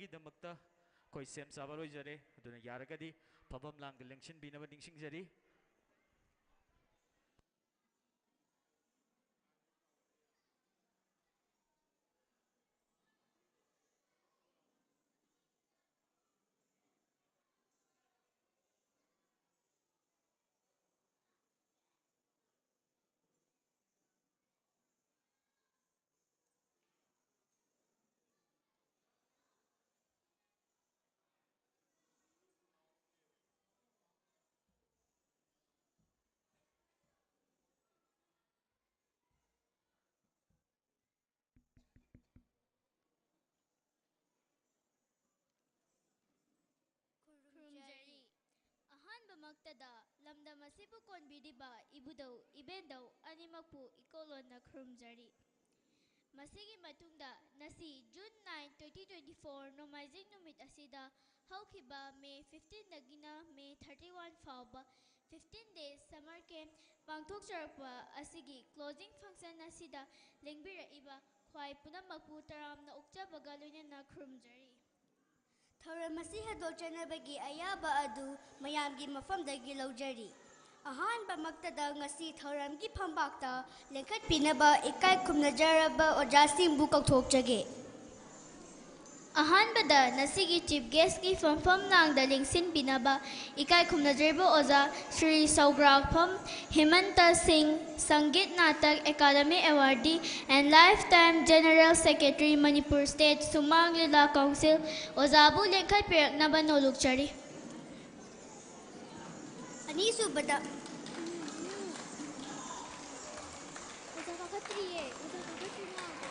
ꯄꯥꯡꯊꯣꯛꯅꯕꯒꯤꯗꯃꯛꯇ ꯑꯩꯈꯣꯏ ꯁꯦꯝ ꯁꯥꯕ ꯂꯣꯏꯖꯔꯦ ꯑꯗꯨꯅ ꯌꯥꯔꯒꯗꯤ ꯐꯝꯐꯝ ꯂꯥꯡꯗ ꯂꯦꯡꯁꯤꯟꯕꯤꯅꯕ ꯅꯤꯡꯁꯤꯡꯖꯔꯤ ꯈꯨꯔꯨꯝꯖꯔꯤ ꯑꯍꯥꯟꯕꯃꯛꯇꯗ ꯂꯝꯗꯝ ꯑꯁꯤꯕꯨ ꯀꯣꯟꯕꯤꯔꯤꯕ ꯏꯕꯨꯙꯧ ꯏꯕꯦꯟꯙꯧ ꯑꯅꯤꯃꯛꯄꯨ ꯏꯀꯣꯂꯣꯟꯅ ꯈꯨꯔꯨꯝꯖꯔꯤ ꯃꯁꯤꯒꯤ ꯃꯇꯨꯡꯗ ꯉꯁꯤ ꯖꯨꯟ 9, 2024 ꯅꯣꯡꯃꯥꯏꯖꯤꯡ ꯅꯨꯃꯤꯠ ꯑꯁꯤꯗ ꯍꯧꯈꯤꯕ ꯃꯦ 15ꯗꯒꯤꯅ ꯃꯦ 31 ꯐꯥꯎꯕ 15 days ꯁꯝꯃꯔ ꯀꯦꯝꯞ ꯄꯥꯡꯊꯣꯛꯆꯔꯛꯄ ꯑꯁꯤꯒꯤ ꯀ꯭ꯂꯣꯖꯤꯡ ꯐꯪꯁꯟ ꯑꯁꯤꯗ ꯂꯦꯡꯕꯤꯔꯛꯏꯕ ꯈ꯭ꯋꯥꯏ ꯄꯨꯝꯅꯃꯛꯄꯨ ꯇꯔꯥꯝꯅ ꯑꯣꯛꯆꯕꯒ ꯂꯣꯏꯅꯅ ꯈꯨꯔꯨꯝꯖꯔꯤ ꯊꯧꯔꯝ ꯑꯁꯤ ꯍꯧꯗꯣꯛꯆꯅꯕꯒꯤ ꯑꯌꯥꯕ ꯑꯗꯨ ꯃꯌꯥꯝꯒꯤ ꯃꯐꯝꯗꯒꯤ ꯂꯧꯖꯔꯤ ꯑꯍꯥꯟꯕꯃꯛꯇꯗ ꯉꯁꯤ ꯊꯧꯔꯝꯒꯤ ꯐꯝꯄꯥꯛꯇ ꯂꯦꯡꯈꯠꯄꯤꯅꯕ ꯏꯀꯥꯏ ꯈꯨꯝꯅꯖꯔꯕ ꯑꯣꯖꯥꯁꯤꯡꯕꯨ ꯀꯧꯊꯣꯛꯆꯒꯦ ꯑꯍꯥꯟꯕꯗ ꯉꯁꯤꯒꯤ ꯆꯤꯐ ꯒꯦꯁꯀꯤ ꯐꯝꯐꯝ ꯂꯥꯡꯗ ꯂꯦꯡꯁꯤꯟꯕꯤꯅꯕ ꯏꯀꯥꯏ ꯈꯨꯝꯅꯖꯔꯤꯕ ꯑꯣꯖꯥ Shri Sougrakpham Hemanta Singh Sangeet Natak Akademi awardee and life time general secretary Manipur state Shumang Leela council ꯑꯣꯖꯥꯕꯨ ꯂꯦꯡꯈꯠꯄꯤꯔꯛꯅꯕ ꯅꯣꯜꯂꯨꯛꯆꯔꯤ ꯑꯅꯤꯁꯨꯕꯗ ꯑꯣꯖꯥ ꯀꯥꯈꯠꯇ꯭ꯔꯤꯌꯦ ꯑꯣꯖꯥ ꯀꯥꯈꯠꯇ꯭ꯔꯤ ꯉꯥꯏꯈꯣ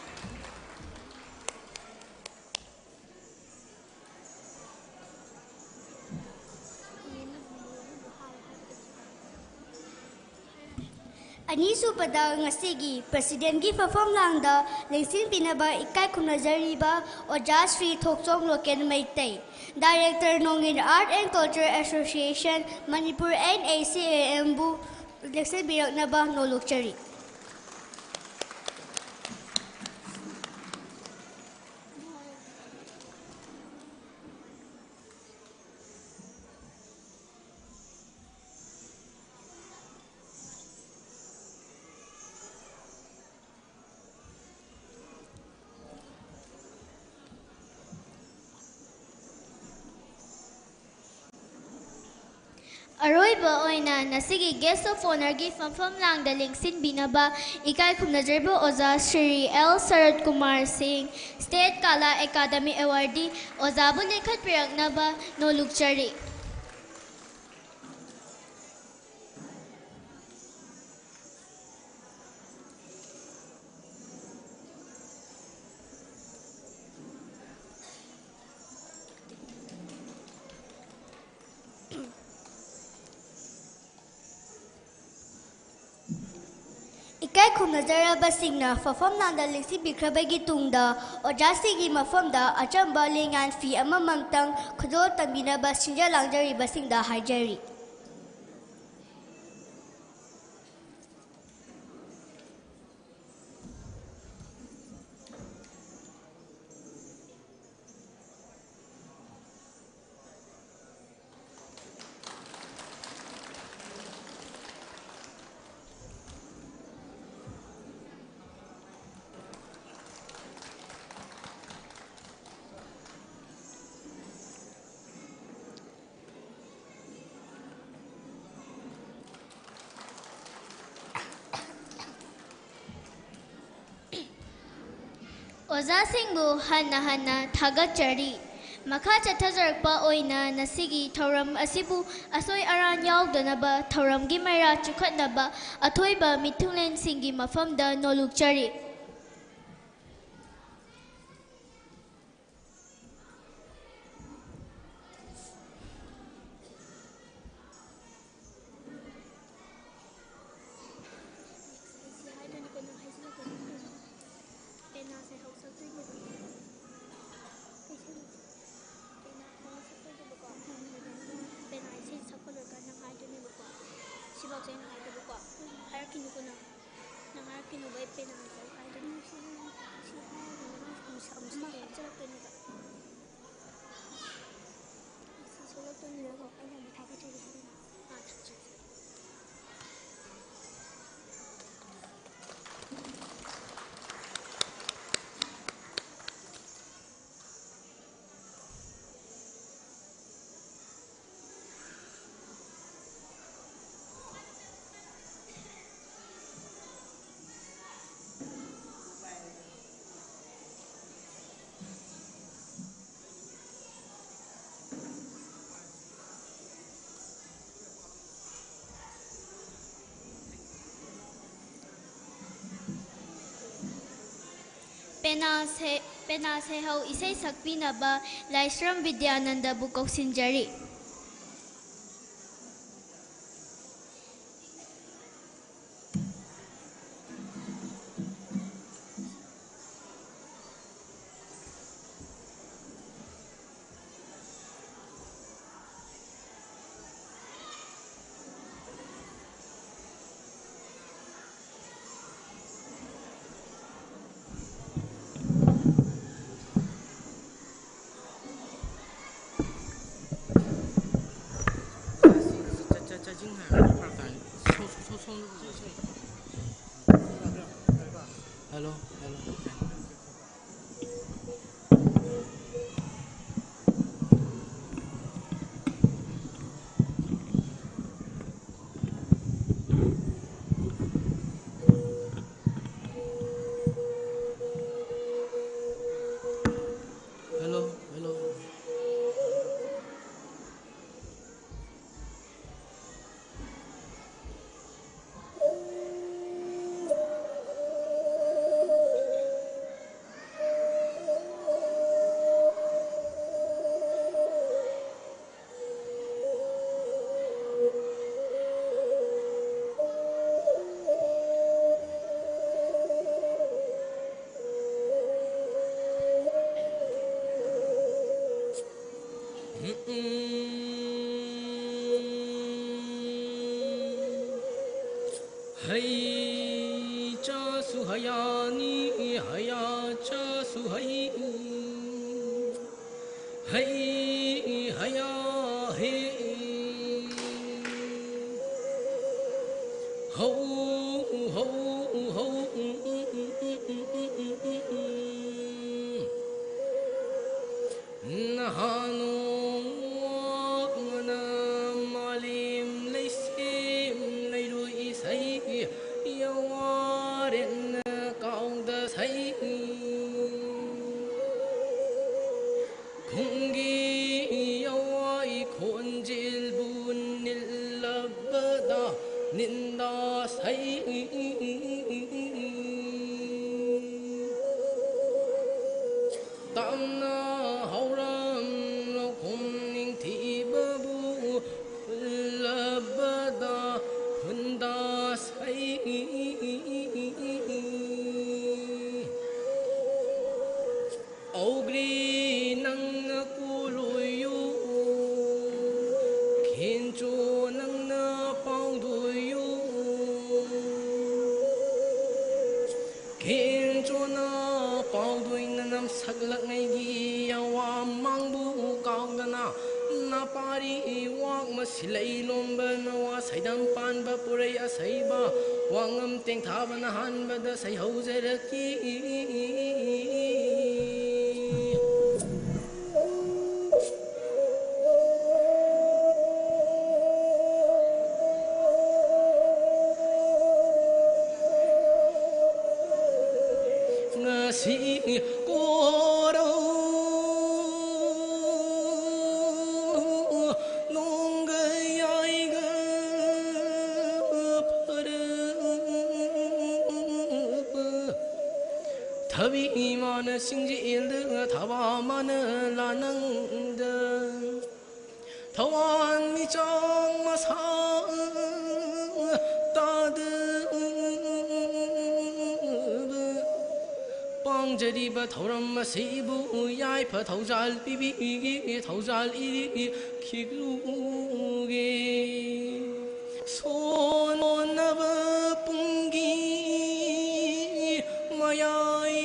ꯑꯅꯤꯁꯨꯕꯗ ꯉꯁꯤꯒꯤ ꯄ꯭ꯔꯁꯤꯗꯦꯟꯒꯤ ꯐꯝꯐꯝꯂꯥꯡꯗ ꯂꯦꯡꯁꯤꯟꯕꯤꯅꯕ ꯏꯀꯥꯏ ꯈꯨꯝꯅꯖꯔꯤꯕ ꯑꯣꯖꯥ ꯁ꯭ꯔꯤ ꯊꯣꯛꯆꯣꯝ ꯂꯣꯀꯦꯟ ꯃꯩꯇꯩ ꯗꯥꯏꯔꯦꯛꯇꯔ ꯅꯣꯡꯏꯟ art and culture association Manipur NACAMꯕꯨ ꯂꯦꯡꯁꯤꯟꯕꯤꯔꯛꯅꯕ ꯅꯣꯜꯂꯨꯛꯆꯔꯤ ꯑꯔꯣꯏꯕ ꯑꯣꯏꯅ ꯉꯁꯤꯒꯤ ꯒꯦꯁ ꯑꯣꯐ ꯑꯣꯅꯔꯒꯤ ꯐꯝꯐꯝ ꯂꯥꯡꯗ ꯂꯦꯡꯁꯤꯟꯕꯤꯅꯕ ꯏꯀꯥꯏ ꯈꯨꯝꯅꯖꯔꯤꯕ ꯑꯣꯖꯥ ꯁ꯭ꯔꯤ L. ꯁꯔꯠ ꯀꯨꯃꯥꯔ ꯁꯤꯡ ꯁ꯭ꯇꯦꯠ ꯀꯂꯥ ꯑꯦꯀꯥꯗꯃꯤ ꯑꯦꯋꯥꯔꯗꯤ ꯑꯣꯖꯥꯕꯨ ꯂꯦꯡꯈꯠꯄꯤꯔꯛꯅꯕ ꯅꯣꯜꯂꯨꯛꯆꯔꯤ ꯏꯀꯥꯏ ꯈꯨꯝꯅꯖꯔꯕꯁꯤꯡꯅ ꯐꯝꯐꯝꯂꯥꯡꯗ ꯂꯦꯡꯁꯤꯟꯕꯤꯈ꯭ꯔꯕꯒꯤ ꯇꯨꯡꯗ ꯑꯣꯖꯥꯁꯤꯡꯒꯤ ꯃꯐꯝꯗ ꯑꯆꯝꯕ ꯂꯦꯡꯌꯥꯟ ꯐꯤ ꯑꯃꯃꯝꯇꯪ ꯈꯨꯗꯣꯜ ꯇꯝꯕꯤꯅꯕ ꯁꯤꯟꯖ ꯂꯥꯡꯖꯔꯤꯕꯁꯤꯡꯗ ꯍꯥꯏꯖꯔꯤ ꯑꯣꯖꯥꯁꯤꯡꯕꯨ ꯍꯟꯅ ꯍꯟꯅ ꯊꯥꯒꯠꯆꯔꯤ ꯃꯈꯥ ꯆꯠꯊꯖꯔꯛꯄ ꯑꯣꯏꯅ ꯉꯁꯤꯒꯤ ꯊꯧꯔꯝ ꯑꯁꯤꯕꯨ ꯑꯁꯣꯏ ꯑꯔꯥꯟ ꯌꯥꯎꯗꯅꯕ ꯊꯧꯔꯝꯒꯤ ꯃꯩꯔꯥ ꯆꯨꯈꯠꯅꯕ ꯑꯊꯣꯏꯕ ꯃꯤꯊꯨꯡꯂꯦꯟꯁꯤꯡꯒꯤ ꯃꯐꯝꯗ ꯅꯣꯜꯂꯨꯛꯆꯔꯤ ꯄꯦꯅꯥ ꯁꯩꯍꯧ ꯏꯁꯩ ꯁꯛꯄꯤꯅꯕ ꯂꯥꯏꯁ꯭ꯔꯝ ꯕꯤꯗ꯭ꯌꯥꯅꯟꯗꯕꯨ ꯀꯧꯁꯤꯟꯖꯔꯤ꯫ Hello, hello. Hello, hello. Hey cha suhayani haya cha suhai hey haya hey ho ho ho nahano Ninda say Tamna hauram lokum ning thibabu labada hunda say Ogri nang kuluyu Kincho nang na pauduyu Kincho na pauduy na nam saglak ngay giyawa mangbu kaudana Na pari wak masilay lomba na wa saydam panba puray asayba Wangam ting thaba na hanba da say hauseraki si cô đâu nong gai ai ga thabi man sing ji il de thaba man la nang de thawan mi chang ma sa ta de Jadiba Thoram Sibu Yai Patozal Bibi Tozal Iri Kiglugi Son Nava Pungi Mayai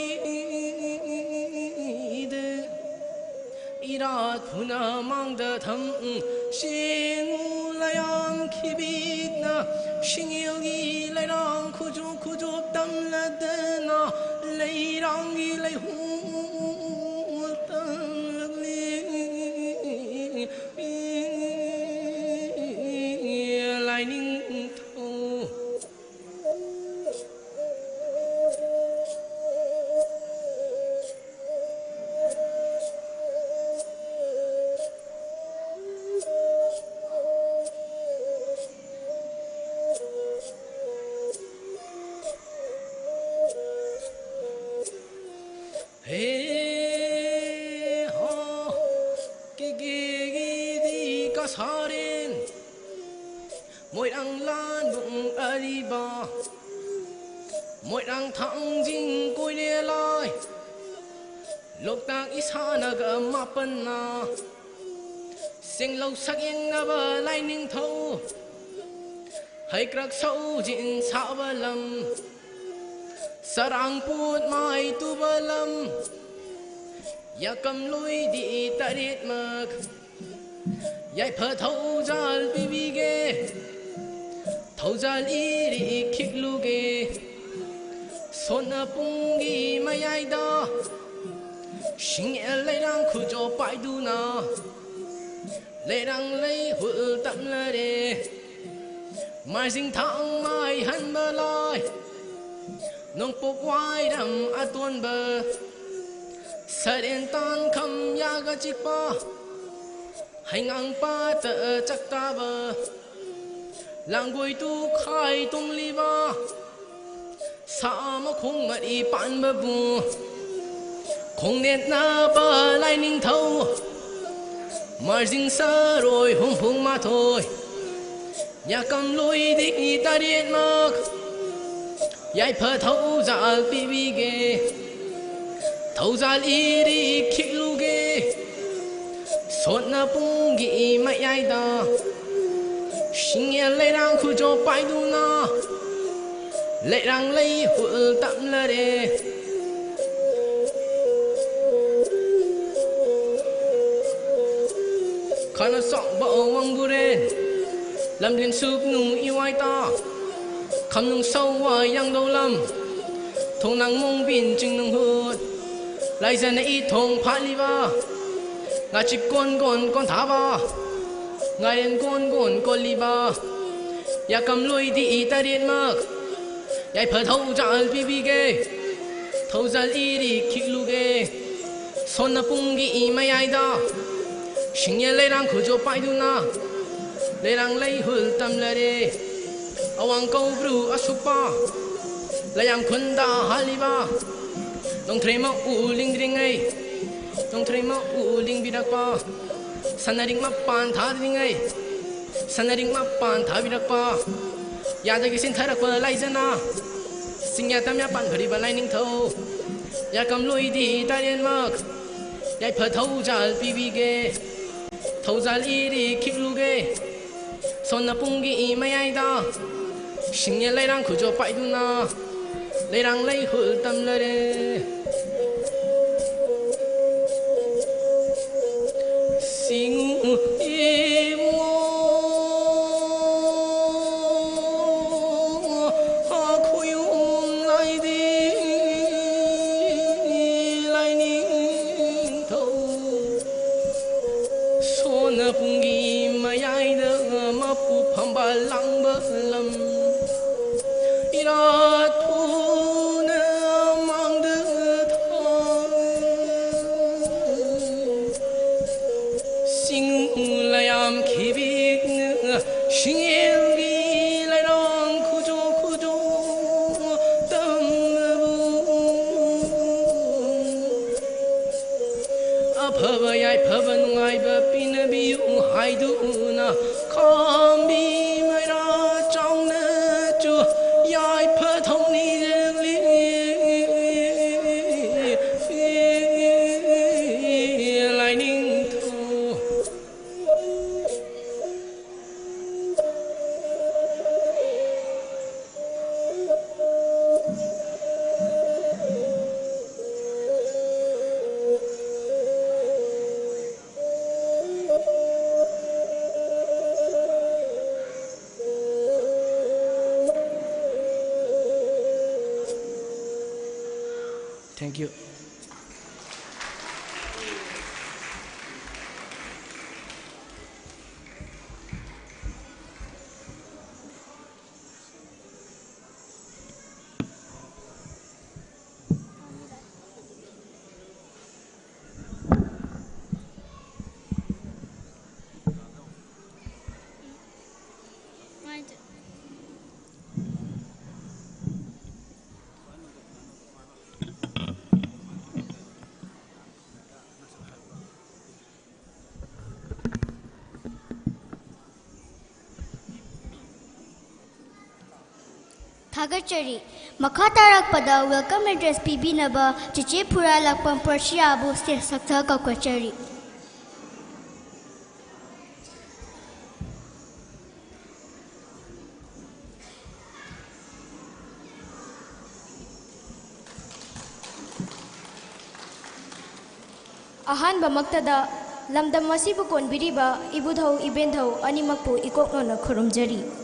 Irat Puna Mangda Tham Shingu Layang Kibitna Shingyogi Layang Kujo Kujo Tam Ladana Lay rangi lay hutang lay ning thâu sarin mỗi đang lan bụng ari ba mỗi đang thẳng dinh côi đê lai lục tang isa na ga ma pan na sinh lâu sắc yên na ba lai ninh thâu hay crack sâu jin sa ba lam sarang put mai tu ba lam ya cầm lui đi ta điết mực yai phở thâu zal bi bi ge thâu zal i đi khik lu ge son na pung gi mai ai da sinh em lấy đang khu cho bãi du na lấy đang lấy hụt tâm la de mai sinh thang mai hắn bờ lai nông phục quay đầm a tuôn bờ sa điện tan khăm ya ga chik pa hành ang pa tờ chắc ta bờ làng quỳ tu khai tung li ba sa mà không mà đi pan bờ bu không nên na bờ lại ninh thâu mà dinh sa rồi hùng phùng mà thôi nhà cầm lối đi ta điện mực yai phở thâu giả bi bi ge thâu giả li đi khik lu ge son na pung gi mai ai da sinh em lấy đang khu cho bãi du na lấy đang lấy hụt tâm la de khana song ba wang buren lam din sup nung iwai ta kham nung sâu wa yang đâu lam thong nang mong bin ching nung hut lai zan ai thong pha li ba nga chik kon kon tha ba ngai en kon li ba ya kam loi di ta điện mak yai phở thâu zal bi bi ge thâu zal i di khik lu ge son na pung gi mai ai da sinh em lấy đang khu cho bãi du na lấy đang lấy hụt tâm la de awang câu bru asupa lấy am khun da haliba dong trema u ling dring ai dong trema u ling bidak pa sanaring ma pan tha dring ai sanaring ma pan tha bidak pa ya da gi sin tharak pa lai jana singya tam ya pan khari ba lai ning tho ya kam loi di ta yen mak yai phở thâu zal bi bi ge thâu zal i di khik lu ge son na pung gi mai ai da sinh em lấy đang khu cho bãi du na lấy đang lấy hụt tâm la de sinh em ha khui lại đi lại ninh thâu son na pung gi mai ai da ma pu pham ba lang ba lam ira thu na mang được thong sinh lại am khi biết sinh em đi lại đang khu cho tâm a phở bờ yai phở bờ ngai bờ pin bi u hai du na khom bi mai ra trong na chu yai phở thông ni riêng li lại ninh thu Thank you. Thagachari, Makatarak Pada, welcome address Pibinaba, Chichi Pura Lakpam Pershiabu, State Sakta Kakwachari. Ahanba Maktada, Lamdam Masibu Konbiriba, Ibudho, Ibendho, Animapu, Ikokno Kurumjari.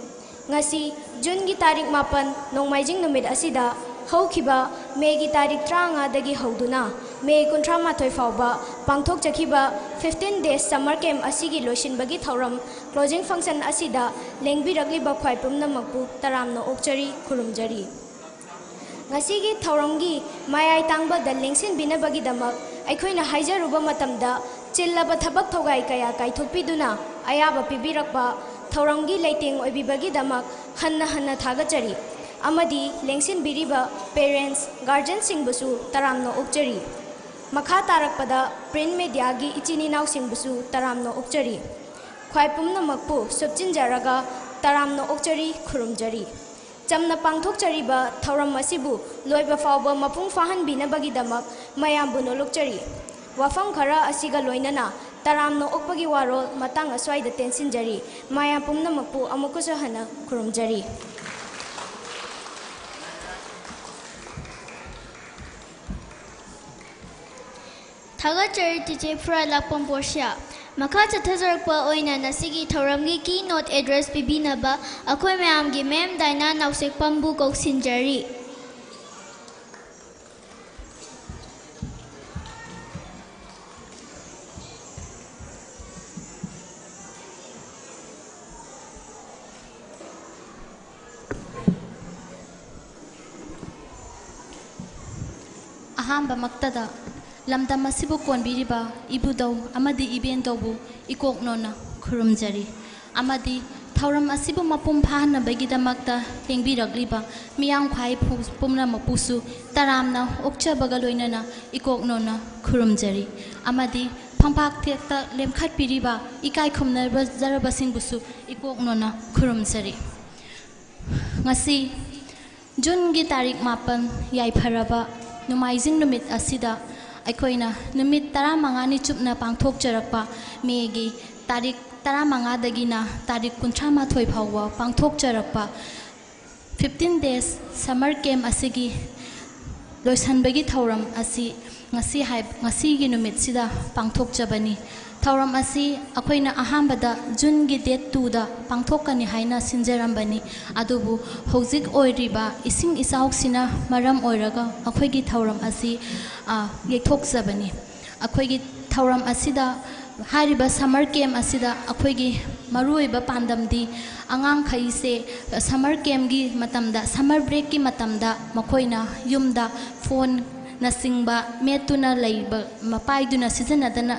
Ngasi, Jungi Tarik Mapan, Nong Majing Numid Asida, Hokiba, Megi Tarik Tranga Dagi Hoduna, May Kuntrama Toifauba, Pangtok Jakiba, 15 days summer camp Asigi Loshin Bagi Tauram, closing function Asida, Lengbi Ragliba Kwaipum Namapu, Taramno Okchari, Kurumjari. Ngasigi Taurangi, Mayai Tangba, the Lingsin Binabagi Damak, Aikoina Haja Ruba Matamda, Chillaba Tabak Togai Kaya Kaitupiduna, Ayaba Pibirakba, Taurangi Lighting Obibagi Damak, Hanna Hanna Tagachari, Amadi, Lengsin Biriba, Parents, Guardians Singbusu, Taramno Okchari, Makha Tarakpada, Print Mediagi, Ichininau Singbusu, Taramno Okchari, Kwaipumna Makpu, Subchin Jaraga, Taramno Okchari, Kurumjari. Jamna Pangtok Chariba, Tauram Masibu, Loiba Fauba, Mapung Fahan Binabagi Damak, Mayambuno Lukchari. Wafang Kara Asiga Loinana, Taramno Okpagi Waro, Matang Aswai the Tensin Jari, Mayapum Namapu, Amukusahana, Kurumjari. Thagachari Tiche Pura Lakpam Porsha. Makata Tazarakpa Oina Nasigi Tauramgi keynote address Bibinaba, Akoi Mayamgi Mem Daina Nausik Pambu Kok Sinjari. Ahamba Maktada. Lamdam Masibu Konbiriba, Ibudau, Amadi Ibendobu, Ikoknona, Kurumjari. Amadi, Tauram Asibu Mapum Pana Bagida Makta, Lengbi Ragliba, Miang Kwai Pumna Mapusu, Taramna, Okcha Bagaloinana, Ikoknona, Kurumjari. Amadi, Pampak Tekta, Lemkat Piriba, Ikai Kumna Zarabasing Busu, Ikoknona, Kurumjari. Ngasi, Jungi Tarik Mapan, Yai Paraba, Numaizing Numit Asida. Aikoina numit tara mangani chupna pangthok charakpa megi tarik tara manga dagina tarik kuntrama thoi phawwa pangthok charakpa 15 days summer camp asigi loisanbagi thauram asi ngasi gi numit sida pangthok chabani thauram asi akoina ahambada june gi date 2 da pangthokani haina sinjarambani adubu hojik oiriba ising isauk sina maram oiraga akoigi thauram asi yekthok zabani akoigi thauram asida hariba summer camp asida akoigi maruiba pandamdi angang khaise summer camp gi matamda summer break gi matamda makoina yumda phone Nasingba metuna laiba mapaiduna sijanadana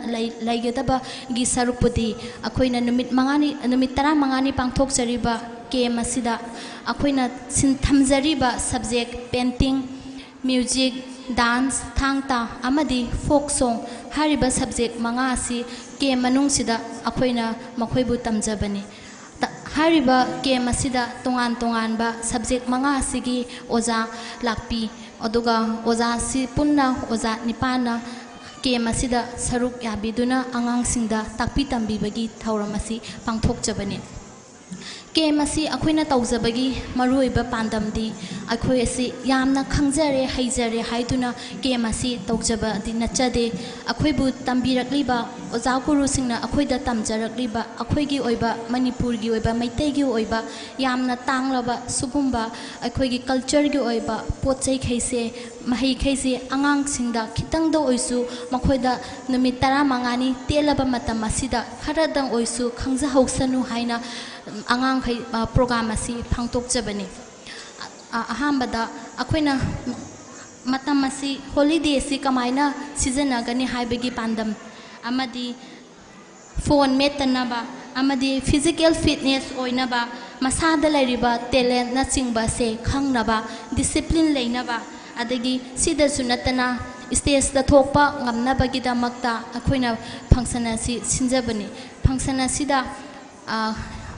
laigadaba gi sarupudi akoina numit tara mangani pangthok chariba kem asida akoina sin thamjariba subject painting music dance thangta amadi folk song hariba subject manga asi kem manung sida akoina makhoibu tamjabani hariba kem asida tongan ba subject manga asigi oja lakpi Oduga oza si punna oza nipana kem asida saruk yabiduna angang singda takpi tambi bagi thauram asi pangthok jabani kem asi akoina tawjabagi maruiba pandamdi akoi asi yamna khangjare haijare haiduna kem asi tawjaba di nachade akoibu tambirakliba oza guru singna akoida tamjarakliba akoigi oiba manipur gi oiba maitai gi oiba yamna tanglaba sugumba akoigi culture gi oiba pochai khaise mahi khaise angang singda khitang do oisu makoida numit tara mangani telaba matam asida kharadang oisu khangja hoksanu haina angang khai program asi phangtok jabani ahambada akoina matam asi holiday si kamaina season agani haibagi pandam amadi phone metanaba amadi physical fitness oinaba masada lairiba talent na chingba se khangnaba discipline leinaba adagi sida sunatana stage da thokpa ngamnabagi damakta akoina function asi sinjabani function asida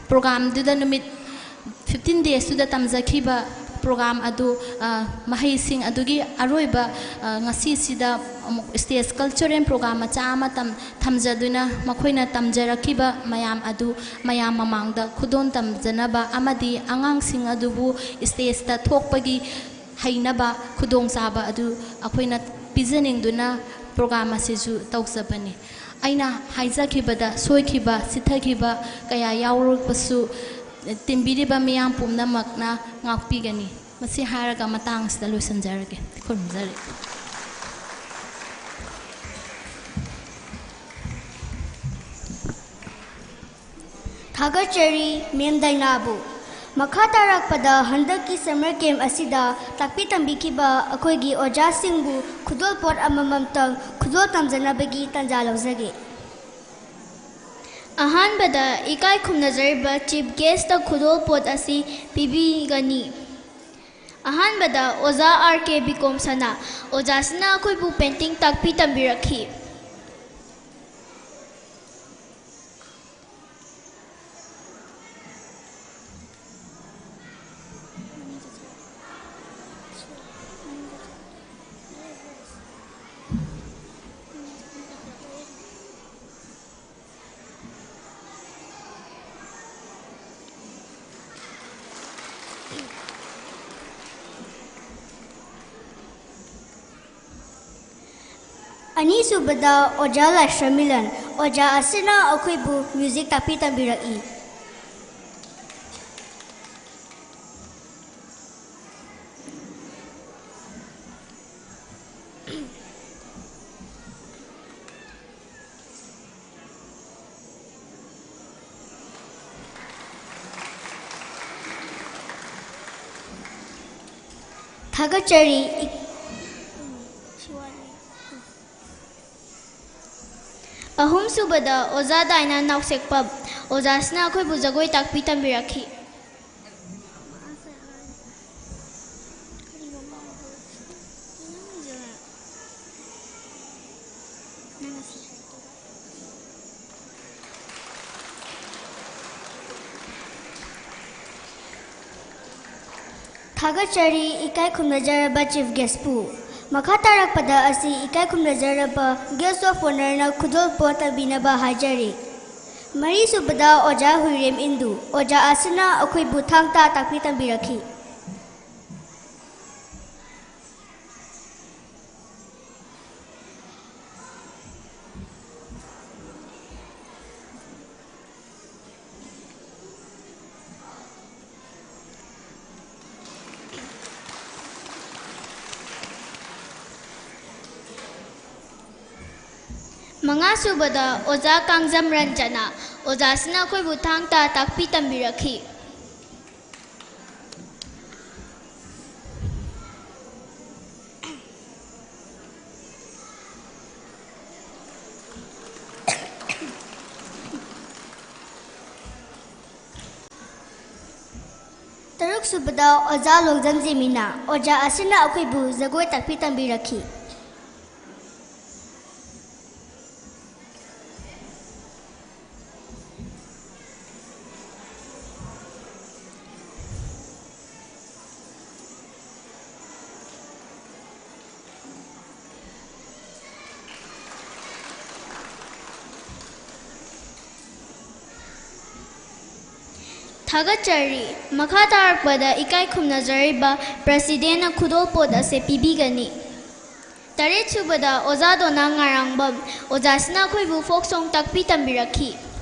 program duda numit 15 days to the tamjakhiba program adu mahai sing adugi aroiba ngasi sida stage cultural program macha ama thamjaduna makhoina tamjarakiba mayam adu mayam mamangda khudon tamjanaba amadi angang sing adubu stage ta thokpagi hainaba khudong saba adu akhoina pijaning duna program asisu tawsabani aina haizakibada soikiba sithakiba kaya yawrukpasu timbiriba miyam pumnamakna ngakpigani masi haraga matang sida loisanjarage khurumjari Thagachari Memdainabu Makatarak pada handaki summer camp asida takpi tambikiba akoigi oja singbu khudol pot amamamtang khudol tamjanabagi tanjalauzage Ahan bada ikai khumnazariba chief guest ta khudol pot asi pibi gani Ahan bada oza RK Bikom sana oja sina koi bu painting takpi tambirakhi Ani subada oja Lakshmilan oja asina akoibu music tapi tambirai Thagachari Ahum subada oza daina nausekpab oza sna khoi bu jagoi takpi tambirakhi Thagachari ikai khumnajaraba chief guest pu Makatarak pada asi ikai khumnajaraba guest of honor na khudol pot abinaba hajari Mari subada oja Huirem Indu oja asina akoi bu thangta takpi tambirakhi Manga subada oza Kangjam Ranjana oza sina khoi bu thangta takpi tambirakhi Taruk subada oja Longjam Jemina oja asina akoi bu jagoi takpi tambirakhi Thagachari Makatarak pada ikai khumnazariba president na khudol pot ase pibigani Taret subada oza dona ngarangbam oja sna khoi bu folk song takpi tambirakhi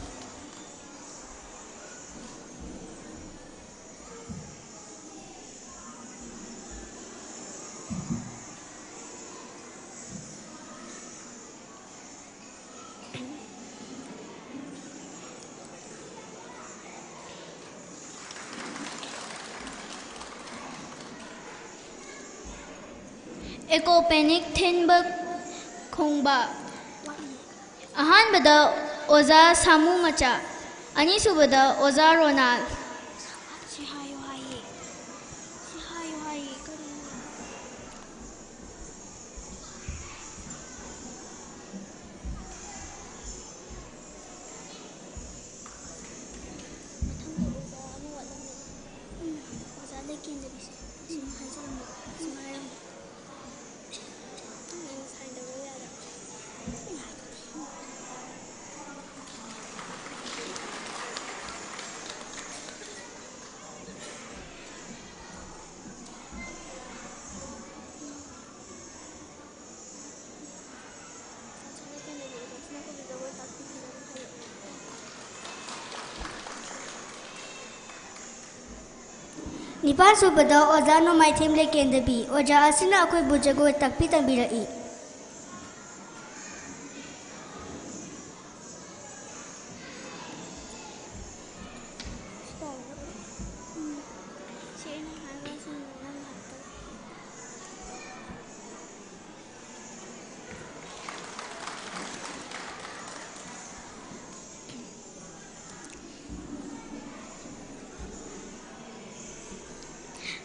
Eko panic thinba khongba Ahan bada oza Samu Macha Ani subada oza Ronald Nepal सुबदा ओजा नोमाइथेम लेकेंदबी ओजा असिना अखोइबु जगोय ताकपी तंबिरई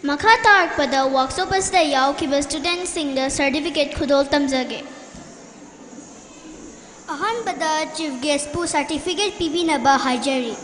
मखा तारकपदा workshop असदा यावखिबा student सिंगदा सर्टिफिकेट खुदोल तमजगे अहानबदा चीफ गेस्ट पु सर्टिफिकेट पीबीनबा हाजरी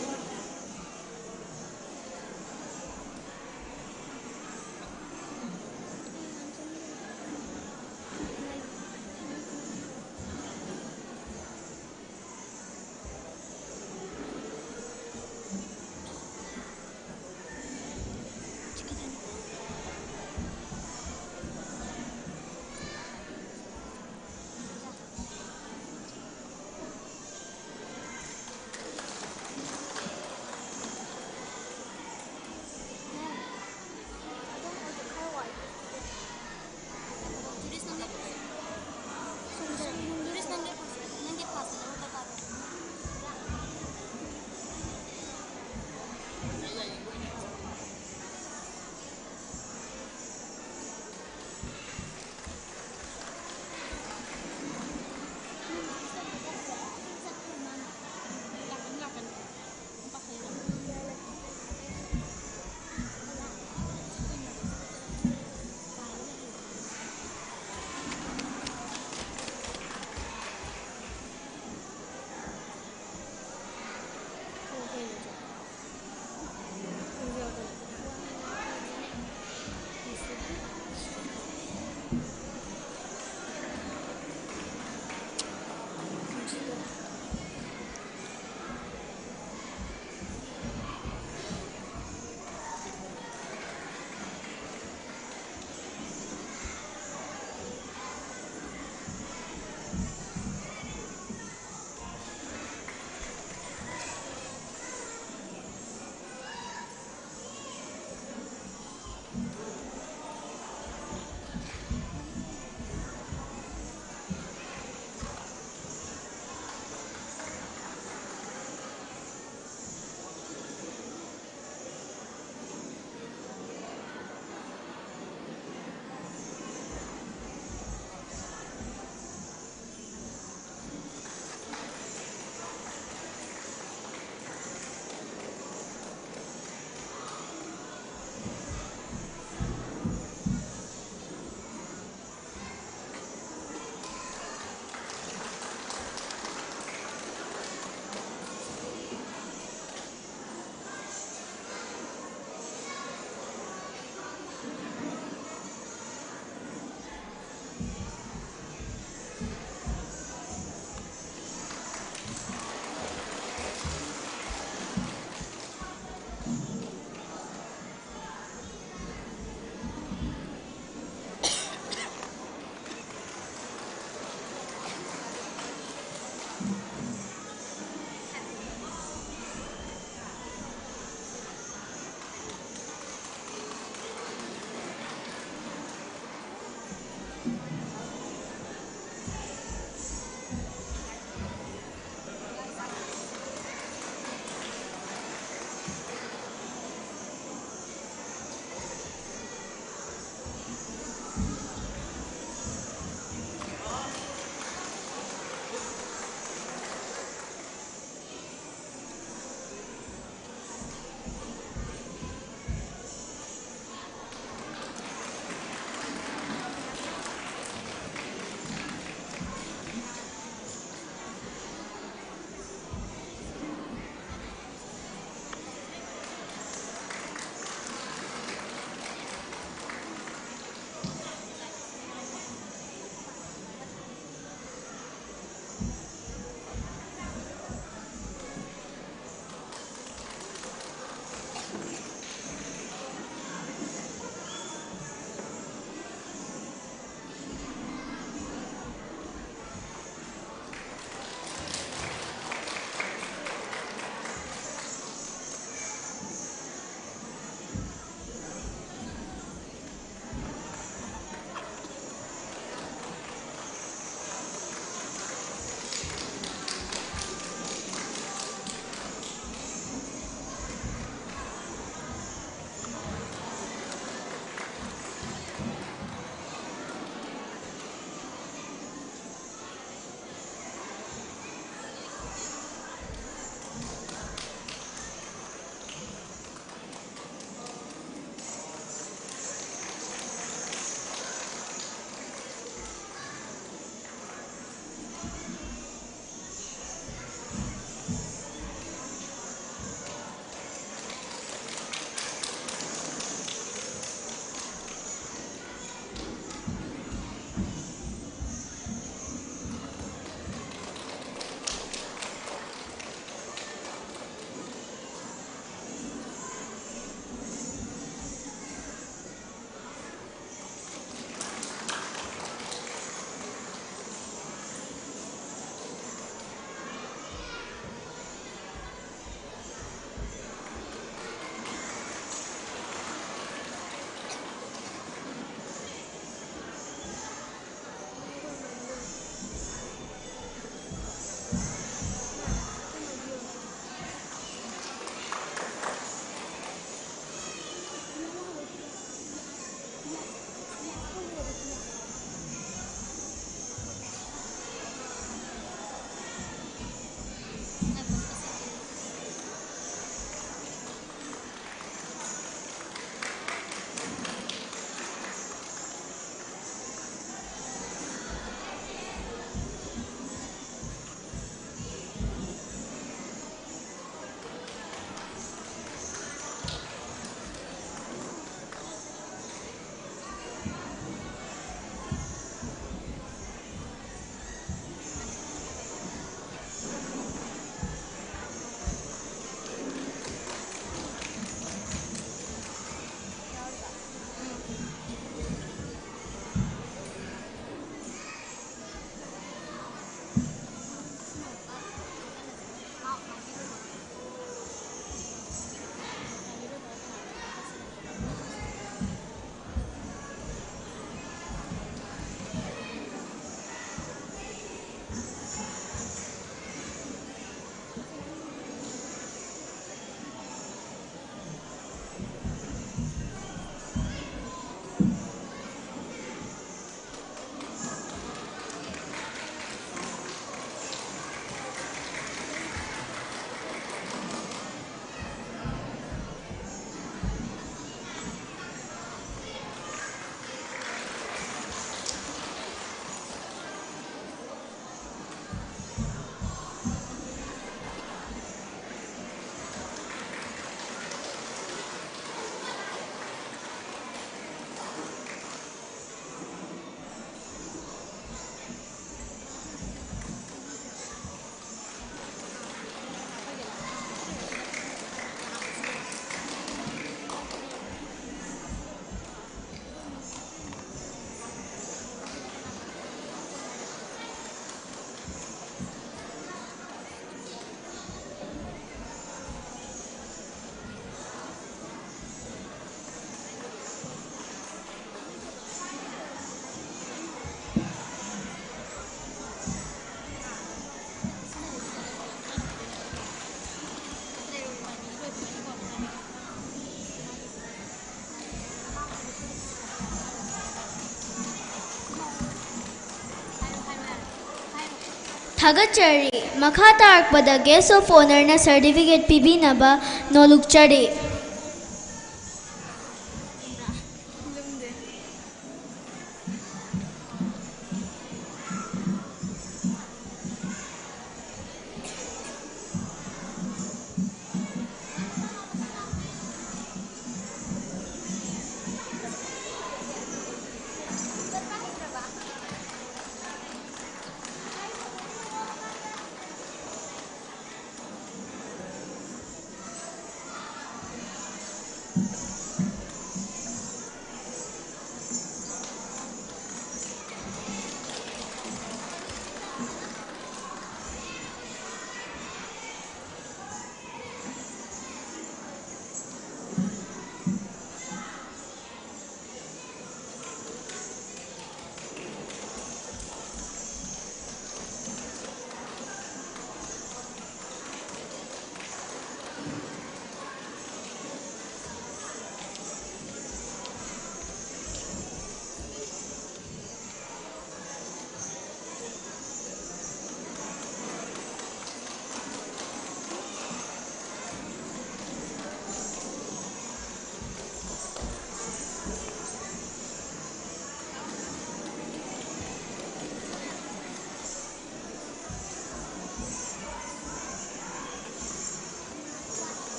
थागतचरी मखा तारकपदा गेस्ट ऑफ ऑनर ना सर्टिफिकेट पिबीनबा नोलुकचरी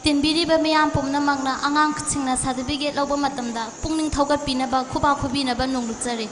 तिनबिरिबा मयाम पुमनमकना आंगांग सिंगना सर्टिफिकेट लौबा मतमदा पुंगनिंग थौगतपिनबा खुबा खुबिनबा नोंलुकचरी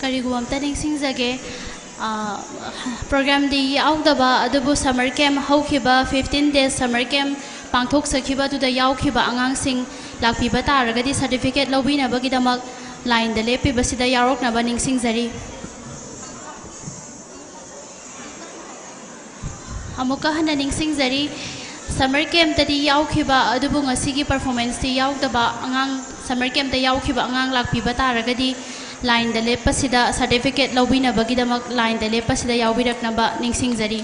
ꯀꯔꯤꯒꯨꯝꯕ ꯑꯝꯇ ꯅꯤꯡꯁꯤꯡꯖꯒꯦ ꯄ꯭ꯔꯣꯒ꯭ꯔꯥꯝꯗꯤ ꯌꯥꯎꯗꯕ ꯑꯗꯨꯕꯨ ꯁꯝꯃꯔ ꯀꯦꯝ ꯍꯧꯈꯤꯕ 15 days ꯁꯝꯃꯔ ꯀꯦꯝ ꯄꯥꯡꯊꯣꯛꯆꯈꯤꯕ ꯑꯗꯨꯗ ꯌꯥꯎꯈꯤꯕ ꯑꯉꯥꯡꯁꯤꯡ ꯂꯥꯛꯄꯤꯕ ꯇꯥꯔꯒꯗꯤ ꯁꯥꯔꯇꯤꯐꯤꯀꯦꯠ ꯂꯧꯕꯤꯅꯕꯒꯤꯗꯃꯛ ꯂꯥꯏꯟꯗ ꯂꯦꯞꯄꯤꯕꯁꯤꯗ ꯌꯥꯎꯔꯛꯅꯕ ꯅꯤꯡꯁꯤꯡꯖꯔꯤ ꯑꯃꯨꯛꯀ ꯍꯟꯅ ꯅꯤꯡꯁꯤꯡꯖꯔꯤ ꯁꯝꯃꯔ ꯀꯦꯝꯞꯇꯗꯤ ꯌꯥꯎꯈꯤꯕ ꯑꯗꯨꯕꯨ ꯉꯁꯤꯒꯤ ꯄꯔꯐꯣꯔꯃꯦꯟꯁꯇꯤ ꯌꯥꯎꯗꯕ ꯑꯉꯥꯡ ꯁꯝꯃꯔ ꯀꯦꯝꯞꯇ ꯌꯥꯎꯈꯤꯕ ꯑꯉꯥꯡ ꯂꯥꯛꯄꯤꯕ ꯇꯥꯔꯒꯗꯤ ꯂꯥꯏꯟꯗ ꯂꯦꯞꯄꯁꯤꯗ ꯁꯥꯔꯇꯤꯐꯤꯀꯦꯠ ꯂꯧꯕꯤꯅꯕꯒꯤꯗꯃꯛ ꯂꯥꯏꯟꯗ ꯂꯦꯞꯄꯁꯤꯗ ꯌꯥꯎꯕꯤꯔꯛꯅꯕ ꯅꯤꯡꯁꯤꯡꯖꯔꯤ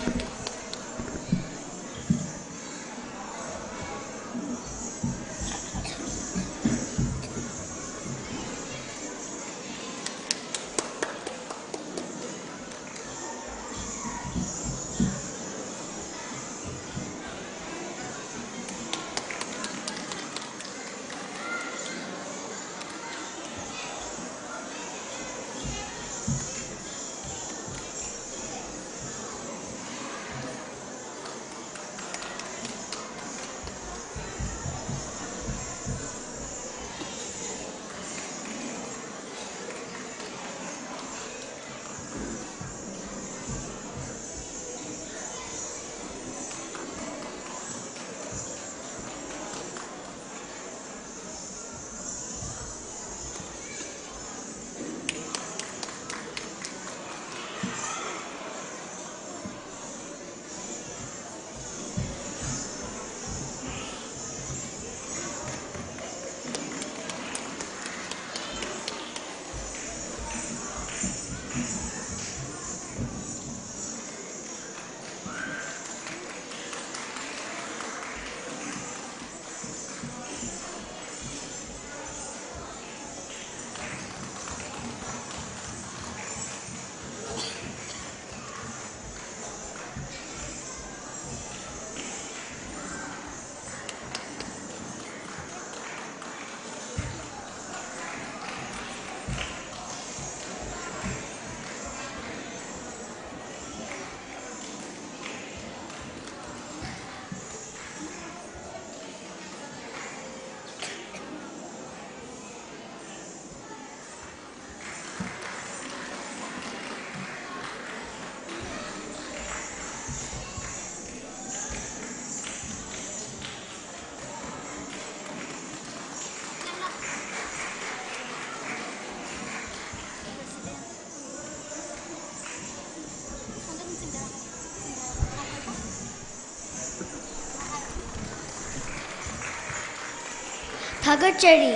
ꯊꯥꯒꯠꯆꯔꯤ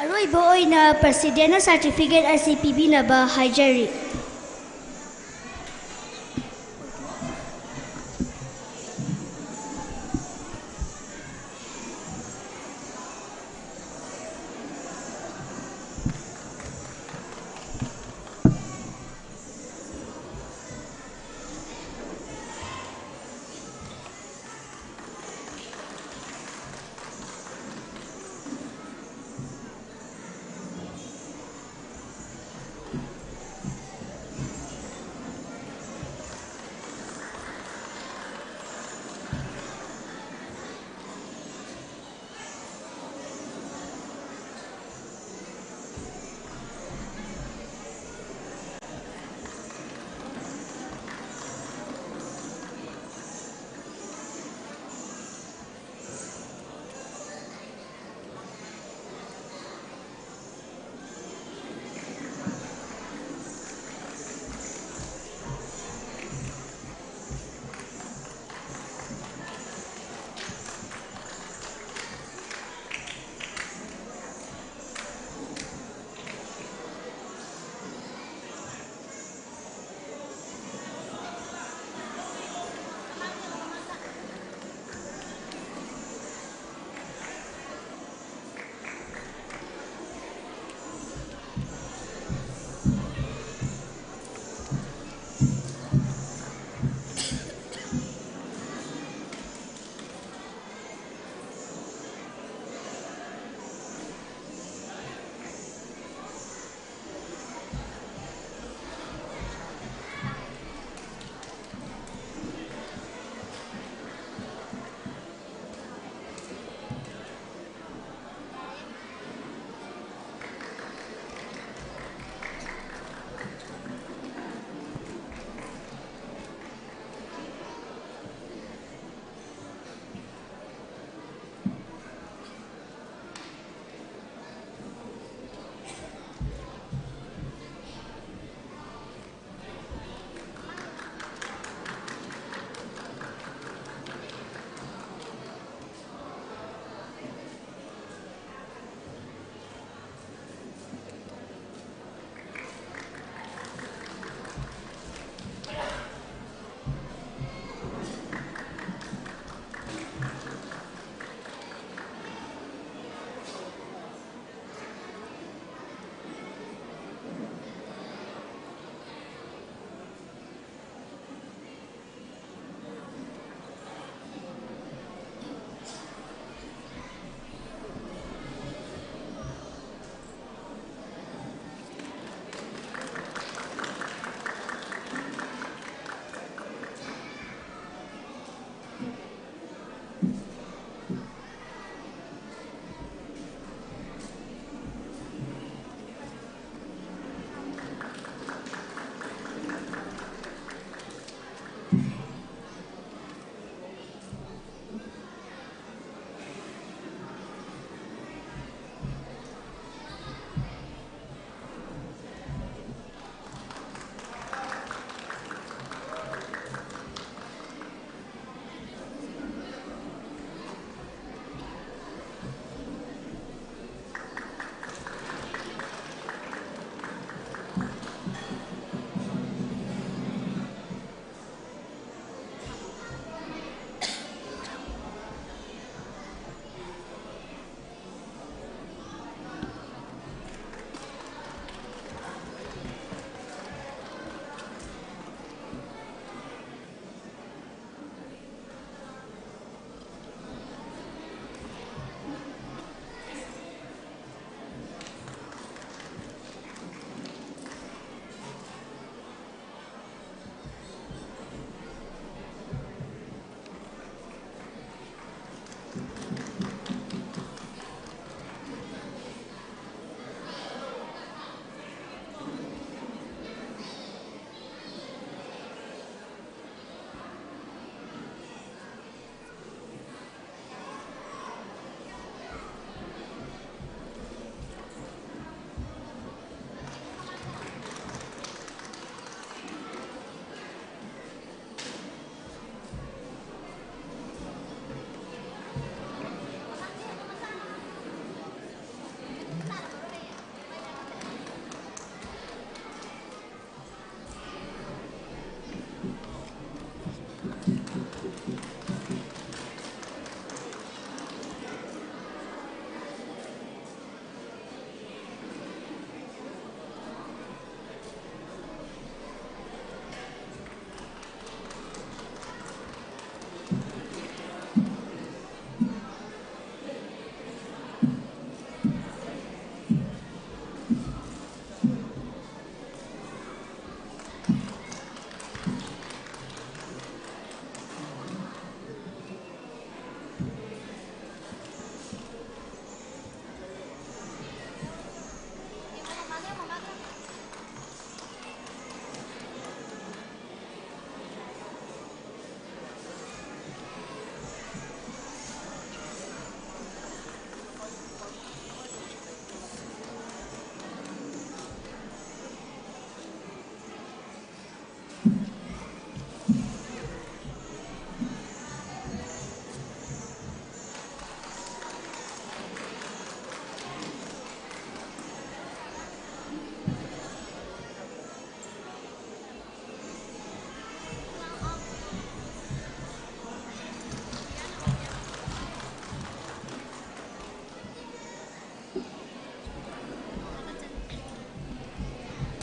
ꯑꯔꯣꯏꯕ ꯑꯣꯏꯅ ꯄ꯭ꯔꯁꯤꯗꯦꯟꯠꯅ ꯁꯥꯔꯇꯤꯐꯤꯀꯦꯠ ꯑꯁꯤ ꯄꯤꯕꯤꯅꯕ ꯍꯥꯏꯖꯔꯤ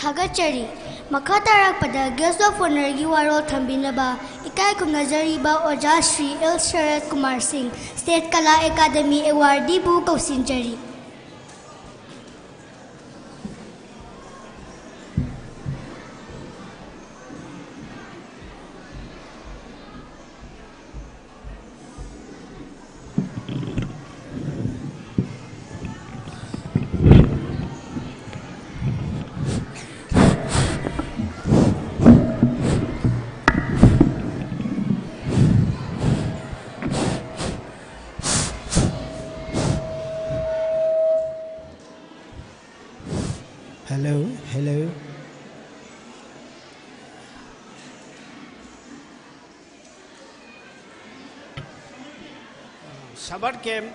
थागतचरी मखा तारकपदा गेस्ट ऑफ ऑनर की वारोल थंबिनबा इकाई खुमनजरीबा ओजा श्री एल शरद कुमार सिंह स्टेट कला अकादमी अवार्डी बु कौसिनजरी Hello. Sabar kem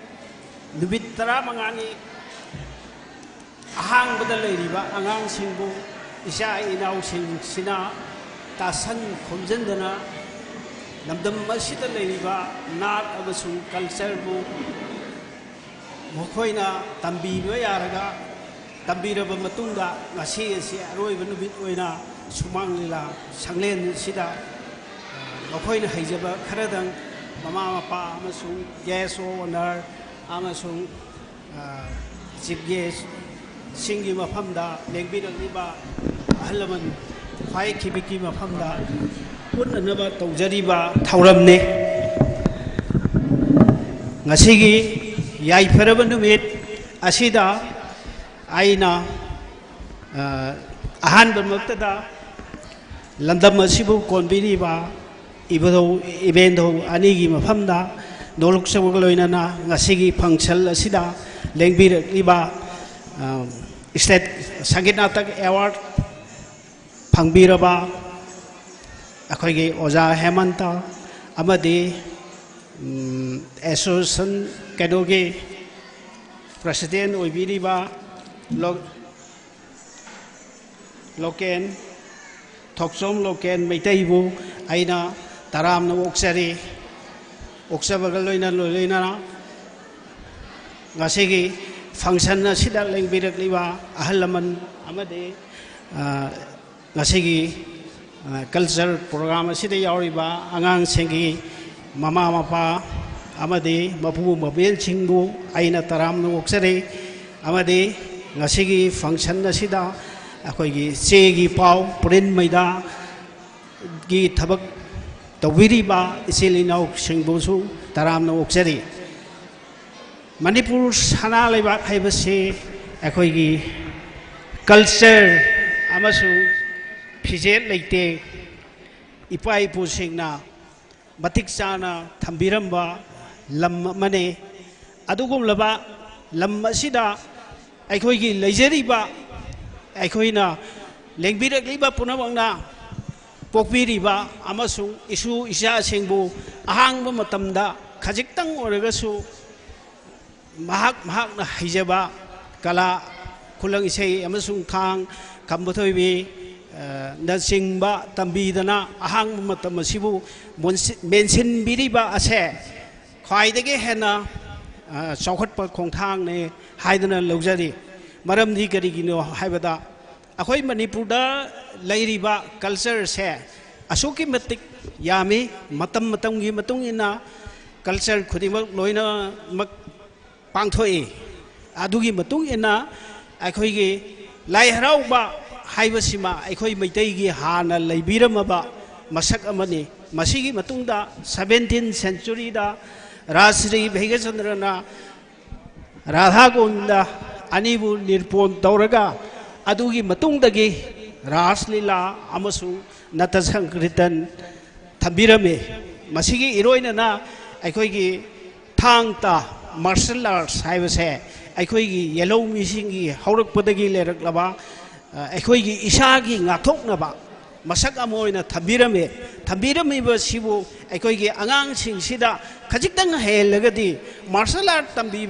nubit tara mangani ahang badal riba angang singbu isa inaw sing sina tasan khomjandana namdam masjid riba nat amasung culture bu mokhoina tambi no yaraga tambiraba matungda ngasi asi aroiba nubit oina sumang lila sanglen sida mokhoina haijaba kharadang mama mapa amasung guest honor amasung chief guest singi mafamda lengbiraliba ahalaman khwai khibiki mafamda punnanaba tawjariba thauramne ngasigi yaifaraba numit asida aina ahanba maktada landam asibu konbiriba ibado event ho anigi mafamda nolok sabagloinana ngasigi function asida lengbiraliba state sangit natak award phangbiraba akhoigi oja hemanta amadi association kedogi president oibiriba loken thoksom loken meitaibu aina taram na oksari oksabagaloina loina ngasigi function na sida lengbirakliba ahalaman amade ngasigi culture program sida yauriba angang sengi mama mapa amade mapu mabel chingbu aina taram na oksari amade ngasigi function na sida akoigi chegi pau print maida gi thabak tawiriba isilinaw singbusu taram na oksari Manipur sana leibak haibase akoigi culture amasu phijet leite ipai pu singna matik chana thambiramba lam mane adugum laba lam asida aikoigi leijeriba aikoina lengbiraliba punamangna pokbiriba amasung isu isa singbu ahangba matamda khajiktang oragasu mahak na hijaba kala kulang isai amasung khang kambothoi na singba tambidana ahang matam asibu mention biriba ase khwaidage hena chawkhatpa khongthang ne haidana lawjari maramdi karigino haibada akhoi manipurda leiriba culture se asuki matik yami matam gi matung ina culture khudimak loina mak pangthoi adugi matung ina akhoi lai harauba haibasima akhoi meitai gi hana leibiramaba masak amani masigi matungda 17th century da Rajri Bhegachandrana Radha Gonda anibu nirpon tauraga adugi matungdagi Raslila amasu Natasankritan thambirame masigi iroina na aikoigi thangta martial arts haibase aikoigi yellow misingi haurakpadagi leraklaba aikoigi isagi ngathoknaba masak amoina thambirame ba sibu aikoigi angang sing sida khajikdang helagadi martial art tambi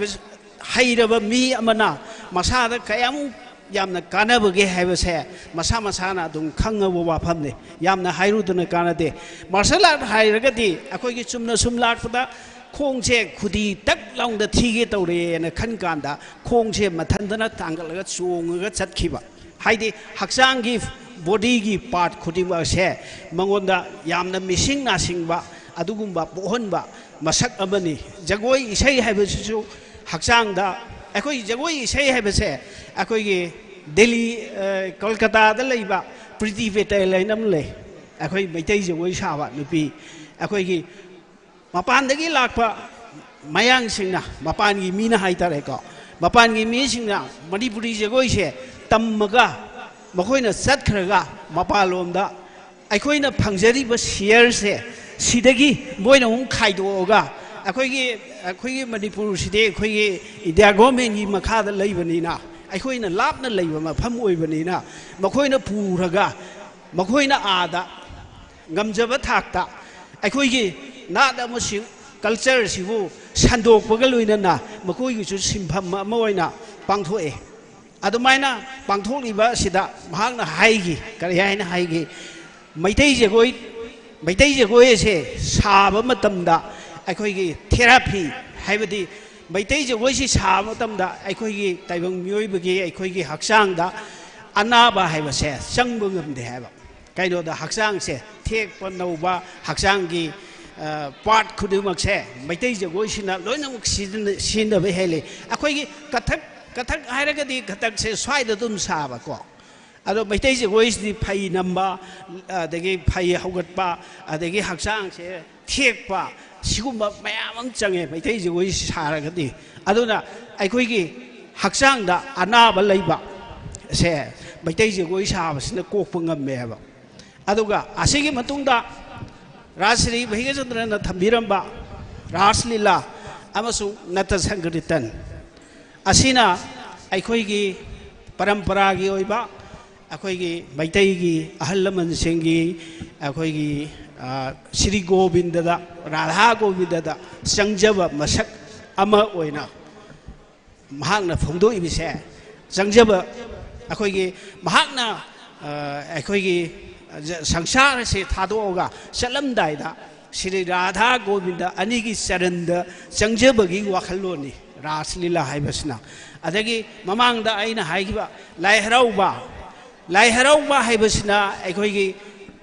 hairaba mi amana masada kayam yamna kanabage haibase masana dum khangaba wafamne yamna hairuduna kanade martial art hairagadi akoigi chumna sumlakpada khongche khudi tak laungda thige tawre na khan kanda khongche mathandana tangalaga chongaga chatkhiba हाइदि हक्सांगी body की part खुदिमक से मंगोंदा यामना missing नासिंगबा अदुगुंबा पोहनबा मसक अमनी जगोई इसै हैबसिसु हक्सांगदा अखोई जगोई इसै हैबसे अखोई दिल्ली कोलकाता दा लेबा प्रीति पेटे लेनम ले अखोई मैतै जगोई साबा नुपी अखोई मपानदगी लाखपा मयांगसिंगना मपानगी मीना हाइतारेको मपानगी मीसिंगना मणिपुरी जगोई से तम्मगा मखोइना चतखरगा मपालोमदा अखोइना फंगजरीबा शेयर से सिदगी मोइना हुं खाइदोगा अखोई मणिपुर सिदे अखोई इंडिया गवर्नमेंट की मखादा लेबनिना अखोइना लापना लेबा मफम ओइबनिना मखोइना पुरगा मखोइना आदा गमजबा थाकता अखोई नाद अमसि कल्चर सिबु संदोकपगा लोइनना मखोइगुसु सिंफम अमा ओइना पांगथोए अदुमाइना पांगथोलिबा सिदा महांगना हाइगी करि हाइना हाइगी मैतै जगोई से साबा मतमदा अखोइगी थेरापी हाइबदी मैतै जगोई से साबा मतमदा अखोइगी ताइबंग मियोइबगी अखोइगी हक्सांगदा अनाबा हाइबसे चंगबो ngमदे हाइबा काइनोदा हक्सांग से थेकपा नौबा हक्सांगी पार्ट खुदिमक से मैतै जगोई सिना लोइनमुक सिनबे हेले अखोइगी कथक हाइरगदी कथक से स्वाइदा दुम साबा को अदो मैतै जगोई फै नम्बा अदगी फै हौगटपा अदगी हक्सांग से थेकपा सिगुम्बा मयाम चंगे मैतै जगोई सारगदी अदुना अखोइगी हक्सांगदा अनाबा लैबा से मैतै जगोई साबसिना कोकपा ngmme हबा अदुगा असिगी मतुंगदा राजश्री भैगचंद्रन थंबिरंबा रासलीला अमसु नट संगठितन असिना अखोइगी परंपरागी ओइबा अखोइगी मैतैगी अहल लमनसिंगी अखोइगी श्री गोविंददा राधा गोविंददा चंगजब मसक अमा ओइना महांगना फोंदोइबिसे चंगजब अखोइगी महांगना अखोइगी संसार से थादोगा चलमदाइदा श्री राधा गोविंद अनिगी चरणद चंगजबगी वाखलोनी रासलीला हाइबसना अदगी ममांगदा आइना हाइगिबा लाई हराउबा हाइबसना अखोइगी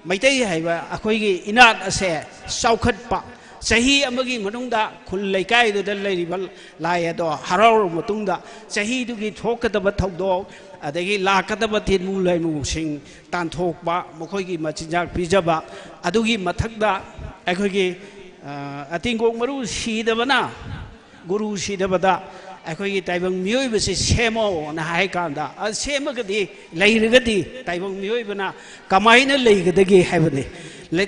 मैतै हाइबा अखोइगी इनात असे चौखटपा चही अमगी मनुंगदा खुल लैकाइदुदा लैरिबा लाई अदो हराउर मतुंगदा चही दुगी थोकदबा थौदोक अदगी लाकदबा तिनमु लैमुसिंग तानथोकबा मखोइगी मचिंजाक पिजबा अदुगी मथकदा अखोइगी अतिंगोक मरु सीदबना गुरु सीदबदा अखोइगी ताइबंग मियोइबसे सेमो ना हाइ कांदा सेमगदी लैरगदी ताइबंग मियोइबना कमाइना लैगदगी हाइबदे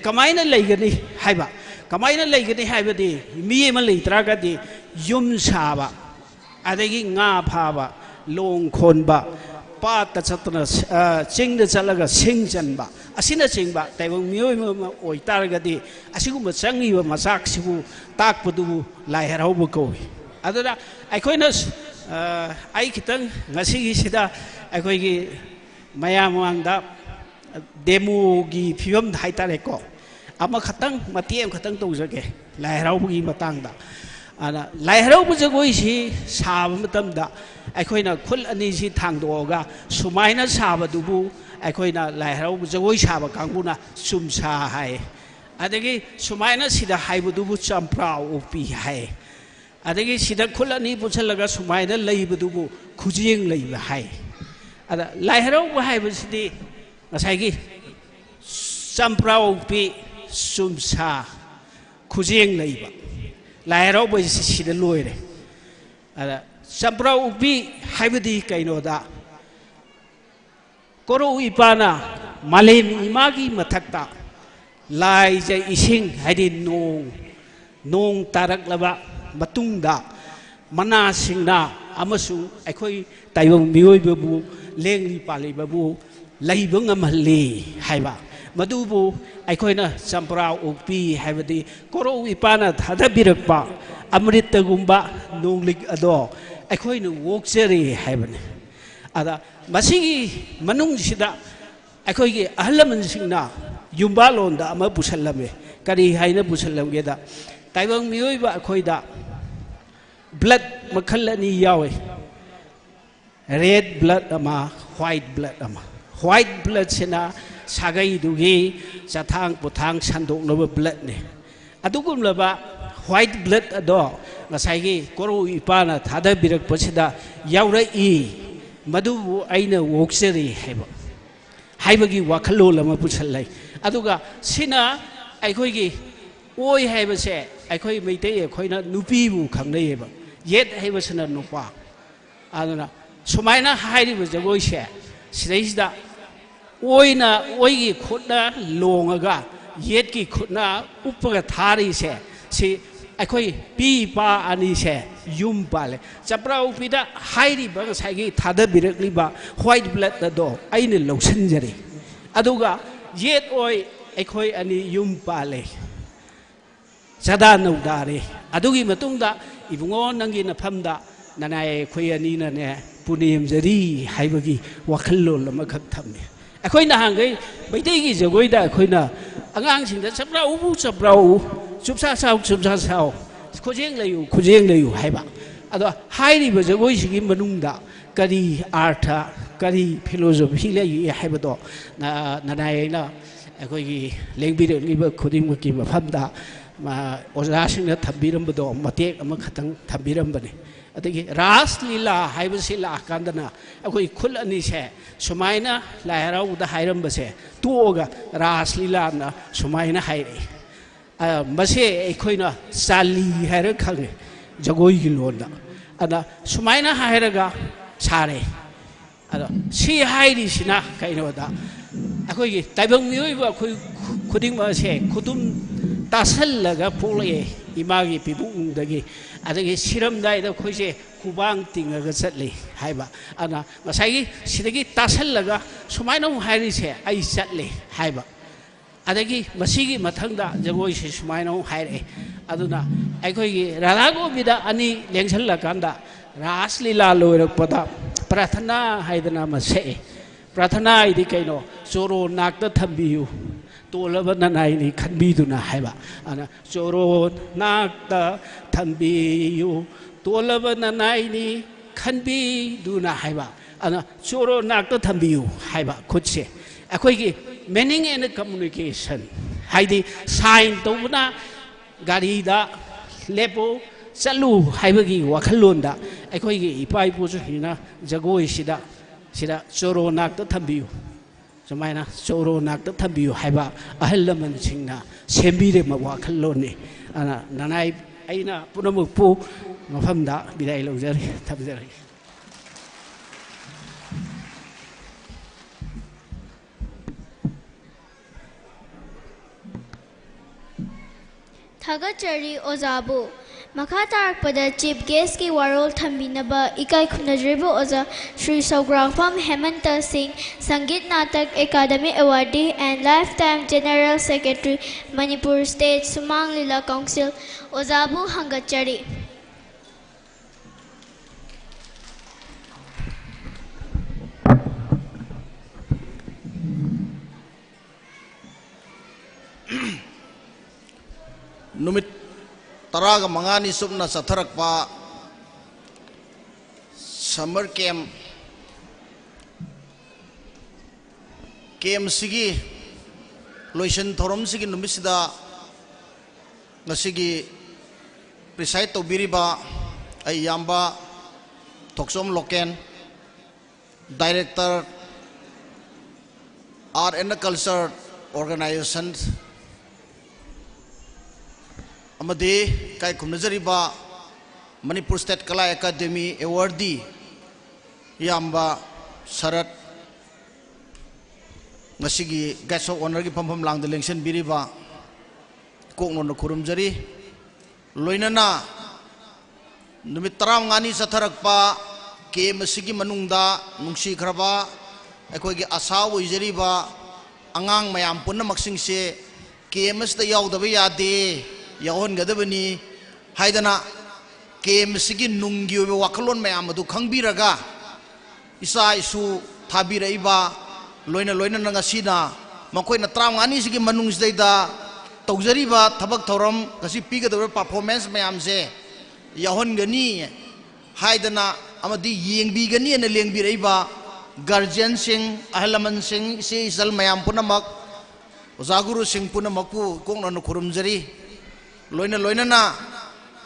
कमाइना लैगनी हाइबा कमाइना लैगनी हाइबदे मियेमा लैत्रागदी युम साबा अदगी nga फाबा लोंग खोनबा पात चतना चिंग चलगा सिंग चनबा असिना चिंगबा ताइबंग मियोइमा ओइतारगदी असिगुम चंगिबा मसाकसिबु ताकपदुबु लाई हराउबु कोइ अदुना अखोइना आई खितंग ngasiगी सिदा अखोइगी मयाम वांगदा डेमोगी फिवम हाइतारेको अमा खतंग मतियम खतंग तौजगे लाई हराउबुगी मतंगदा अना लाई हराउबु जगोइसि साब मतमदा अखोइना खुल अनि सि थांदोगा सुमाइना साबदुबु अखोइना लाई हराउबु जगोइ साब कांगुना सुमसा हाय अदगी सुमाइना सिदा हाइबदुबु चंप्रा ओपी हाय अदगी सिदा खुल अनि पुछलगा सुमाइना लैबदुबु खुजियेंग लैबा हाय अदा लाई हराउबु हाइबसिदि ngसाइगी चंप्रा ओपी सुमसा खुजियेंग लैबा लाई हराउबु सिदा लोइरे अदा चंप्रा ओपी हाइबदि कैनोदा कोरो इपाना मालेम इमागी मथक्ता लाई जे इसिंग हाइदि नोंग तारकलबा मतुंगदा मना सिंगना अमसु अखोई ताइबंग मियोइबबु लेंगली पालिबबु लैबंग ngमहल्ली हाइबा मदुबु अखोइना चंप्रा ओपी हाइबदि कोरो इपाना थादबिरकपा अमृतगुंबा नोंलिक अदो अखोइना वोक्चरी हाइबने अदा मसिगी मनुंगसिदा अखोइगी अहलमनसिंगना युम्बालोंदा अमा पुसलमे करी हाइना पुसलमगेदा ताइबंग मियोइबा अखोइदा ब्लड मखल अनि यावे रेड ब्लड अमा white blood ama white blood sina sagai dugi chathang puthang sandok no blood ne adugum laba white blood ado ngasai gi koru ipana thada birak pasida yaura I madu aina wokseri heba haibagi wakhalo lama puchalai aduga sina aikhoi gi oi haiba se aikhoi meite khoina nupi bu khangnei heba yet haiba sina nupa aduna sumaina hairi bu jagoi se sidaisda oina oigi khutna longaga yet ki khutna uppaga thari se si aikhoi pi pa ani se yum pale chaprau pida hairi bang saigi thada birakli ba white blood do aine lawsanjari aduga yet oi aikhoi ani yum pale sada nodare adugi matungda ibungo nangi na phamda nanai khoi ani na ne punim jari haibagi wakhalo lama khak thamne aikhoi na hangai baitai gi jagoi da aikhoi na angang singda chaprau bu chaprau chupsa sao khojeng layu haiba ado hairi ba jagoi sigi manungda kari artha kari philosophy le yi haiba do na nai na aikhoi gi lengbi de liba khodim ki ba phamda ma oja sing na thabiram do matek ama khatang thabiram bani adagi ras lila haiba sila kandana aikhoi khul ani se sumaina lairau da hairam ba se tuoga ras lila na sumaina haire mase aikhoi sali haira khange jagoi gi londa ada sumaina hairaga sare ada si hairi sina kaino da aikhoi gi taibang mioi ba khoi khuding ma se khudum tasallaga pole imagi pibung dagi adagi siram dai da khoi se kubang tingaga chatli haiba ana masai sidagi tasallaga sumaina hairi se ai chatli haiba adagi masigi mathangda jagoi se sumaina haire aduna aikhoi gi radha gobida ani lengchalla kanda ras lila loirak pada prathana haidana mase prathana idi kaino choro nakta thambiyu tolaba nanai ni khanbiduna haiba ana choro nakta thambiyu tolaba nanai ni khanbiduna haiba ana choro nakta thambiyu haiba khutse aikhoi gi meaning and communication haidi sign tobuna gari da lepo chalu haibagi wakhalonda aikhoi gi ipai pu chu hina jagoi sida choro nakta thambiyu sumaina choro nakta thambiyu haiba ahallaman singna sembire ma wakhalone ana nanai aina punamu pu mafamda bidai lojari thamjari Thagachari Ozabu Makatarak pada Chief Guest ki warol thambinaba ikai khunajribu Oza Shri Saugrangpham Hemanta Singh Sangit Natak Academy Awardee and Lifetime General Secretary Manipur State Sumang Lila Council Ozabu Hangachari numit taraga mangani subna satharak pa summer camp sigi loisan thorom sigi numisida ngasigi preside to biriba ay yamba Toksom Loken Director Art and Culture Organization amadi kai khumnajariba Manipur State Kala Academy Awardee yamba Sarat ngasigi guest of honor gi phampham lang de lengsen biriba koknon khurumjari loinana numit taram ngani satharakpa ke masigi manungda nungsi khraba akhoi gi asa oijariba angang mayam punna maksing se KMS da yaudaba yade yahon gadabani haidana KMS gi nunggi obe wakalon mayam adu khangbiraga isa isu thabiraiba loina nangasina makoy na tram ngani sigi manung sida tawjariba thabak thoram kasi pigadaba performance mayam se yahon gani haidana amadi yengbi gani na lengbi reiba guardian Singh अहलमन सिंह इसे इसल मयाम पुनमक ओजा गुरु सिंह पुनमकु कोंगन खुरुमजरी लोइना लोइना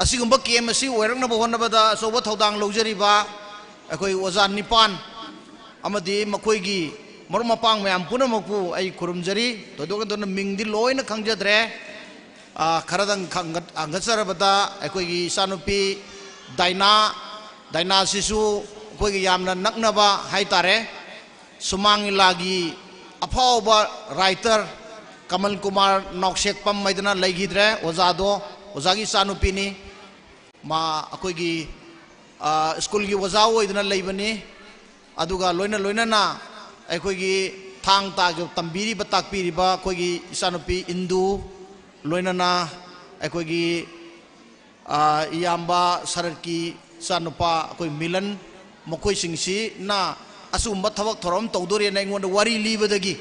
असिगुंबा केम असि ओइरंगनबा होनबदा सोबा थौदांग लौजरीबा अखोई ओजा निपान अमदी मखोइगी मरु मपांग मयाम पुनमकु आई खुरुमजरी तोदोगदोन मिंगदि लोइना खंगजद्रे खरदंग अंगसरबदा अखोइगी सानुपी दाइना Sissu अखोइगी यामना नकनबा हाइतारे सुमांगिलागी अफावबा writer Kamal Kumar नौशेकपम मैदना लेगिद्रे ओजादो ओजागी सानुपीनी मा अखोइगी school की ओजा ओइदना लेबनी अदुगा लोइना लोइना अखोइगी थांग तागो तंबीरिबा ताकपीरिबा अखोइगी सानुपी इंदू लोइना अखोइगी इयाम्बा सरकी सानुपा अखोइ मिलन मखोइ सिंगसी ना असुम्बा थबक थोरम तौदोरे ना इंगोंद वारी लीबदगी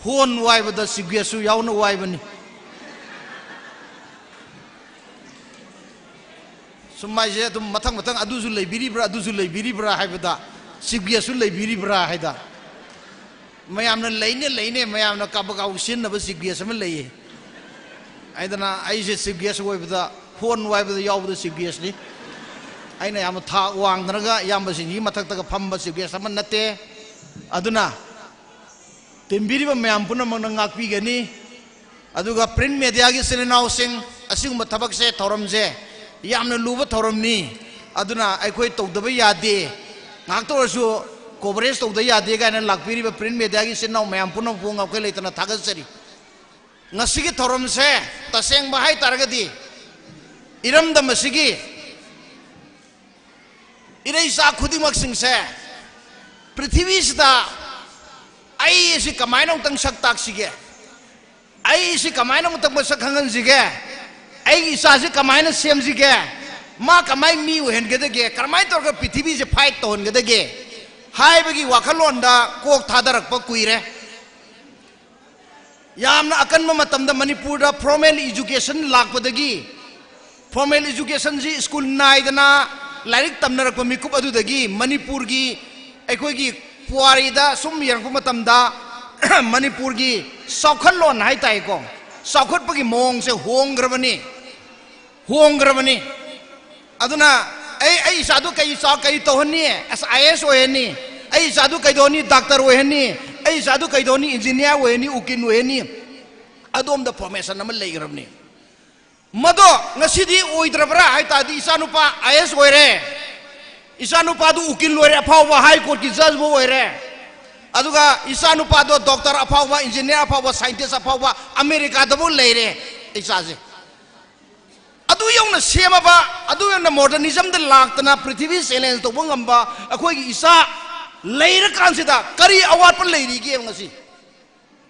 होन वाइबदा सिगेसु यावना वाइबनी सुमाइजे तुम मथंग मथंग अदुजु लेबिरिब्रा हाइबदा सिगेसु लेबिरिब्रा हाइदा मयामना लेने मयामना काबगाउ सिननबा सिगेस अमा लेये आइदना आइजे सिगेस वाइबदा होन वाइबदा यावबदा सिगेसनी आइना याम था वांगदनगा यामबसिंगी मथक्तगा फम्बा सिगेस अमा नते अदुना तेंबिरिबा मयाम पुनमंगना ngaक्पीगनी अदुगा प्रिंट मीडिया की सिनेनाउसिंग असिगुंबा थबकसे थौरमजे यामना लुबा थौरमनी अदुना अखोइ तौदबा यादे ngaक्तोरसु कोवरेज तौदा यादे गायना लाक्पीरिबा प्रिंट मीडिया की सिनेनाउ मयाम पुनम पुंग अखोइ लेतना थागसरी ngasiगी थौरमसे तसेंगबा हाइ तारगदी इरमदमसिगी इरेसा खुदिमकसिंगसे पृथ्वीसिदा ऐसी कमायना उतंग सक्ताक सिगे ऐसी कमायना उतंग मसक खंगन सिगे ऐ इसासे कमायना सेम सिगे मा कमाय मी उहेनगदगे करमाय तोरग पृथ्वी से फाइट तोहनगदगे हाइबगी वाखलोंदा कोक थादरक कुइरे यामना अकन्म मतमदा मणिपुरदा फॉर्मल एजुकेशन लाकपदगी फॉर्मल एजुकेशन जी स्कूल नाइदना लाइक तमनरक मिकुप अदुदगी मणिपुर की अखोइगी पुआरीदा सुम यरंगप मतमदा मणिपुर की सौखलोन हाइ ताइको सौखटपगी मोंग से होंग्रबनी अदुना ऐ साधु कई सा कई तोहनी IAS ओहनी ऐ साधु कईदोनी डॉक्टर ओहनी ऐ साधु कईदोनी इंजीनियर ओहनी उकिन ओहनी अदोमदा फॉर्मेशन अमा लेग्रबनी मदो ngasiदी ओइद्रबरा हाइ तादी इसानुपा IAS ओइरे इसानुपादु उकिल लोरे अफावबा हाई कोर्ट की जज बो ओइरे अदुगा इसानुपादो डॉक्टर अफावबा इंजीनियर अफावबा साइंटिस्ट अफावबा अमेरिका दबो लेरे इसाजे अदु यौना सेमबा अदु यौना मॉडर्निज्म द लाक्तना पृथ्वी चैलेंज तो बंगंबा अखोई इसा लेर कांसिदा करी अवार्ड पर लेरीगे ngasi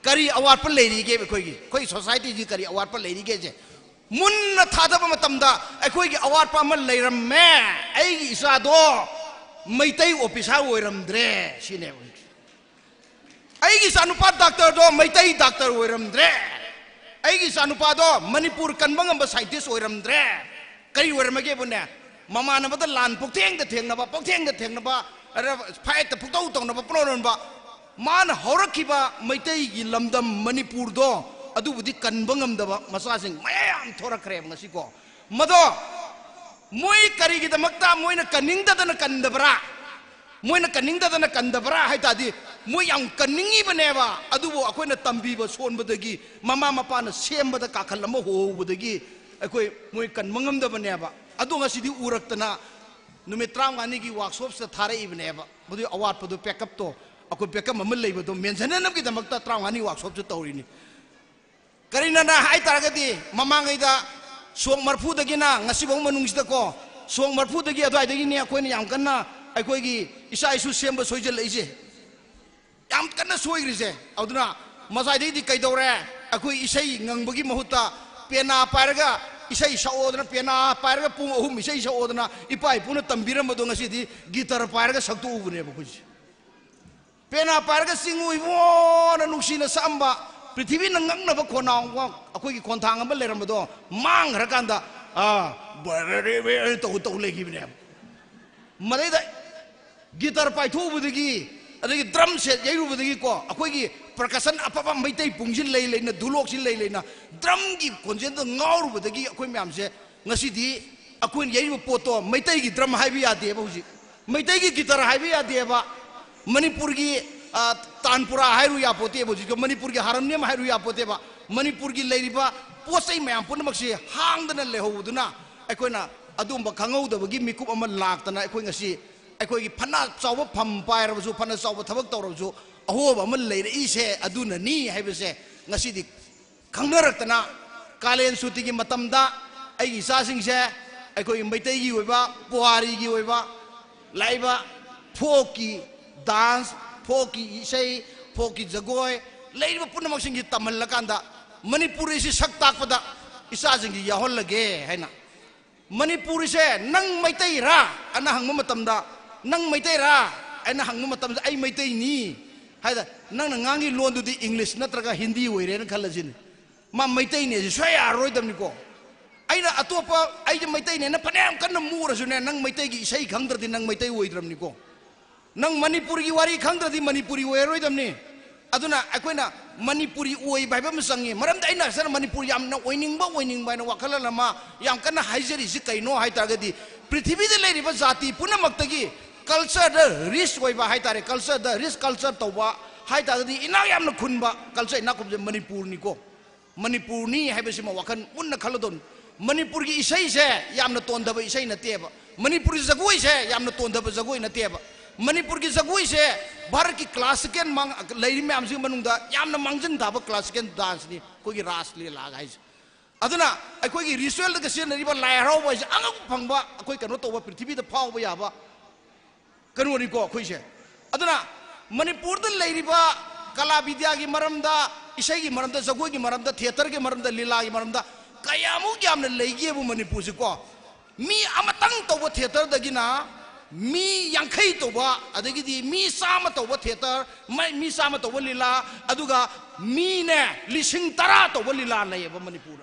करी अवार्ड पर लेरीगे कोई सोसाइटी जी करी अवार्ड पर लेरीगे जे मुन्ना थादब मतमदा अखोई अवार्ड पर अमल लेरमे ऐगी इसादो मैतै ऑफिसर ओइरमद्रे सिने ऐगी सानुपा डॉक्टर दो मैतै डॉक्टर ओइरमद्रे ऐगी सानुपा दो मणिपुर कनबंगम साइंटिस्ट ओइरमद्रे करी ओइरमगे बुने ममानबद लान पोक्थेंग थेंगनबा अरे फाइट पुतौ तौनबा प्रोनबा मान हौरखिबा मैतै गी लमदम मणिपुर दो अदुबुदी कनबंगमदबा मसासिंग मयाम थोरखरे ngasiको मदो मोय करिगिदमक्ता मोयना कनिंगददना कंदबरा हाइतादी मोय याम कनिंगिबनेबा अदुबो अखोइना तंबीबा सोनबदगी ममा मपाना सेमबदा काखलमा होबदगी अखोइ मोय कनमंगमदबनेबा अदु ngasiदी उरक्तना नुमित 35 की वर्कशॉप से थारइबनेबा बदु अवार्ड पदु पैकअप तो अखोइ पैकअप अमल लेबदो मेंशननबगिदमक्ता 35 वर्कशॉप से तौरिनी करीना हाई तारगदी ममांगैदा सोंग मरफुदगिना ngasiबौ मनुंगसिदको सोंग मरफुदगी अदवाइदगिनी अखोइना याम कन्ना अखोइगी इसा इशु सेमब सोइजलइसे याम कन्ना सोइग्रिसे अदुना मजाइदैदी कैदौरे अखोइ इसै ngंगबगी महुता पेना पारगा इसै सओदना पेना पारगा पुंग अहुम इसै सओदना इपाइ पुना तंबिरमदो ngasiदी गिटार पारगा सक्तु उबने बखुज पेना पारगा सिंगु इबोना नुक्सिना सामबा पृथ्वी नंगनब खोनाव अखोई खोंथांग अमल लेरमदो मांगरकांदा तो लेगिबने मदैदा गिटार पाइथोबदगी अदगी ड्रम सेट यैरुबदगी को अखोगी प्रकशन अपपा मैतै पुंजिन लै लैना दुलोकसिन लै लैना ड्रम की कोंजेन द ngauruबदगी अखोई म्याम से ngasi di अखोइन यैरुब पोतो मैतै की ड्रम हाइबि यादे बा हुजि मैतै की गिटार हाइबि यादे बा मणिपुर की तानपुरा हाइरु या पोते बा हुजि मणिपुर की हारमनियम हाइरु या पोते बा मणिपुर की लैरिबा पोसै म्याम पुनमक्सी हांगदना लेहौदुना अखोइना अदुम खंगौदबगी मिकुप अमा लाक्तना अखोइ ngasi अखोई फना चाव फम पायरबसु फना चाव थबक तौरबसु अहोब अमा लेरे इसे अदुननी हाइबसे ngasi खंगरक्तना कालेन सुति की मतमदा अगी सासिंगसे अखोई मैतै की ओइबा पुवारी की ओइबा लाइबा फोक की डांस फोक की इसे फोक की जगोय लेरिबा पुनमक्सिंग की तमलकांदा मणिपुरी से सक ताकपदा इसासिंग की याहोलगे हैना मणिपुरी से नंग मैतै रा अना हंगम मतमदा नंग मैतै रा अना हंगम मतमदा आई मैतै नी हाइदा नंग ngangi लोंदुदी इंग्लिश नत्रगा हिंदी ओइरेन खलजिन मा मैतै ने सोया रोइदमनिको आइना अतोपा आई मैतै ने न फनेम कन्न मुरसुने नंग मैतै की इसै खंगद्रदि नंग मैतै ओइद्रमनिको नंग मणिपुर की वारी खंगद्रदि मणिपुरी ओइरोइदमनि अदुना अखोइना मणिपुरी ओइ बाइबा मसंगे मरम दैना सर मणिपुर यामना ओइनिंगबा न वखल लमा याम कन्न हाइजरी सि कैनो हाइतागदि पृथ्वी दे लेरिबा जाति पुनमक्तगी कल्चर द रिच ओइबा हाइतारे कल्चर द रिच कल्चर तौबा हाइतागदि इना यामना खुनबा कल्चर इना कुब मणिपुर निको मणिपुर नि हाइबसिमा वखन मुन्न खलदोन मणिपुर की इसै से यामना तोंदबा इसै नतेबा मणिपुर की जगोई से यामना तोंदबा जगोई नतेबा मणिपुर की जगोई से भारत की क्लासिकल लैरी मैम से मनुंगदा यामना मांगजन दाबा क्लासिकल डांस नि कोई रास लीला गाइस अदुना अखोई रिचुअल द कसे नरिबा लायराव बा अंग फंगबा अखोई कनो तोबा पृथ्वी द फावबा याबा कनो रिको अखोई से अदुना मणिपुर द लैरिबा कला विद्या की मरमदा इसै की मरमदा जगोई की मरमदा थिएटर की मरमदा लीला की मरमदा कयामु यामना लैगेबु मणिपुर से को मी अमतंग तोबा थिएटर दगिना मी यांखै तोबा अदगिदि मी सामा तोबा थिएटर मी सामा तोबा लीला अदुगा मी ने लिसिंग तरा तोबा लीला लैबा मणिपुर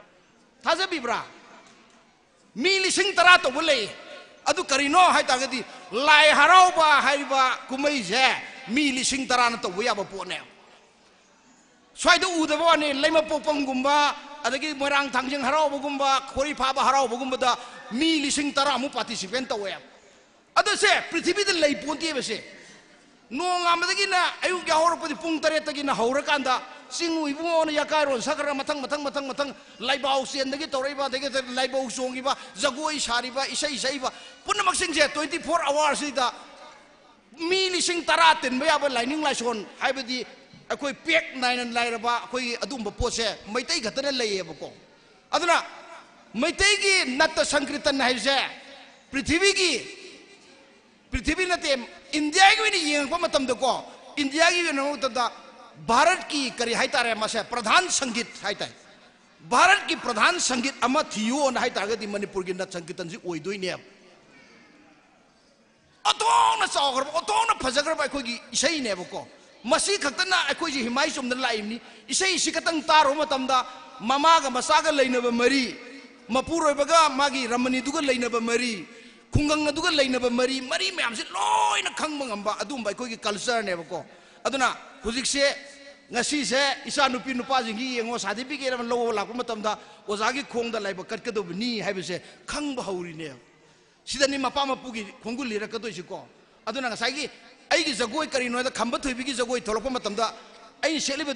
थाजबिब्रा मी लिसिंग तरा तोबा लै अदु करिनो हाइतागदि लाई हराउबा हाइबा कुमै जे मी लिसिंग तरा न तोबा याबा पोने स्वाइदो उदबा ने लैमा पोपंगुम्बा अदगी मोरांग थांजिंग हराउबगुम्बा खोरि फाबा हराउबगुम्बा मी लिसिंग तरा मु पार्टिसिपेट तोवे अदसे पृथ्वी द लै पोंती बसे नोंगामदगिना अयु याहोरपदि पुंग तरेतगिना हौरकांदा सिंगु इबुंगोन याकारोन सकरा मथंग लाइबाउ सेंदगी तौरैबा दगे लाइबाउ सोंगिबा जगोई सारिबा इसै इसैबा पुनमक्सिंग जे 24 आवर्स सिदा मी लिसिंग तरा तिनबा याबा लाइनिंग लाइसोन हाइबदि अखोई पेक नाइन लाइरबा अखोई अदुंबा पोसे मैतै खतने लैयेबको अदुना मैतै की नत संकीर्तन हाइसे पृथ्वी नते इंडिया की येंगपा मतमदको इंडिया की नमतदा भारत की करी हाइतारे मासे प्रधान संगीत हाइताय भारत की प्रधान संगीत अमा थियो न हाइतागदि मणिपुर की नत संकीर्तन जी ओइदोइने अतोंना चावगर अतोंना फजगर बाय कोगी इसै नेबको मसी खतना अखोई जी हिमाई चुमदन लाइमनी इसै इसी खतंग तारो मतमदा ममागा मसागा लैनबा मरी मपुरोइबगा मागी रमनी दुगा लैनबा मरी खुंगंग दुगा लैनबा मरी मैम से लोइना खंगबा ngamba अदुंबा अखोई कल्चर नेबको अदुना हुजिक से ngasi se isa nupi nupa jingi yengo certificate am lo la kuma tamda ozagi khongda laiba katkedo ni haibese khangba hauri ne sidani mapa mapu gi khongul lira ka toisi ko aduna ngasai gi ai gi jagoi kari no da khamba thoibi gi jagoi tholokpa matamda ai seliba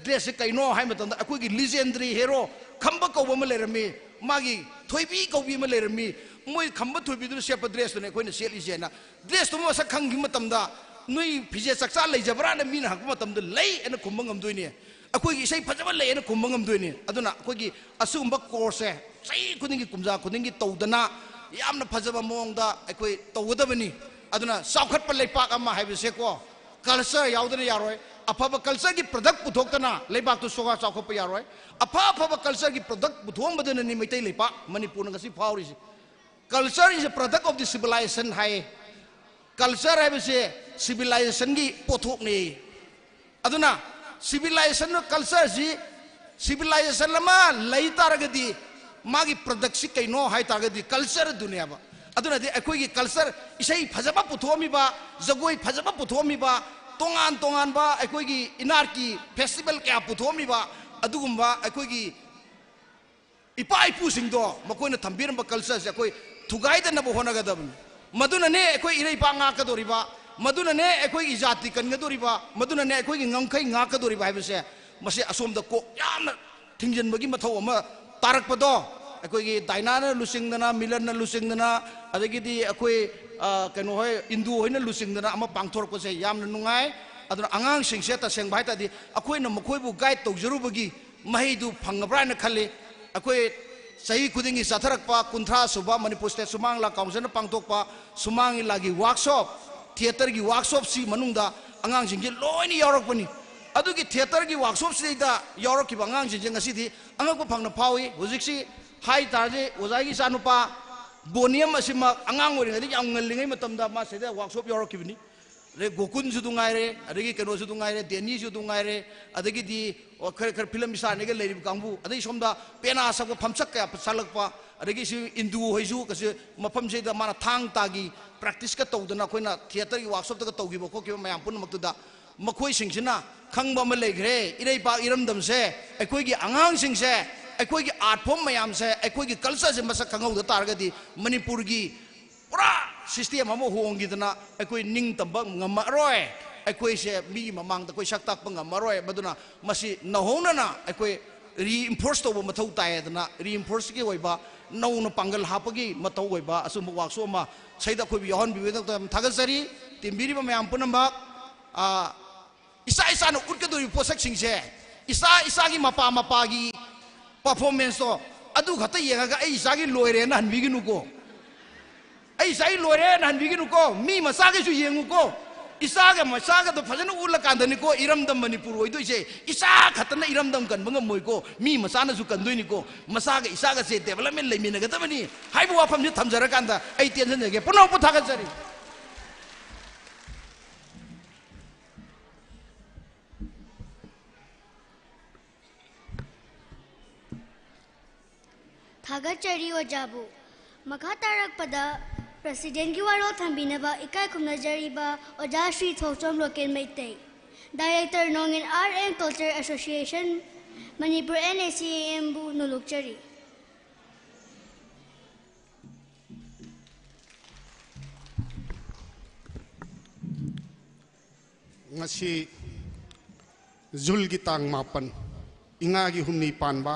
dress kai no hai matamda akoi gi legendary hero khamba ko ba ma lerami magi thoibi ko bi ma lerami moi khamba thoibi du shape dress ne koi na seli jena dress to ma sak khangi matamda नुई फिजे सक्सा लेजबरा ने mean हक मतम दु लै N खुंबंग हमदुइने अखोई गी सै फजबा लै N खुंबंग हमदुइने अदुना अखोई गी असुंबा कोर्स है सै खुदिंगी कुमजा खुदिंगी तौदना यामना फजबा मोंगदा अखोई तौगदबनी अदुना साउखत प लेपाक अमा हाइबसे को कल्चर याउदना यारोय अफब कल्चर की प्रोडक्ट पुथोक्तना लेपाक तो सोगा साउखत प यारोय अफब कल्चर की प्रोडक्ट पुथोंबदना नि मैतै लेपा मणिपुर नगसी फावरिसि culture is a product of the civilization हाय कल्चर है सिविलाइजेशन की पोथोक ने अदुना सिविलाइजेशन कल्चर जी सिविलाइजेशन मा लई तारगदी मागी प्रोडक्ट सि कैनो हाय तारगदी कल्चर दुनिया बा अदुना दे अखोई की कल्चर इसै फजबा पुथोमीबा जगोई फजबा पुथोमीबा तोंगान तोंगान बा अखोगी इनार की फेस्टिवल क्या पुथोमी बा अदुगुम्बा अखोगी इपा इपू सिंगदो मकोइना थंबिरम कल्चर से अखोई थुगाइदनब होनगदबनी मदुनने अखोई इरैपा ngakadoriba मदुनने अखोई जाति कनगदोरिबा मदुनने अखोई ngangkai ngakadoriba हाइबसे मसे असोमदा को यामना थिंजनबगी मथौ अमा तारकपदो अखोई दाइनाना लुसिंगदना मिलनना लुसिंगदना अदगिदी अखोई कनो होय इंदु होयना लुसिंगदना अमा पांगथोरपसे यामना नुंगाय अदुना आंगांग सिंगसे तसेंग भाइतादी अखोइना मखोइबु गाइड तौजरुबगी महिदु फंगब्राना खल्ले अखोई सही खुदिंगी साथरकपा कुंथ्रा सुबा मणिपुर स्टेट सुमांगला काउंसिल पांगथोकपा सुमांगी लागी वर्कशॉप थिएटर की वर्कशॉप सी मनुंगदा आंगांग सिंगे लोइनी यावरकपनी अदुगी थिएटर की वर्कशॉप सिदा यावरकिबा आंगांग सिंगे ngasiदी आंगांगपा फंगना फावी हुजिक्सी हाई ताजे ओजागी सानुपा बोनियम असिमा आंगांग ओरिngadi याम ngalingay matamda ma seda workshop यावरकिबनी रे गोकुन जुदुंगाइरे अदगी कनो जुदुंगाइरे देनी जुदुंगाइरे अदगी दी खर खर फिल्म इसाने के लेरिब कांगबु अदगी सोमदा पेना सब फमसक का सलकपा अदगी सि इंदु होइजु कसे मफम से दा माना थांग तागी प्रैक्टिस का तौदना कोइना थिएटर की वर्कशॉप तक तौगिबो खोकिबो मयाम पुन मक्तुदा मखोइ सिंगसिना खंगबा म लेग्रे इरैपा इरमदम से अखोइगी आंगांग सिंगसे अखोइगी आर्ट फॉर्म मयाम से अखोइगी कल्चर से मसक खंगौदा तारगदी मणिपुर की पूरा सिस्टम हम होंगीदना अखोई निंग तंबक ngamaroy अखोई से मी ममांग द कोई सक्ताक ngamaroy मदुना मसी नहोनना अखोई रीइंफोर्स तोबो मथौ तायदना रीइंफोर्स की ओइबा नौन पांगल हापगी मथौ ओइबा असुम वाक्सो मा सैदा खोबि यहन बिवेद थागसरी तिमबिरी मयाम पुनमबा इसा इसा न उटकदोरि पोसक सिंगसे इसा इसा की मपा मपागी परफॉर्मेंस तो अदु खत येगा ए इसा की लोइरे न हनबिगिनुको ऐसा लोरे नहनबिगिनुको मी मसागेसु येंगुको इसागा मसागा तो फजन उलकांदनिको इरमदम मणिपुर ओइदोइसे इसा खतना इरमदम कनबंगमोइको मी मसानासु कनदोइनिको मसागा इसागा से डेवलपमेंट लेमिनगदबनी हाइबो वाफम जे थमजरकांदा ऐ टेंशनगे पुनौ पुथागजरी थागचरी ओजाबु मखा तारकपदा प्रेसिडेंट की वारो थंबिनबा इकाय खुमनजरीबा ओजा Shri Thokchom Loken Meitei director Nongin art and culture association Manipur NACAM बु नुलुकचरी ngasi zul gi tang mapan inga gi humni panba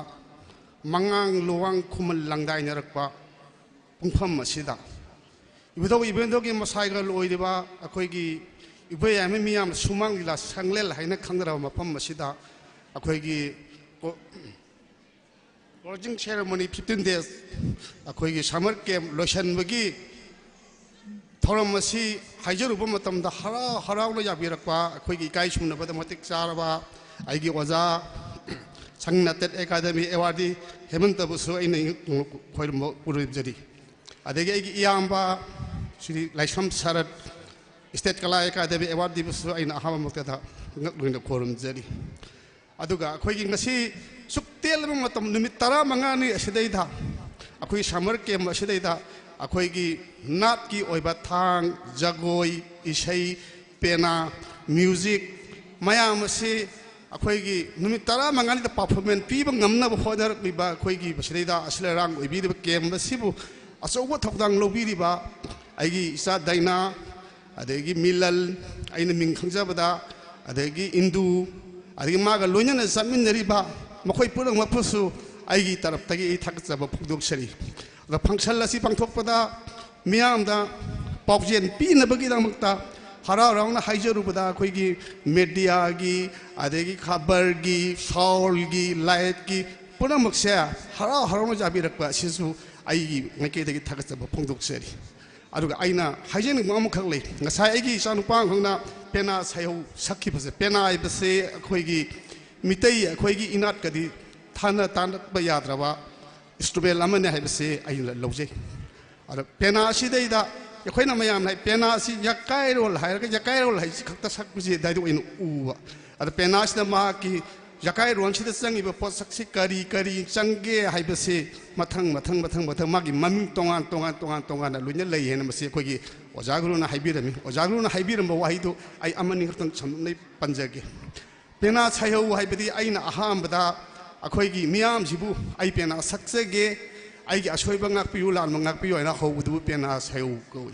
mangang luwang khumul langdai narakpa pungpham masida ibdo ibendo gi masaigal oiriba akhoi gi ibe ame miyam sumang la sanglel haina khangra mapam masida akhoi gi closing ceremony 15 days akhoi gi summer camp lotion bagi thoram masi haijaruba matamda hara harau lo yabirakpa akhoi gi kai sumna bada matik charaba aigi oza Sangnatet Academy Award Hemanta Busu in Purujari. Adegi Yamba, Sri Lasham Sarat, State Kala Academy Award Busu in Ahamata, not doing the quorum Zeri. Aduga, quaking a sea, Suktel Matam Numitara Mangani Ashedata, a quick summer came Ashedata, a quagi Natki Oibatang, Jagoi, Ishai, Pena, music, Mayamasi. अखोगी नुमित तरा मंगानी the performance पीब ngमना बहोदर बिबा अखोगी बसलेदा असलेरांग ओइबिद केम बसिबु असौबो थौदांग लोबिरिबा आइगी इसा दाइना अदेगी मिलल आइना Ming खंजाबदा अदेगी Indu अदेगी मागा लोइनना समिनरिबा मखोइ पुरंग मपुसु आइगी तरफतगी थाकजब फुदोक्सरी the function लसी पांथोकपदा मियामदा पाउजेन पीनबगी दमक्ता हरा रौना हाइजरुबदा अखोगी मीडिया की अदेगी खबर की साउल की लाइट की पुनमक्से हरा हरौना जाबिरकपा सिसु आइगी नकेदगी थागचब फोंदोक्सरी अदुगा आइना हाइजेन ममखक ले ngasa आइगी सानुपा खंगना पेना सायौ सखिबसे पेना आइबसे अखोगी मितै अखोगी इनाट कदी थाना तानक याद्रबा स्टुबेल अमने हाइबसे आइना लौजे अद पेना सिदैदा अखोइना मयाम नाइ पेना सि यकाइरोल हाइरक यकाइरोल हाइ खक्ता सकपुजे दाइदो इन उवा अद पेना सिदा मा की yakai ron si changi ba posak si kari kari changge hai ba si mathang magi maming tongan na lunya lei hen ma si khoi gi ojagru na haibirami ojagru na haibiram ba wahi do ai amani khotang chamnai panjage pena chayau haibadi aina aham bada akhoi gi miam jibu ai pena saksege ai gi asoi ba ngak piu lan ngak piu na ho du pena chayau ko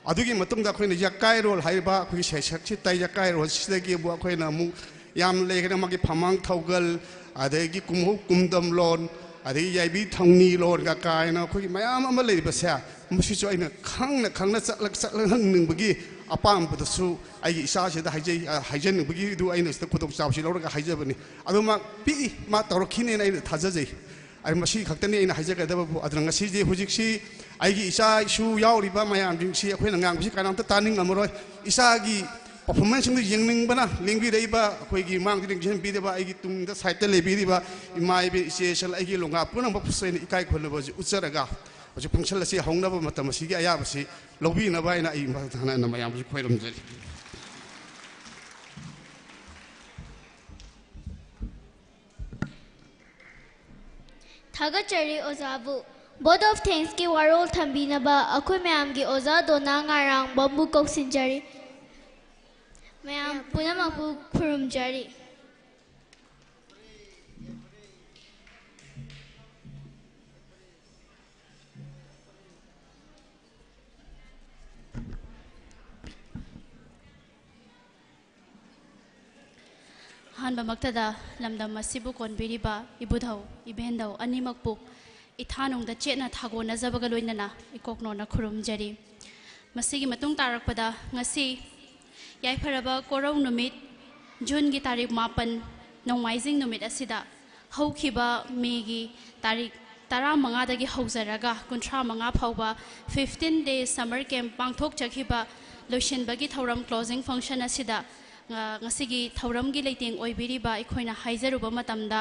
adugi matung da khoi na yakai rol haiba khoi sesak si tai yakai rol sidagi bu khoi na mu yam lekena magi phamang thaugal adegi kumhu kumdam lon adegi yaibi thangni lon ka kai na khoi mayam ama lei ba sa musi cho aina khangna chatlak ning bagi apam bu su ai isa se da haijen bagi du aina sta khutok chaw si lor ka haije bani aduma pi ma tawrkhine na aina thajajai ai masi khaktani aina haije ka da bu adrang si je hujik si ai gi isa su yauri ba mayam jing si khoi na ngang si kanam ta taning amroi isa gi performance ng yengning bana lingbi dai ba khoi gi mang ding jen bi de ba ai gi tung da site le bi ba imai bi se sel ai gi longa punang ba pusai ni kai khol ba ji ucharaga ji pungsal si hongna ba matam si gi aya ba si lobi na ba ina i ma thana na mayam ji khoi rom jari thaga chari ozabu board of thanks ki warol thambina ba akhoi mayam gi oza dona ngarang bambu koksin jari mayam punamapu khurum jari hanba maktada lamdam masibu konbiriba ibudhau ibhendau animakpu ithanung da chena thago na jabaga loinana ikokno na khurum jari masigi matung tarakpada ngasi yai faraba korau numit June gi tarik 8 nongmaijing numit asida haukiba megi tarik 15 dagi haujaraga 35 phauba 15 days summer camp pangthok chakhiba lotion bagi thoram closing function asida ngasigi thoram gi leiteng oibiriba ikhoina haijaruba matamda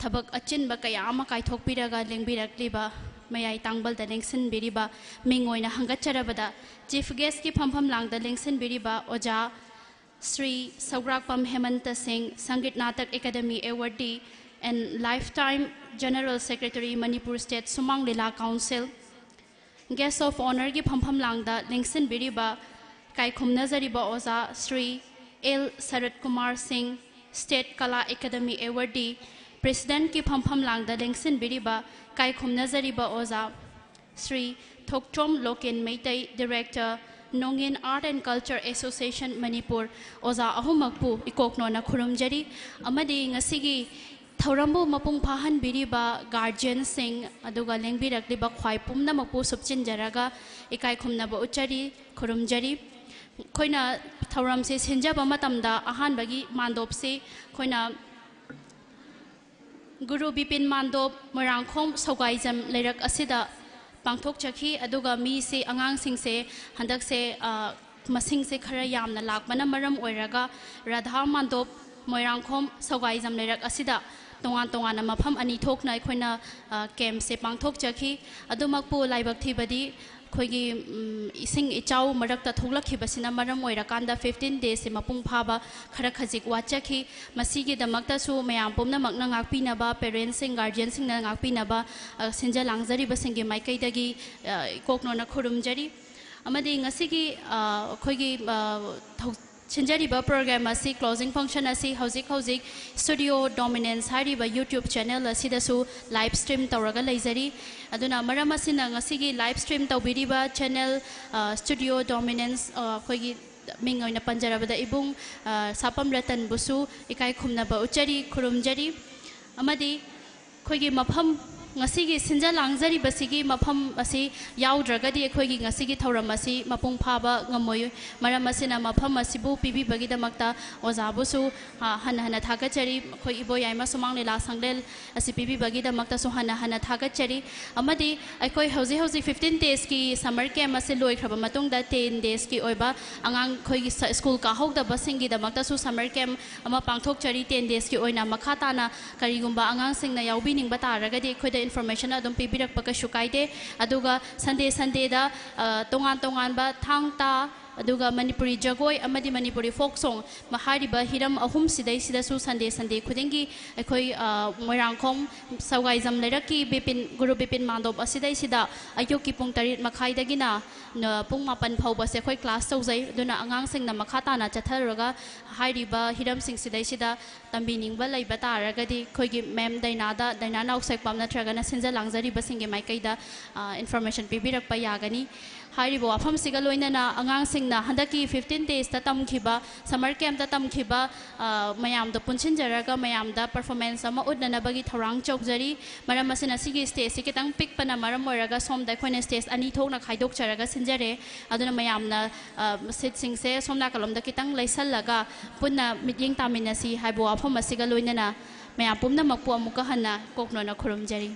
thabak achinba kaya ama kaithokpiraga lengbirakliba mayai tangbal da lengsin biriba mingoina hangacharabada chief guest ki phampham lang da lengsin biriba oja Sri Saugrakpam Hemanta Singh Sangit Natak Academy awardee and lifetime General Secretary Manipur State Sumang Lila Council guest of honor ki phampham lang da lengsin biriba kai khumna jariba oja Sri L Sarat Kumar Singh State Kala Academy awardee President ki phampham lang da lengsin biriba kai khumna jariba oza Sri Thokchom Loken Meitai Director Nongin Art and Culture Association Manipur oza ahumakpu ikokno na khurum jari amadi ngasigi thaurambu mapung phahan biriba guardian sing aduga lengbirakliba khwai pumna makpu subchin jaraga ikai khumna ba uchari khurum jari khoina thauram se senjaba matamda ahan bagi mandop se khoina Guru Bipin Mandop Morangkhom Sogaijam Leirak Asida Pangthok Chakhi aduga mi se angang sing se handak se masing se khara yamna lakbana maram oiraga Radha Mandop Morangkhom Sogaijam Leirak Asida tongan na mapham ani thokna ikhoina camp se pangthok chakhi adumakpu laibak thibadi khoigi ising ichau marakta thoglakibasina maram oirakanda 15 days se mapung phaba khara khajik wachakhi masigi damakta su mayam pomna makna ngakpina ba parents sing guardian sing na ngakpina ba sinja langjari basingi maikai dagi kokno na khurum jari amadi ngasigi khoigi Chinjariba program asi closing function asi housing studio dominance hariba YouTube channel asida su live stream tawraga leizari aduna marama sina ngasigi live stream tawbiriba channel studio dominance khoigi mingoina panjarabada ibung sapam ratan busu ikai khumna ba uchari khurumjari amadi khoigi mapham ngasigi sinja langjari basigi mapham asi yaudrakadi ekhoigi ngasigi thoram asi mapung phaba ngamoi maram asina mapham asibu pibi bagida makta ozabusu hana thagachari khoi ibo yaima sumang lela sanglel asi pibi bagida makta so hana thagachari amadi ekhoi hoji 15 days ki summer camp ase loi khraba matung da 10 days ki oiba angang khoi gi school ka hokda basingi da makta su summer camp ama pangthok chari 10 days ki oina makhata na karigumba angang singna yaubi ning bata ragadi khoi information adum pibirak paka shukaide aduga Sunday da tongan ba thangta aduga Manipuri jagoi amadi Manipuri folk song mahariba hiram ahum sidai sidasu Sunday khudingi akhoi moirangkhom sawgai jam leraki bipin guru bipin mandop asidai sida ayuki pung tarit makhai dagina pung mapan phauba se khoi class tawjai duna angang singna makhata na chatharaga hairiba hiram sing sidai sida tambi ningba laiba taragadi khoigi mem dainada daina nausek pam natragana sinja langjari basinge maikaida information pibirak pa yagani hairibo afam siga loinana angang singna handaki 15 days ta tamkhiba summer camp ta tamkhiba mayam da punchin jaraga mayam da performance ama udna bagi thorang chokjari maram masina sigi stage si kitang pick pana maram moraga som da khoina stage ani thokna khaidok charaga sinjare aduna mayam na sit sing se somna kalom da kitang laisallaga punna mityeng tamina si haibo afam asiga loinana mayam pumna makpu amuka hanna kokno na khurum jari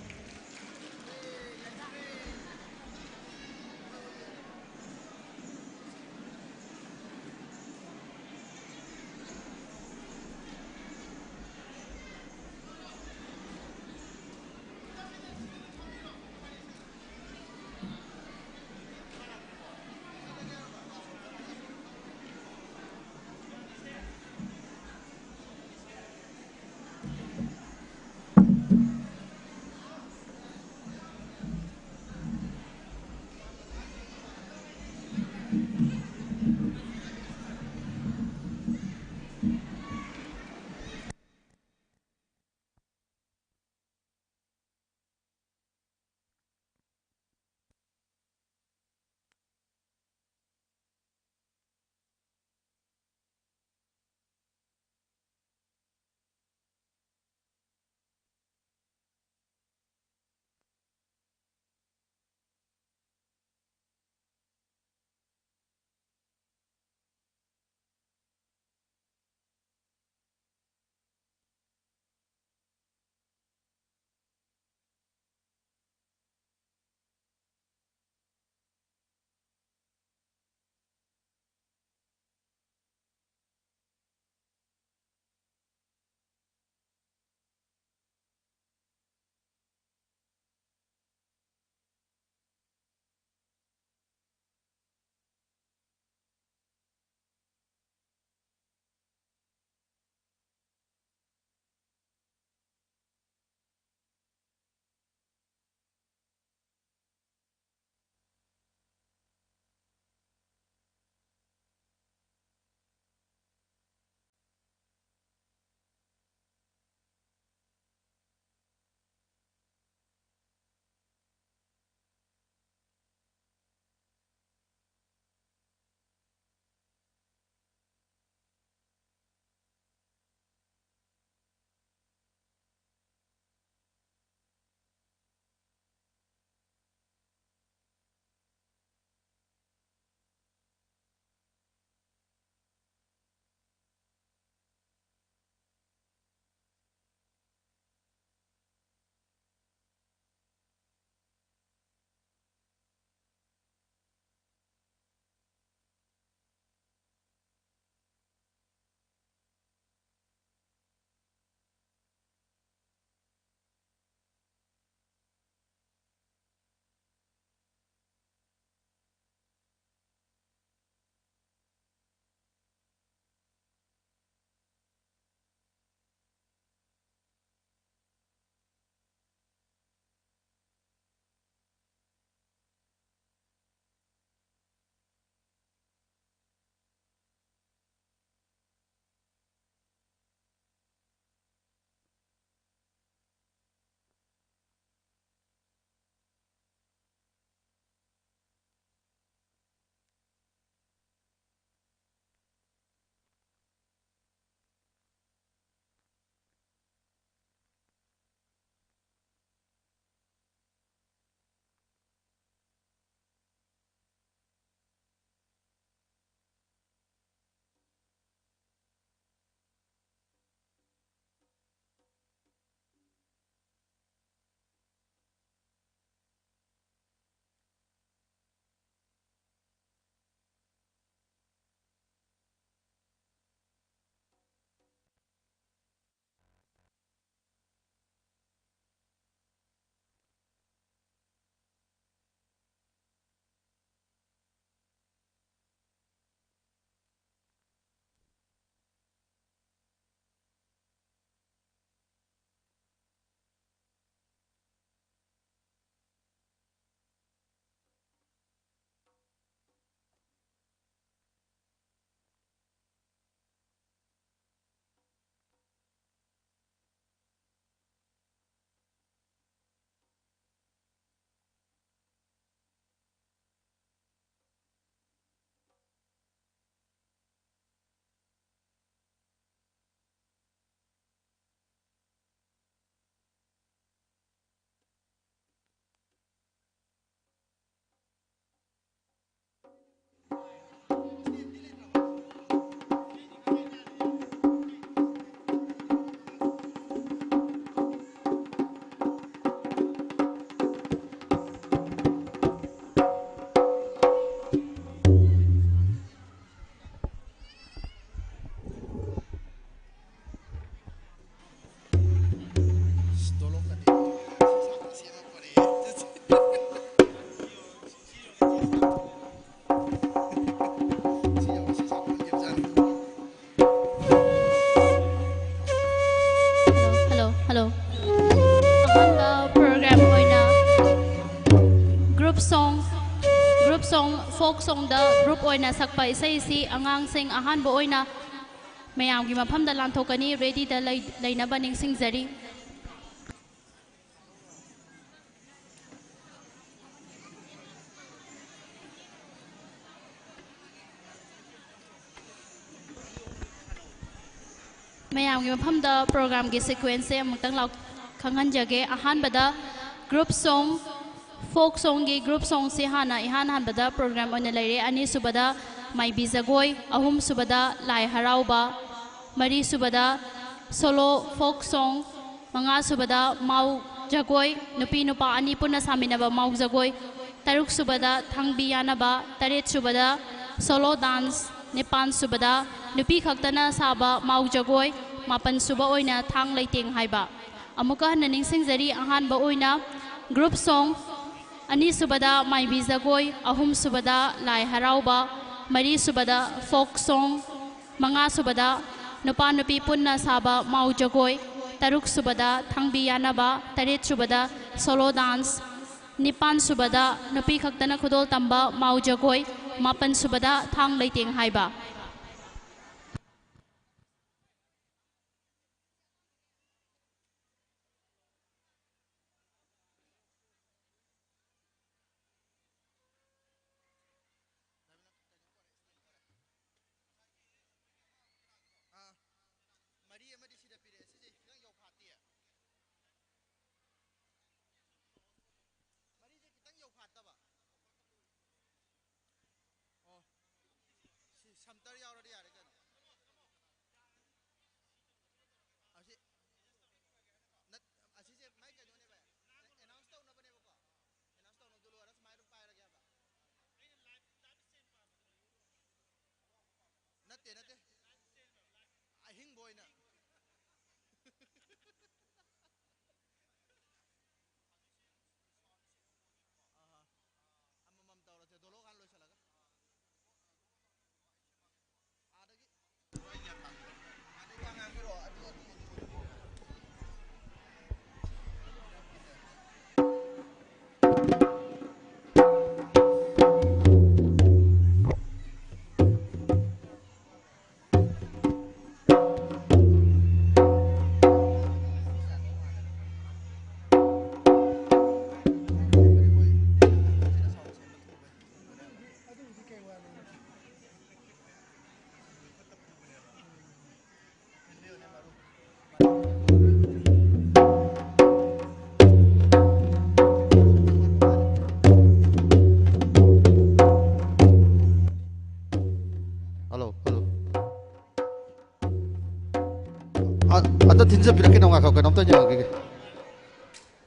song folk song da group oina sakpa isai si angang sing ahan bo oina mayam gi mafam da lanthokani ready da laina ba ning sing jari mayam gi mafam da program gi sequence amutang law khangan jage ahan bada group song folk song gi group song si hana ihan han bada program on laire ani subada mai bizagoi ahum subada lai harauba mari subada solo folk song manga subada mau jagoi nupi nupa ani puna saminaba mau jagoi taruk subada thangbi yanaba taret subada solo dance nipan subada nupi khaktana saba mau jagoi mapan suba oina thang leiting haiba amuka naning singjari ahan ba oina group song ani subada mai bizagoi ahum subada lai harauba mari subada folk song manga subada nupa nupi punna saba mau jagoi taruk subada thangbi yanaba taret subada solo dance nipan subada nupi khaktana khudol tamba mau jagoi mapan subada thang leiting haiba Ada tinja bilang kita nggak kau kenapa tanya gitu.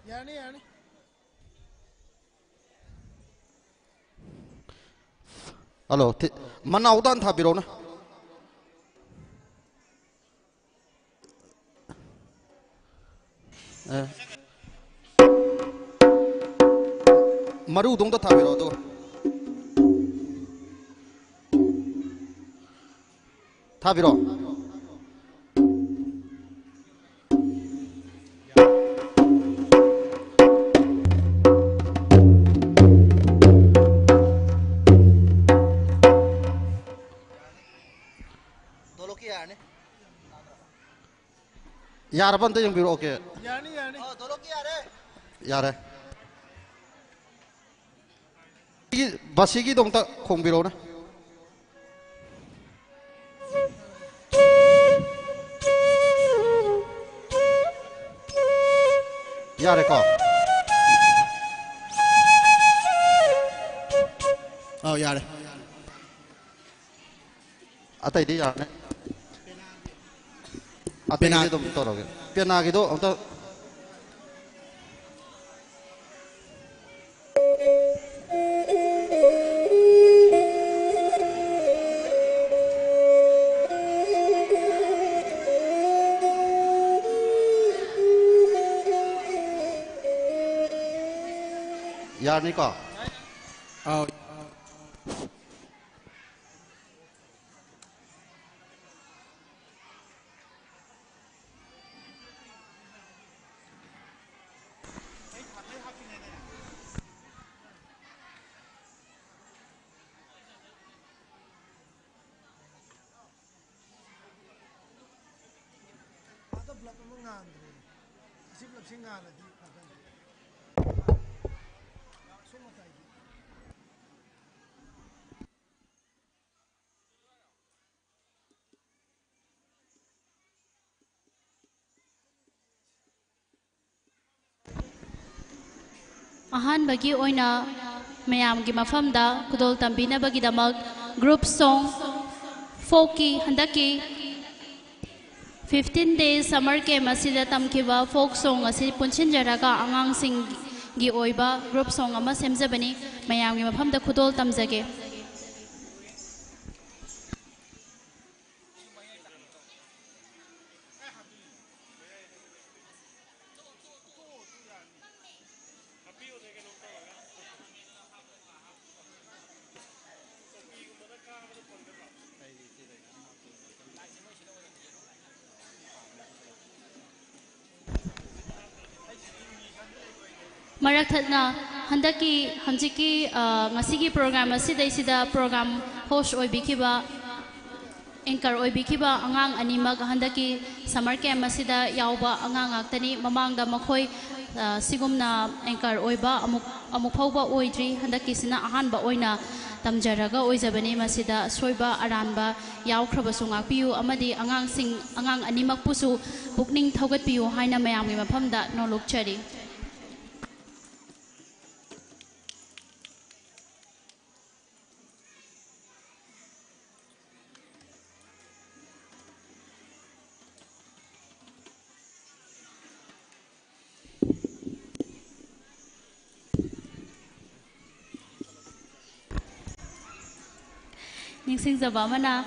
Yani yani. Halo, mana udan tha biro na? Maru dong ta tha biro to. Tha biro. यार बंदे जंग बिरो okay यानी यानी दोलो की यार है बसी की दोंग तक खोंग बिरो ना यार है का यार आता इधर यार ने Pena gitu betul oke. Pena gitu untuk यार नहीं का pulang mengan tu, si pulang singan lagi. Semua tadi. अहानबगी ओइना मयामगी मफमदा कुदोल तंबिनबगीदमक ग्रुप सॉन्ग फोकी हंदकी 15 days summer camp asida tamkiba folk song asi punchinjaraga angangsinggi oiba group song ama semjabani mayamgi mafamda kudol tamjage Marathana handaki hamjiki ngasigi program asida program host oibikiba anchor oibikiba angang animag handaki summer camp asida yauba angang aktani mamangda makhoi sigumna anchor oiba amuk phauba oidri handaki sina ahanba oina tamjaraga oijabani masida soiba aranba yaukhrabasu ngakpiu amadi angang animak pusu bukning thaugatpiu haina mayamgi mafamda nolokchari ningsingjaba mana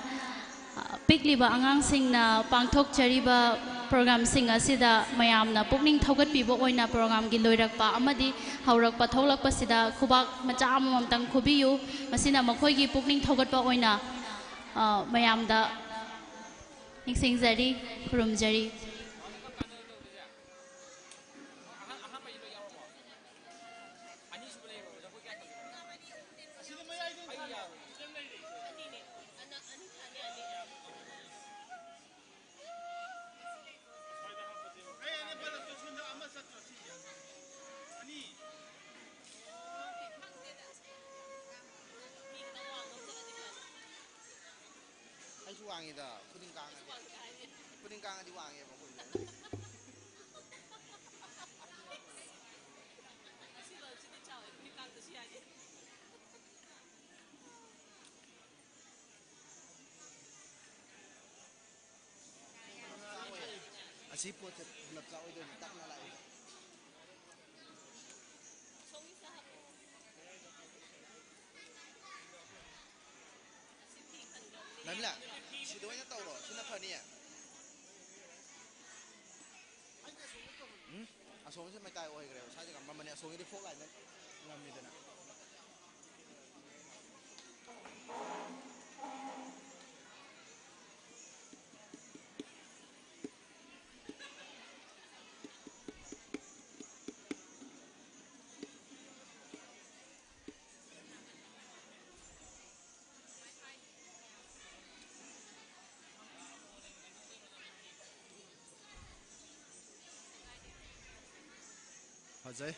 pikliba angangsingna pangthokchariba program sing asida mayamna pukning thaugatpibo oina program gi loirakpa amadi haurakpa tholakpa sida khubak macha amamtang khubiyu masina makhoi gi pukning thaugatpa oina mayamda ningsingjari khurumjari Wangida, puding kang di wangi apa pun. Asih pot belak kau itu tak nalai. Namla. Sidoanya tahu loh, sini apa nih ya? Asongnya sih macam apa ya? Saya juga mana asongnya di folk aja, ngambil dana. Ajay.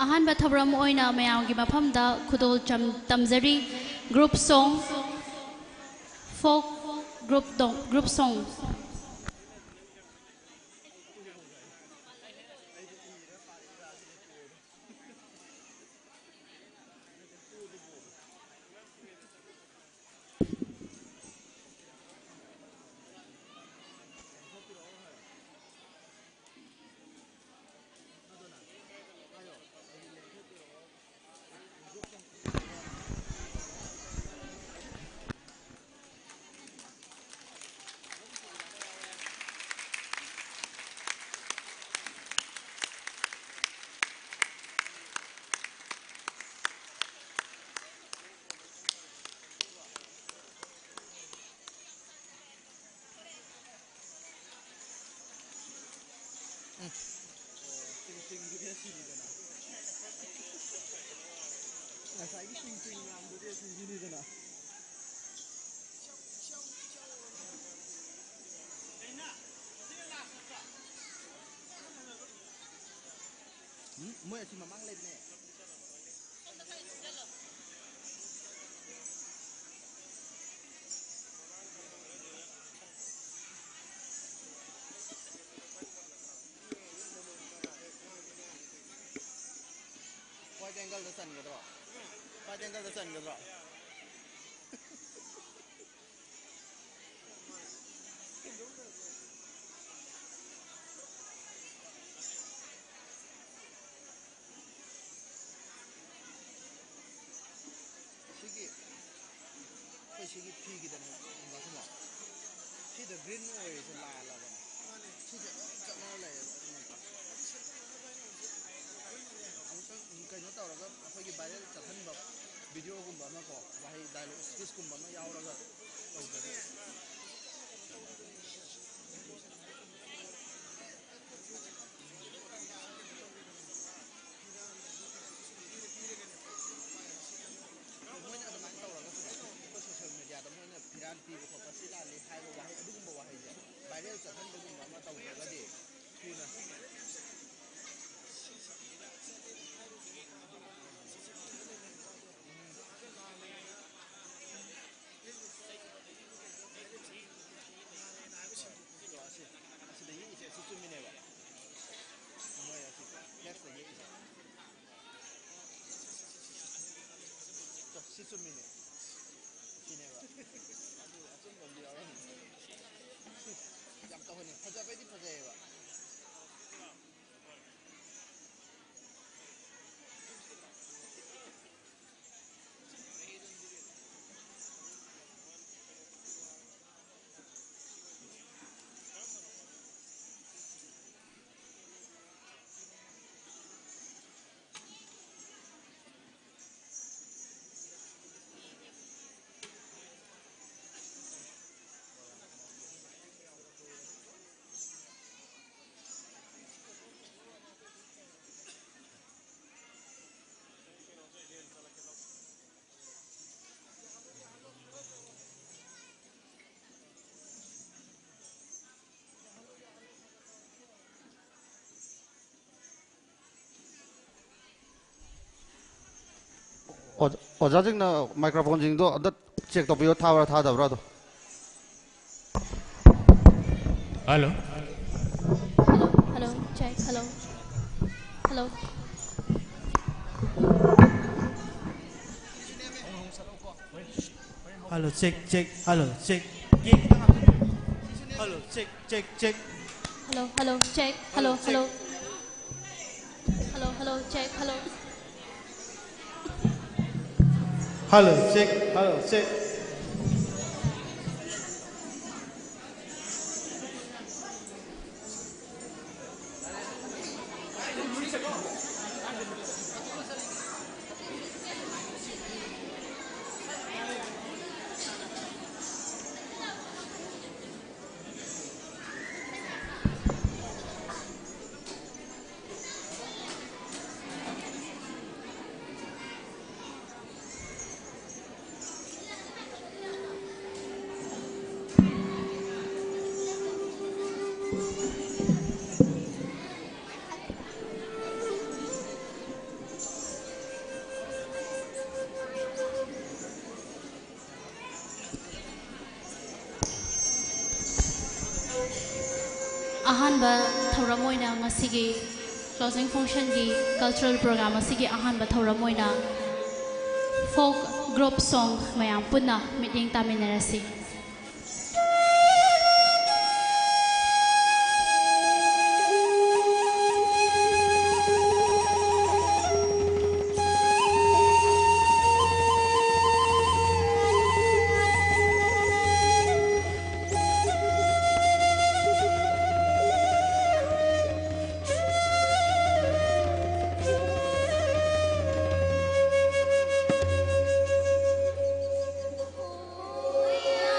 ahanba thabram oina mayamgi mafamda khudol tamjari group song folk group song Mới chỉ mà mang lên nè. Quay angle the sun cái đó. Quay angle the sun cái đó. 시기 피기다는 무슨 말? 시도 green oil 좀 나라고. 시도 정말래. 아무튼 그냥 따라가 거기 바이럴 잡는 법 비디오가 많고 와이 다이얼 스피스가 많아 야오라가 시수미네 시네가 아주 멀리 와요. 약간은 퍼자베디 퍼자해봐. 어자직나 마이크로폰 징도 어디 체크 도비오 타워 타다브라도. Hello. Hello, check. Hello. Hello, check. Hello, check. Hello, check. Hello, check. Hello, check. Hello. Hello, check. अहानबा थौरमोइना ngasiगी closing function gi cultural program asigi ahanba thauramoina folk group song mayam punna meeting taminarasi Oh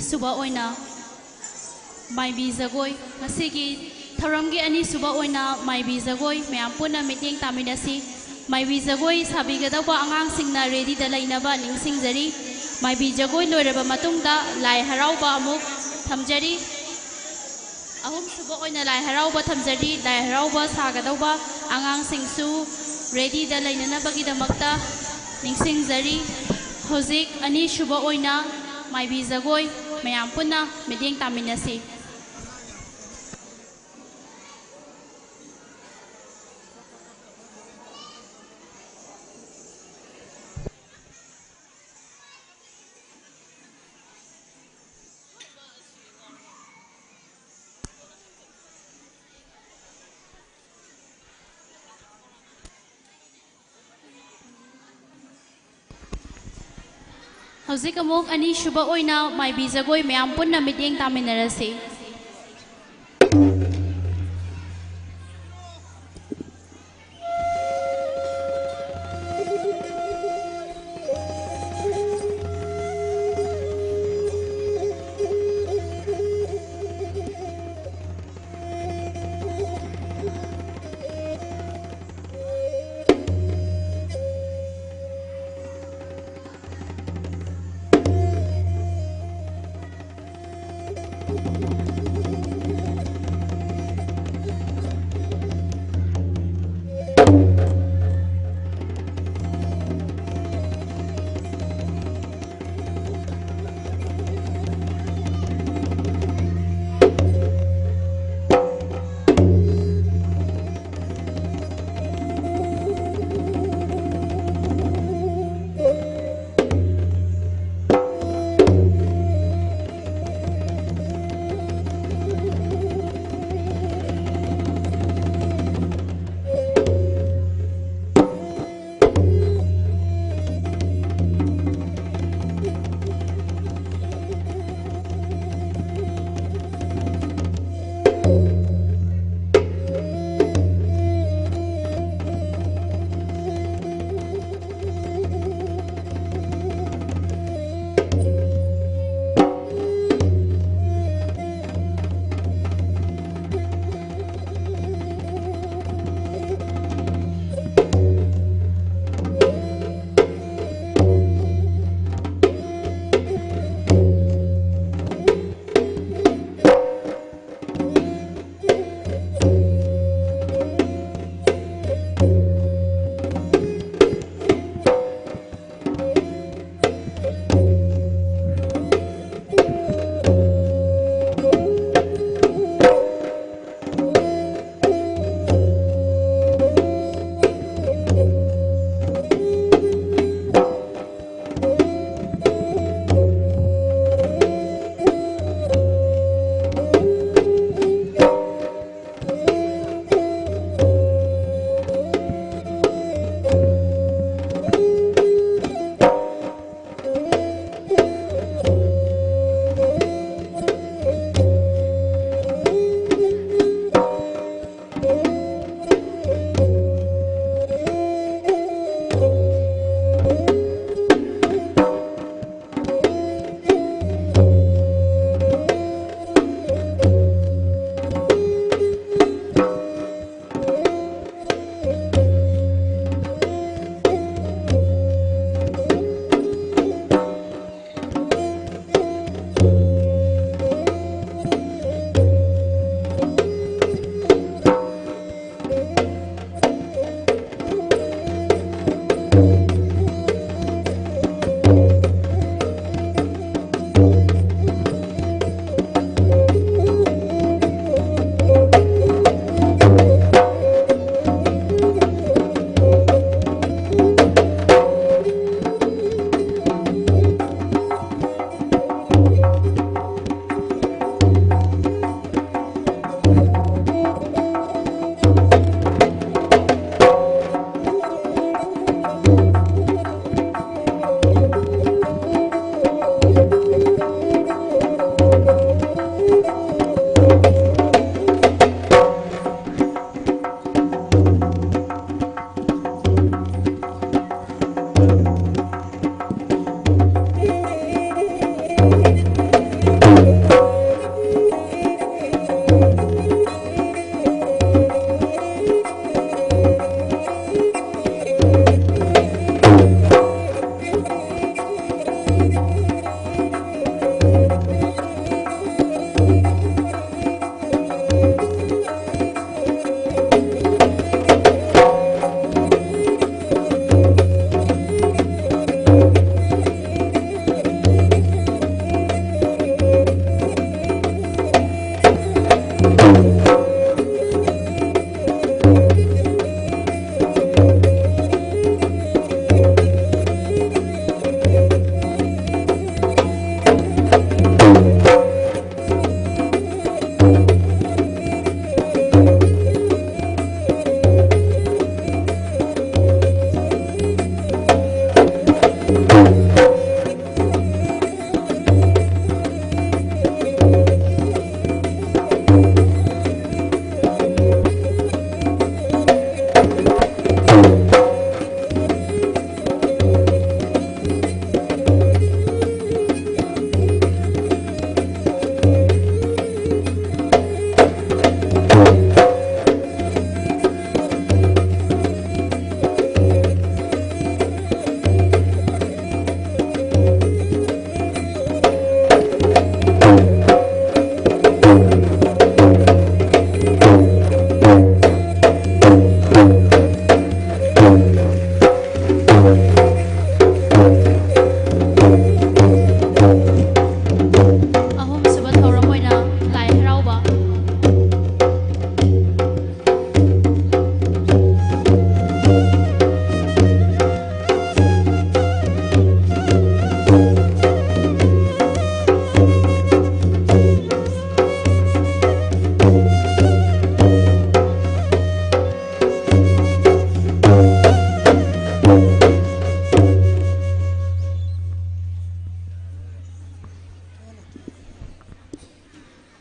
suba oina maibi jagoi ngasigi thauram gi ani suba oina maibi jagoi mayam puna meeting taminasi maibi jagoi sabigadawa angang singna ready da lainaba ningsingjari maibi jagoi loiraba matungda lai harauba amuk thamjari ahum suba oina lai harauba thamjari lai harauba sagadauba angang singsu ready da lainanabagi damakta ningsingjari hozik ani suba oina maibi jagoi mayam puna meeting taminasi Hauzik amuk ani suba oina maibi jagoi mayam punna meeting taminarasi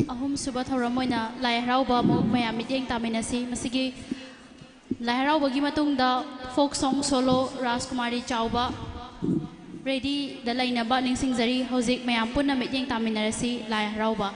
अहम सुबह थौरमोइना लाई हराउबा मयाम मिटेंग तामिनसी मसिगी लाई हराउबगी मतुंगदा फोक song solo Rajkumari Chaoba ready द लाइनबा निंसिंगजरी हौजिक मयाम पुन्ना मिटेंग तामिनरसी Lai Haraoba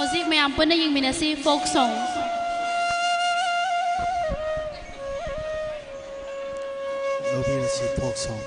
Hojik mayam pun na yingminasi folk song. Lobinasi folk song.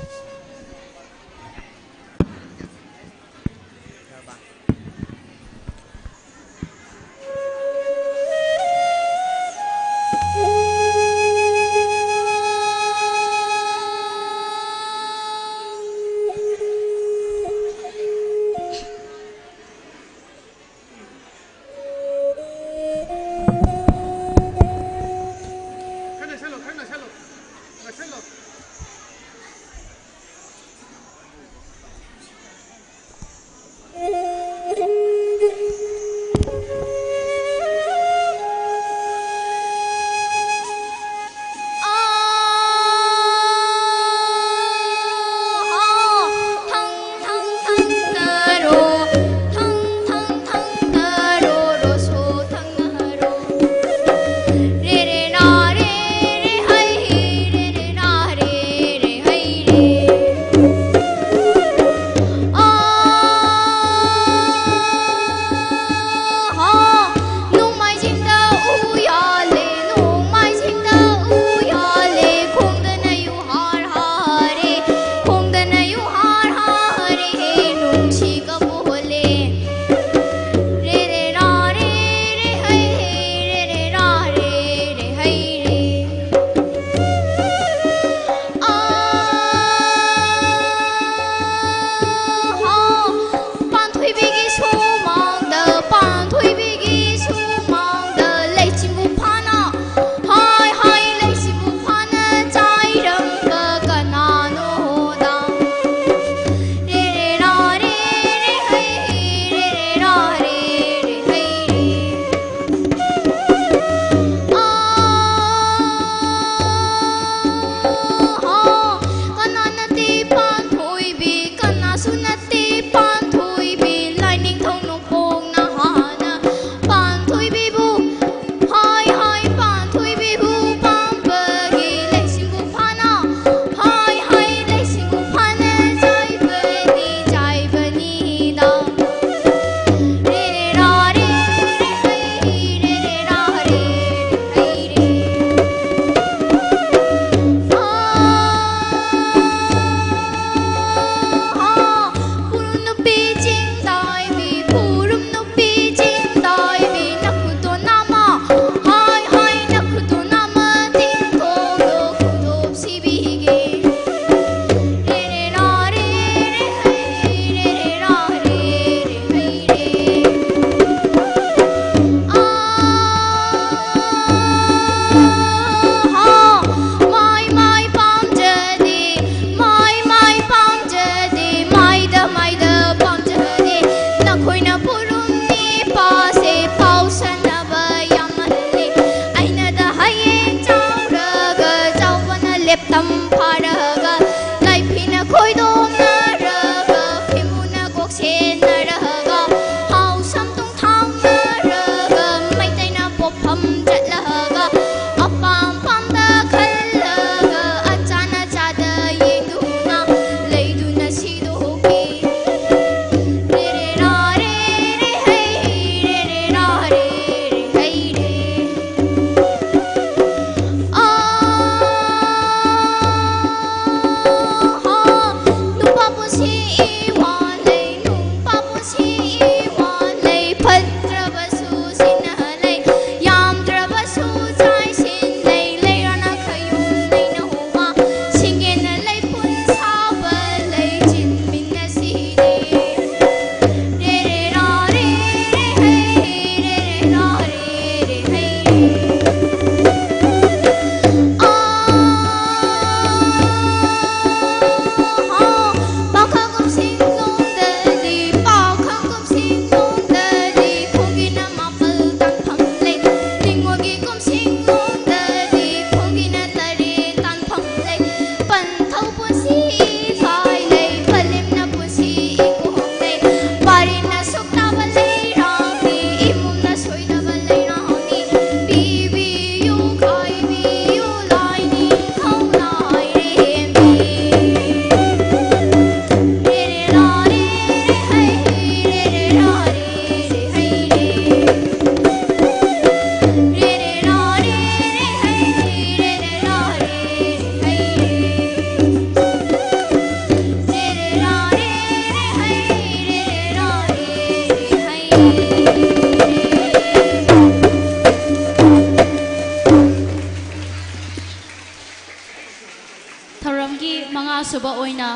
सुबह ओइना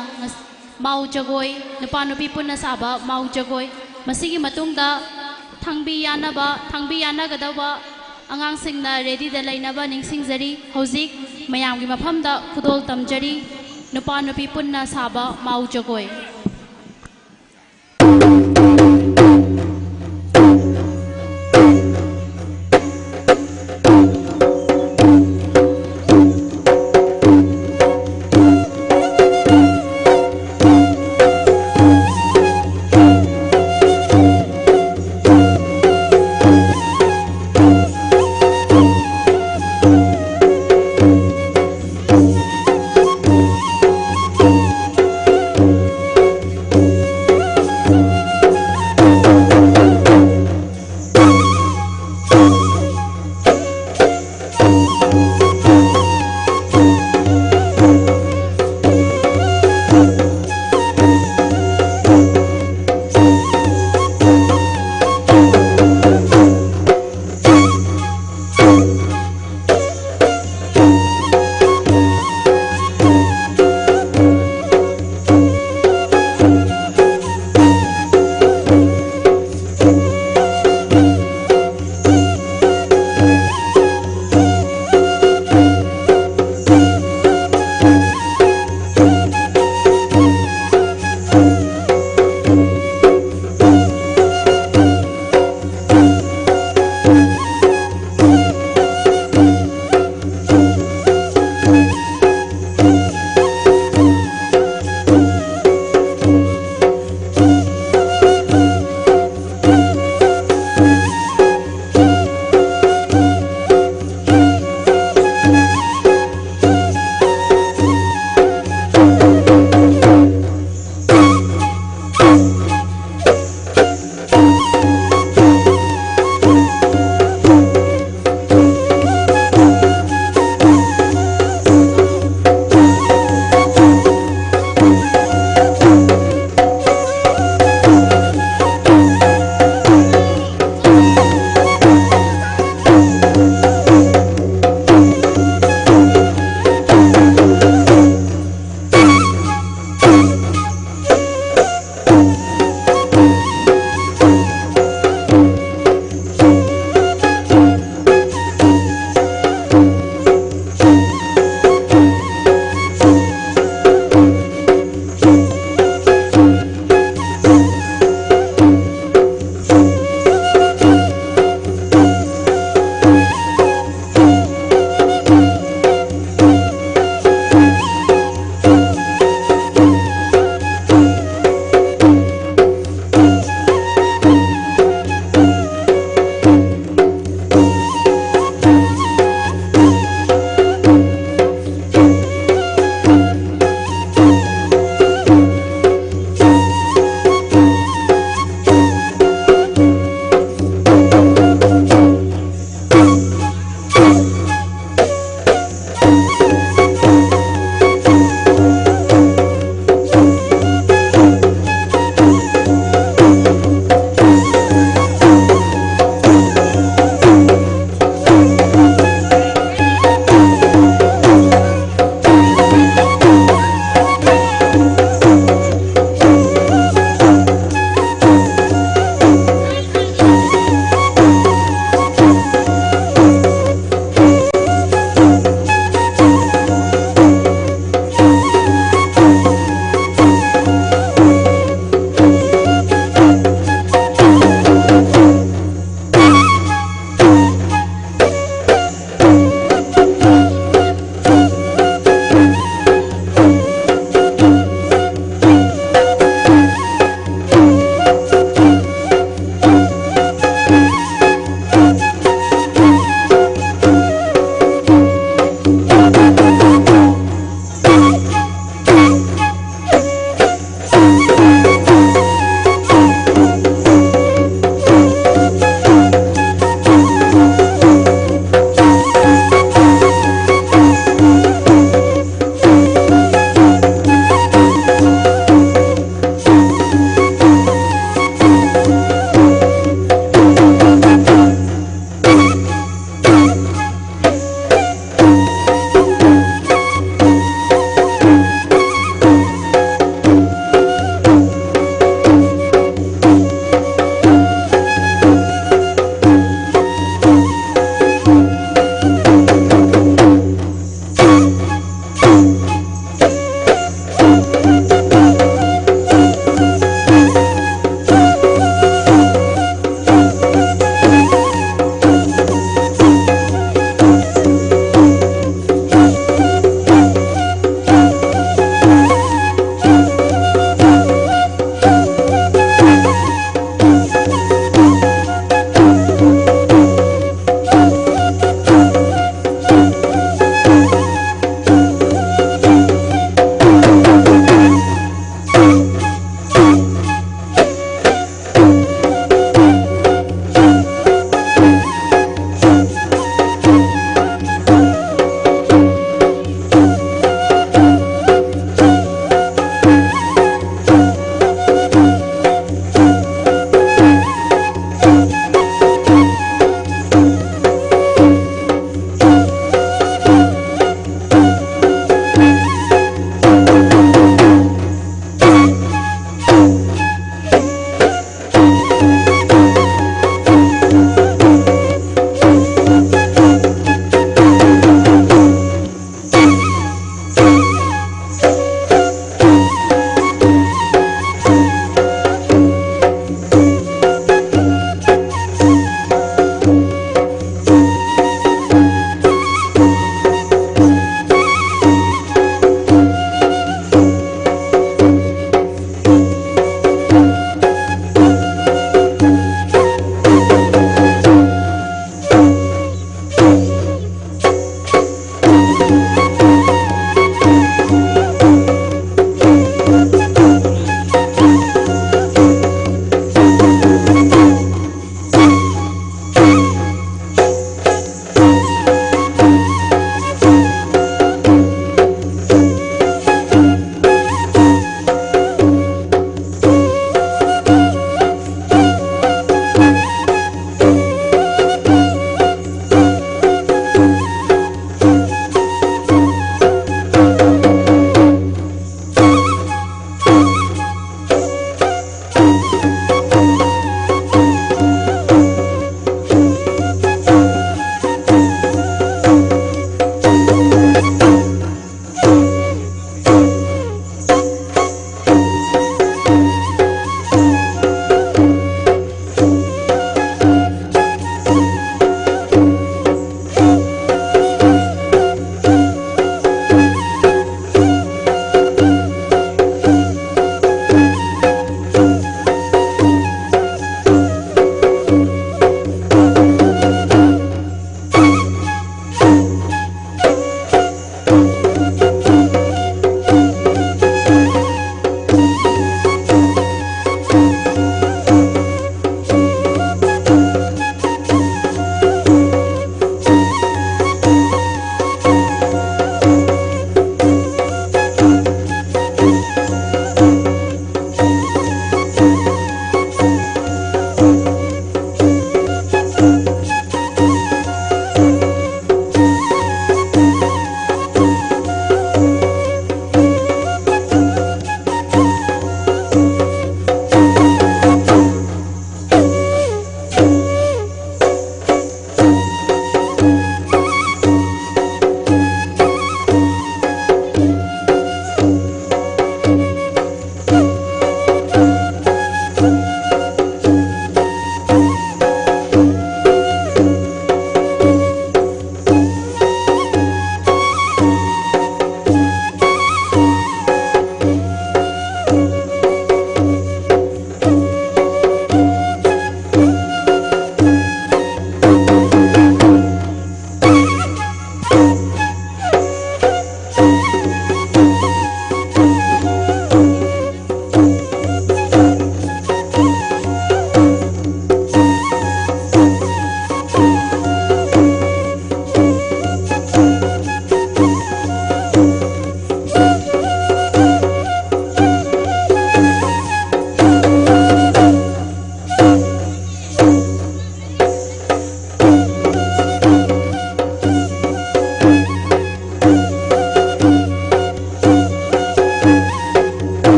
माउ जगोई नुपा नुपी पुन्ना साबा Maui Jagoi मसिगी मतुंगदा थांबी यानागदबा angang singna ready da lainaba ningsingjari hojik mayamgi mafamda khudol tamjari nupa nupi punna saba mau jagoi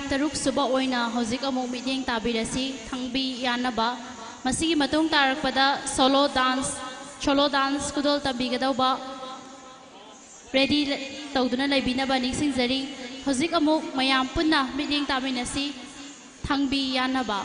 taruk suba oina hojik amuk mityeng tabirasi thangbi yanaba masigi matung tarakpada solo dance kudol tabigadauba ready tawduna laibinaba ningsingjari hojik amuk mayam punna mityeng tabinasi thangbi yanaba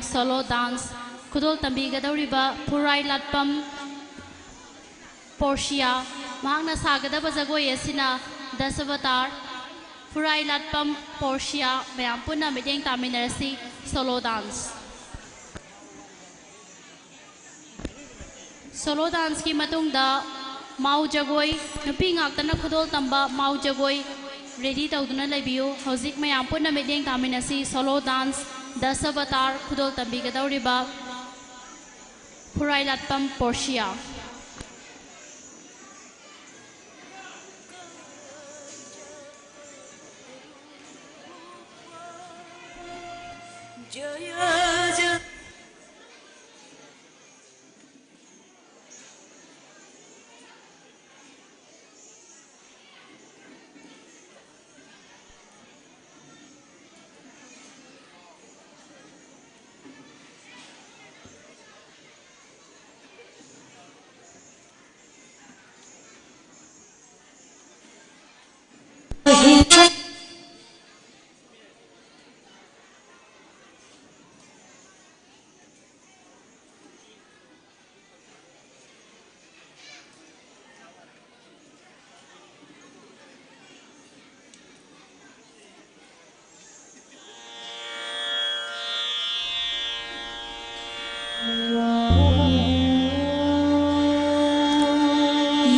solo dance kudol tambi gadawriba Purai Latpam Portia महांगना सागदब Jagoi असिना Dashavatar फुराई लाटपम Portia ma'am पुनः मिटेंग तामिनरसी solo dance की मतुंगदा माउ जगोई नुपी ngaktana khudol tamba mau jagoi ready tawduna lebiu hojik मैम पुनः मिटेंग तामिनसी सोलो डांस दशवतार खुदोल तंबी गदौरिबा फुराई लाटपम पोर्शिया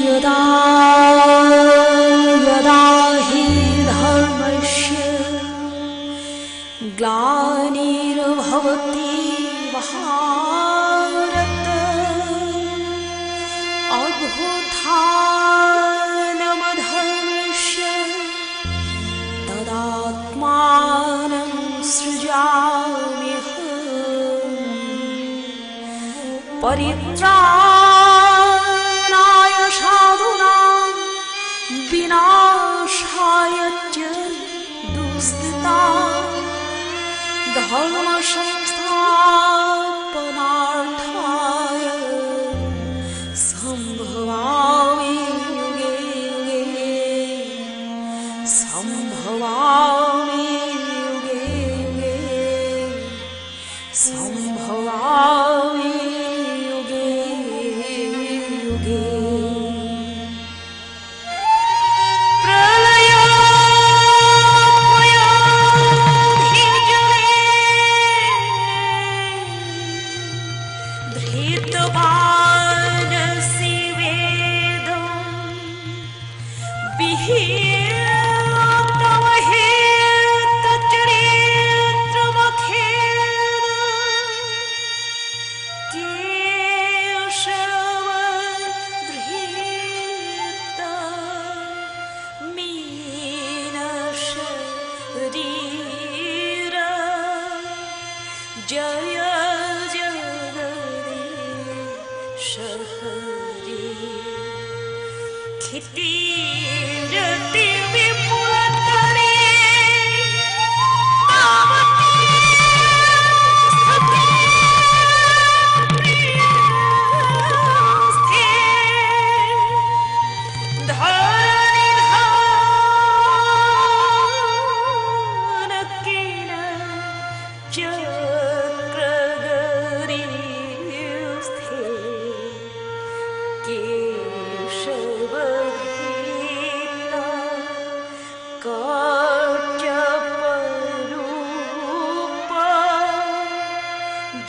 यदा हि धर्मस्य ग्लानिर्भवति भारत अभ्युत्थानमधर्मस्य तदात्मानं सृजाम्यहम् परित्राणाय साधूनां विनाशाय च दुष्कृतां धर्म संस्थापनार्थाय संभवामि युगे युगे संभवामि युगे युगे संभवामि युगे युगे जय जगदीश हरि खिति रति विपुल करे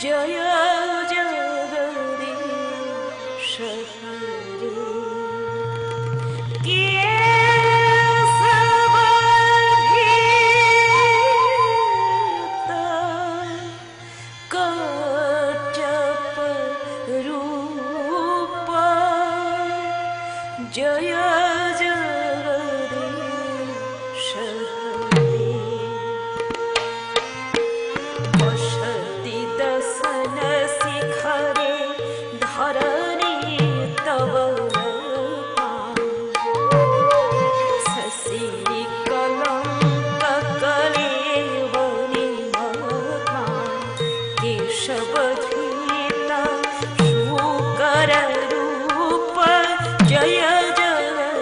जय जगदीश हरि केशवधीता कच्छपरूप जय जगदीश हरि वसति दसन शिखरे धरणी तव शशि कलंक कलेवनी मता केशवधीता शुकर रूप जय जगदीश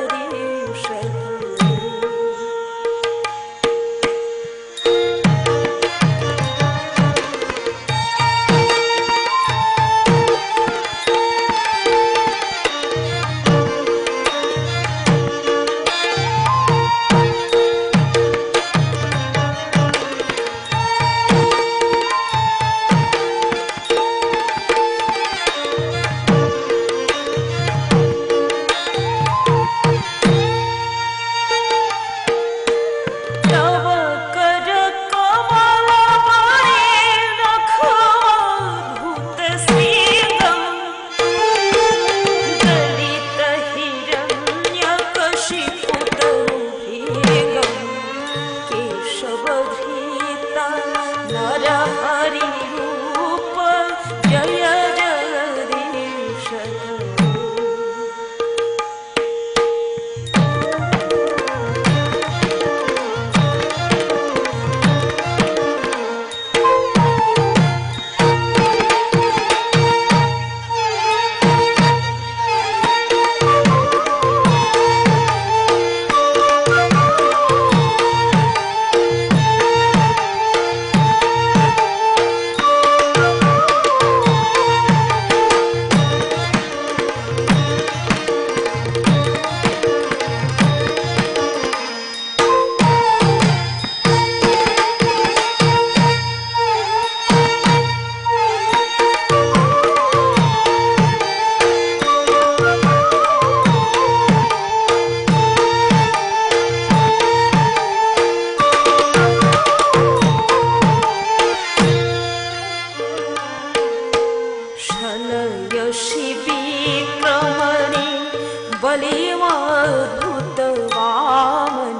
बलिवाद्भुत वामन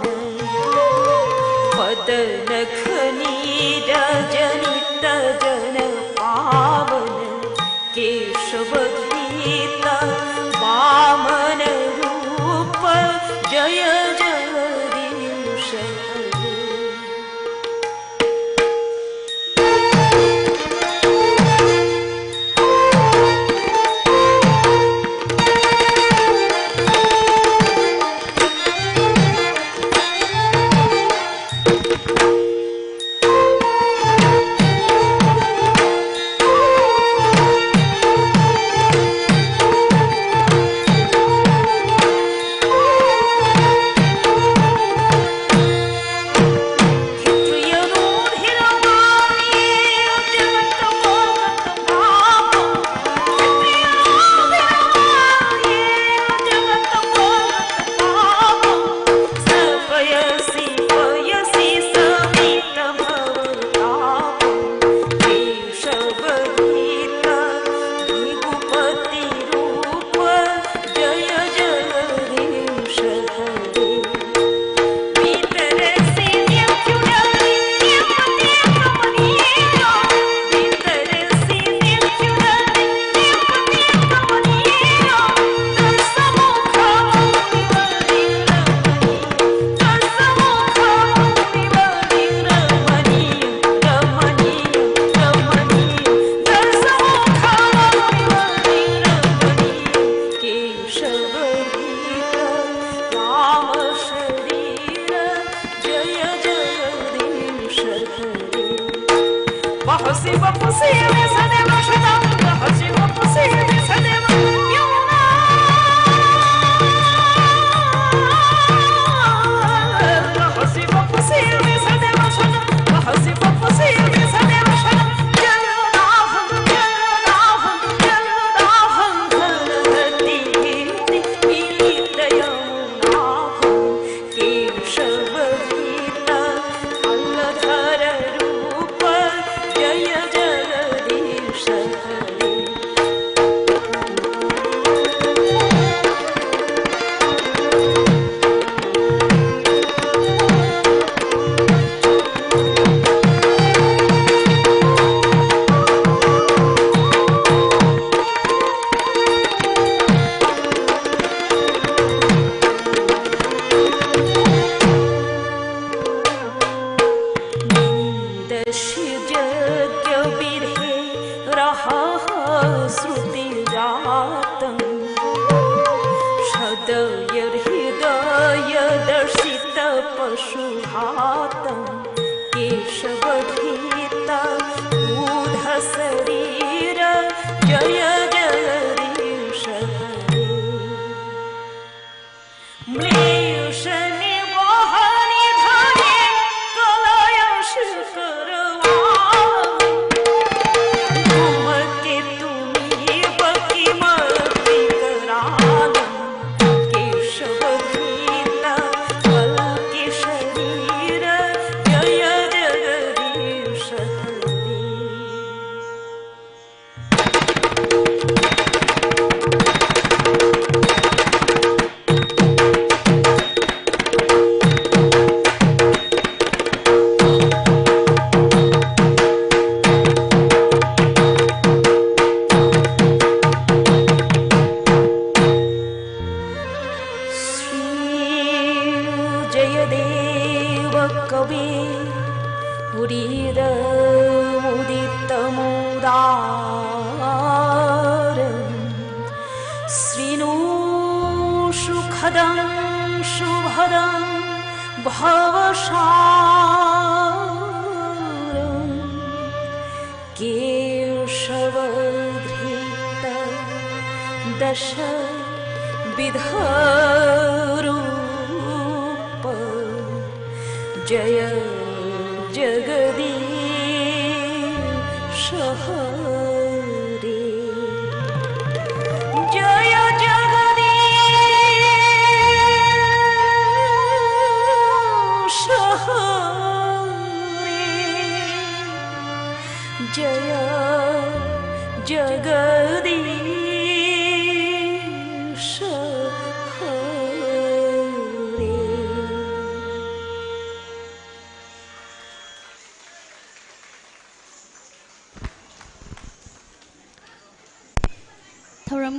पदनखनीर जनित जन पावन केशवधीत वामन रूप जय जगदीश जगदीश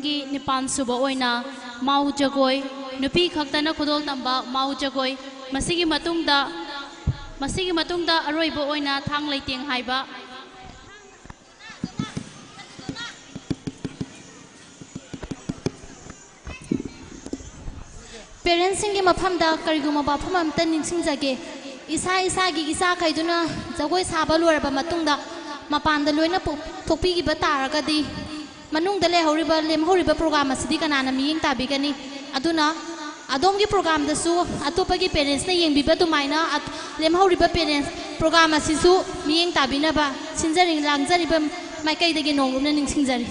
की निपान सुब ओइना माउ जगोय नुपी खक्तना खुदोल तंबा माउ जगोय मसिगी मतुंगदा अरोइबो ओइना थांग लैतेंग हाइबा पेरेंट्स की मफमदा करिगुमा बाफम अमता निंसिंजगे इसा खैदुना जगोय साबा लोरबा मतुंगदा मपानदा लोइना थोपीगिबा तारगदी मनुंगदा लेमहौरिबा प्रोग्राम असिदी कनाना मियेंग ताबिगनी अदुना अदोमगी प्रोग्राम दसु अतोपगी पेरेंट्स ने येंबिबा दुमाइना लेमहौरिबा पेरेंट्स प्रोग्राम असिसु मियेंग ताबिनबा सिंजरिंग लांगजरिबा माइकैदगी नोंगुमना निंसिंजरी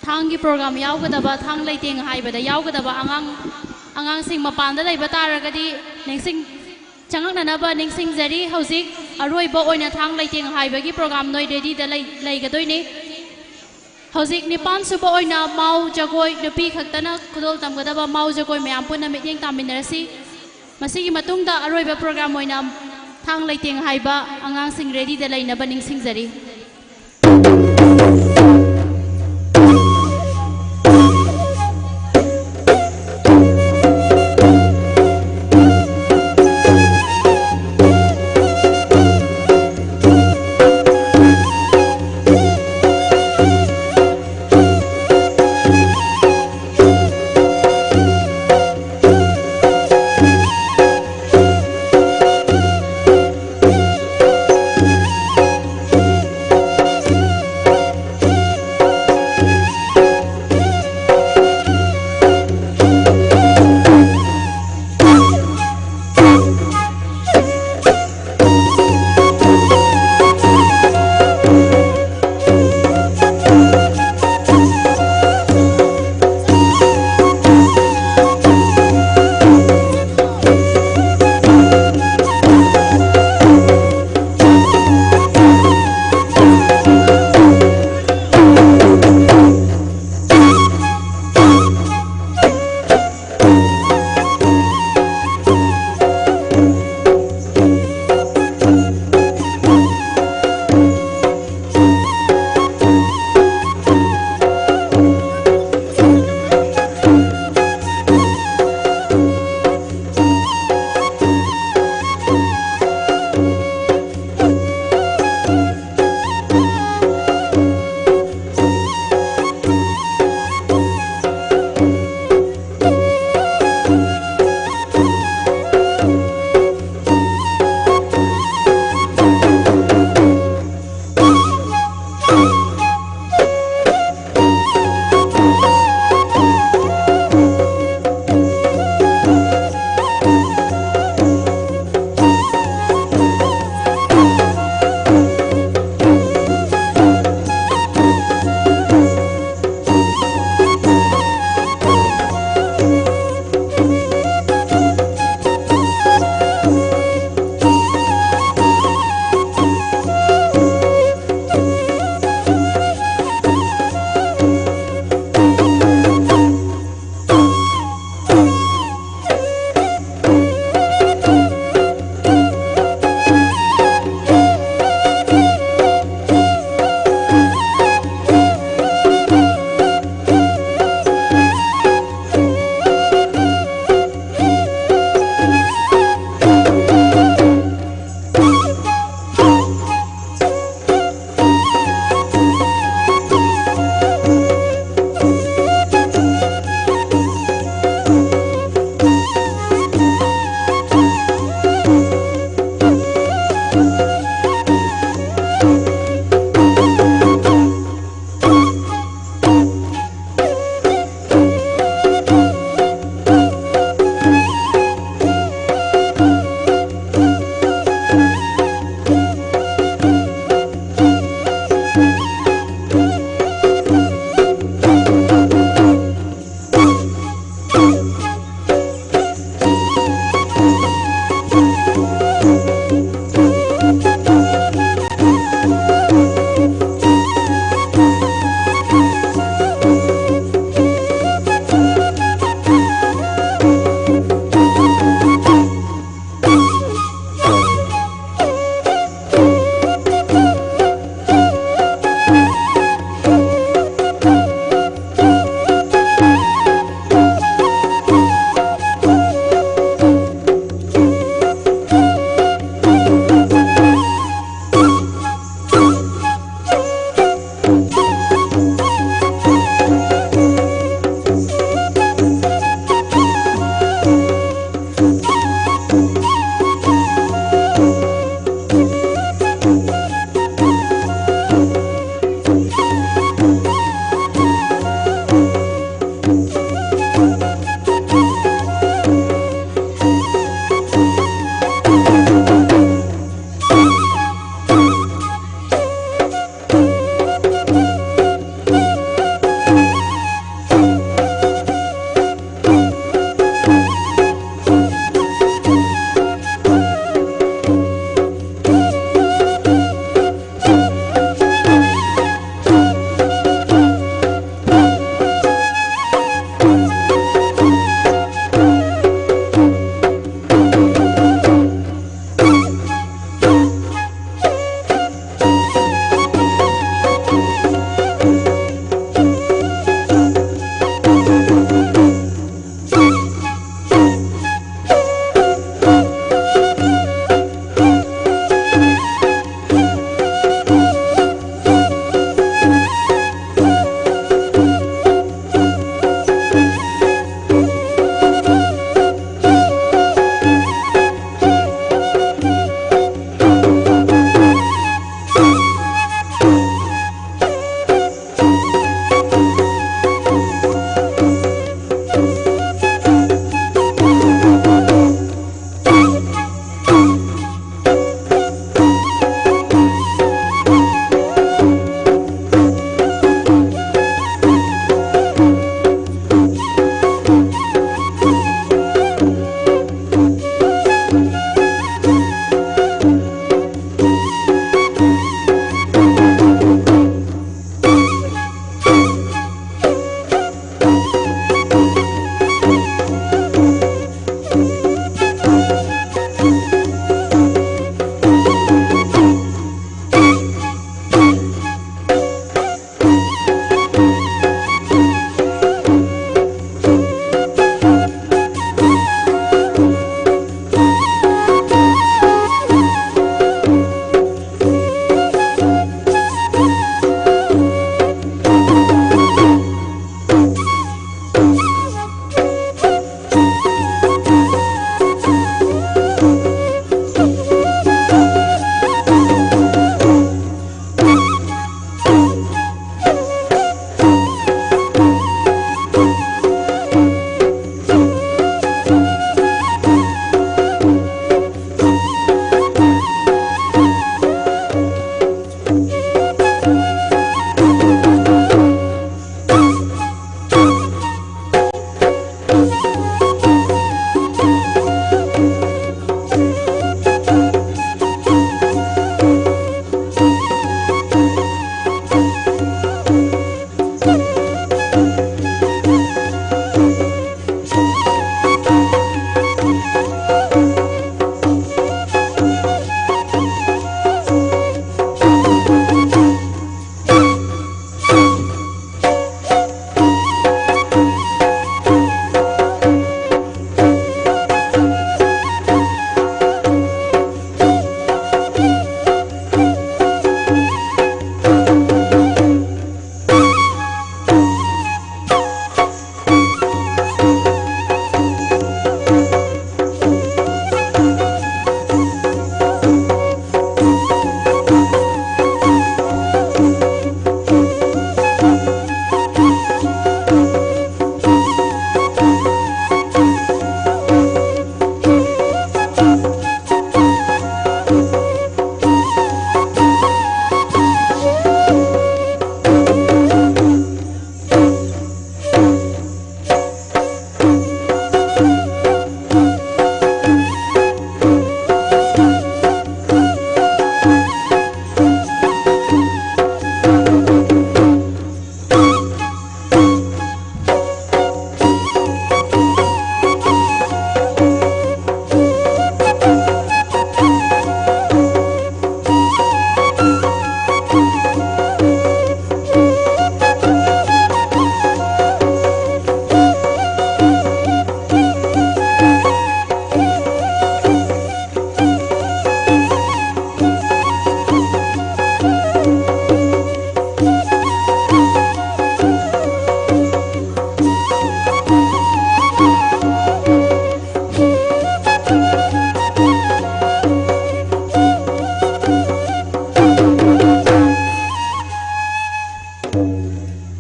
थांगी प्रोग्राम यावगदबा थांग लैतेंग हाइबदा यावगदबा आंगांग सिंग मपानदा लैबा तारगदी निंसिंग चंगननबा निंसिंजरी हौजिक अरोइबा ओइना थांग लैतेंग हाइबगी प्रोग्राम नोइ रेडी दा लैगदोइने हौजिक निपान सुबा ओइना माउ जगोय नुपी खक्तना खुदोल तमगदबा माउ जगोय मयाम पुना मिटिंग तामिनरसी मसिगी मतुंगदा अरोइबा प्रोग्राम ओइना थांग लैतेंग हाइबा आंगांग सिंग रेडी दा लैनबा निंसिंजरी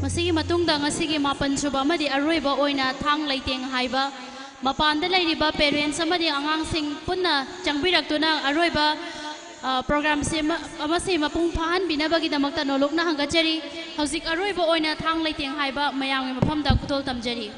masigi matungda ngasigi mapan suba amadi aroiba oina thang leiteng haiba mapanda leiriba parents amadi angang sing punna changbirak-tuna aroiba program se mapung phan binabagi damakta nolokna hangachari hauzik aroiba oina thang leiteng haiba mayang mafamda kutol tamjari.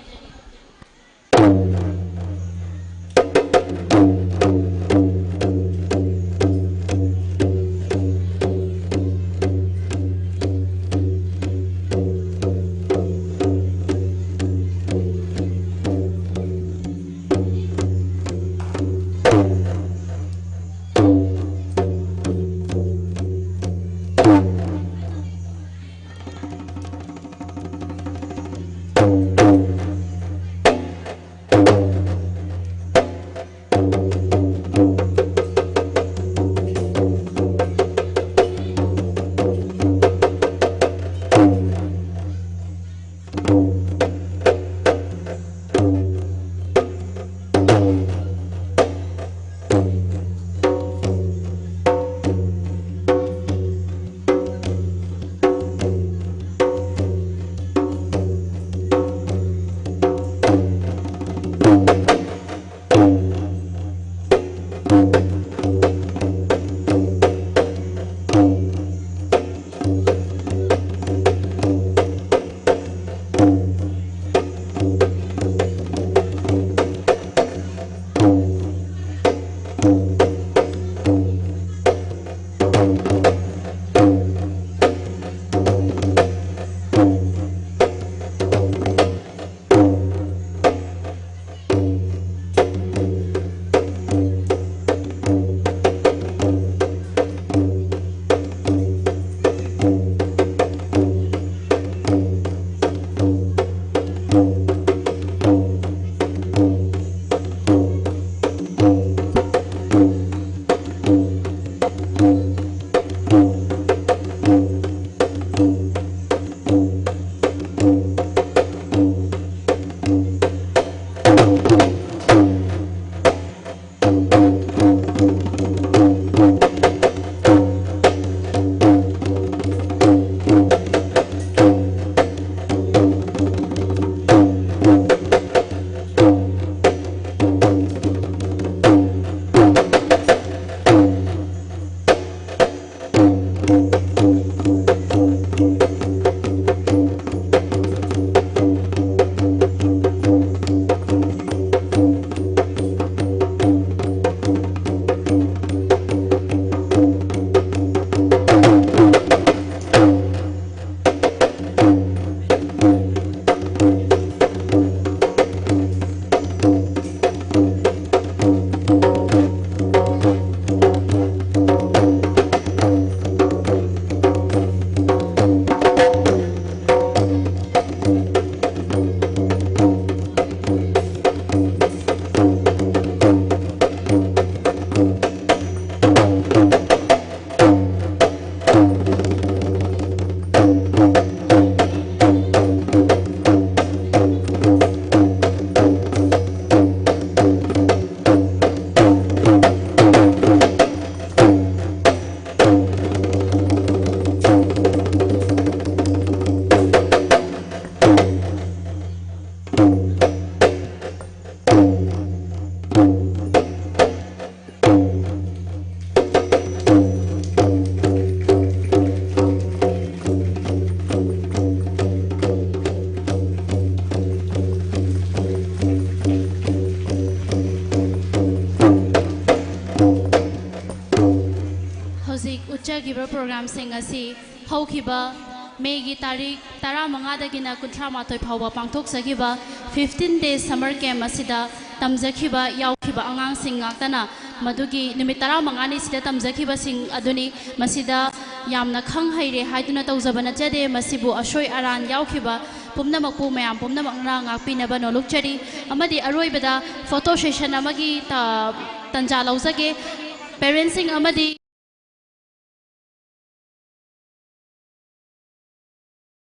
ꯆꯠꯆꯈꯤꯕ ꯄ꯭ꯔꯣꯒ꯭ꯔꯥꯝꯁꯤꯡ ꯑꯁꯤ ꯍꯧꯈꯤꯕ ꯃꯦꯒꯤ ꯇꯥꯔꯤꯛ 15ꯗꯒꯤꯅ 38 ꯐꯥꯎꯕ ꯄꯥꯡꯊꯣꯛꯆꯈꯤꯕ 15 days summer camp ꯑꯁꯤꯗ ꯇꯝꯖꯈꯤꯕ ꯌꯥꯎꯈꯤꯕ ꯑꯉꯥꯡꯁꯤꯡ ꯉꯥꯛꯇꯅ ꯃꯗꯨꯒꯤ ꯅꯨꯃꯤꯠ 15ꯅꯤ ꯁꯤꯗ ꯇꯝꯖꯈꯤꯕꯁꯤꯡ ꯑꯗꯨꯅꯤ ꯃꯁꯤꯗ ꯌꯥꯝꯅ ꯈꯪ ꯍꯩꯔꯦ ꯍꯥꯏꯗꯨꯅ ꯇꯧꯖꯕ ꯅꯠꯆꯗꯦ ꯃꯁꯤꯕꯨ ꯑꯁꯣꯏ ꯑꯔꯥꯟ ꯌꯥꯎꯈꯤꯕ ꯄꯨꯝꯅꯃꯛꯄꯨ ꯃꯌꯥꯝ ꯄꯨꯝꯅꯃꯛꯅ ꯉꯥꯛꯄꯤꯅꯕ ꯅꯣꯂꯨꯛꯆꯔꯤ ꯑꯃꯗꯤ ꯑꯔꯣꯏꯕꯗ ꯐꯣꯇꯣ ꯁꯦꯁꯟ ꯑꯃꯒꯤ ꯇꯟꯖꯥ ꯂꯧꯖꯒꯦ ꯄꯦꯔꯦꯟꯠꯁꯤꯡ ꯑꯃꯗꯤ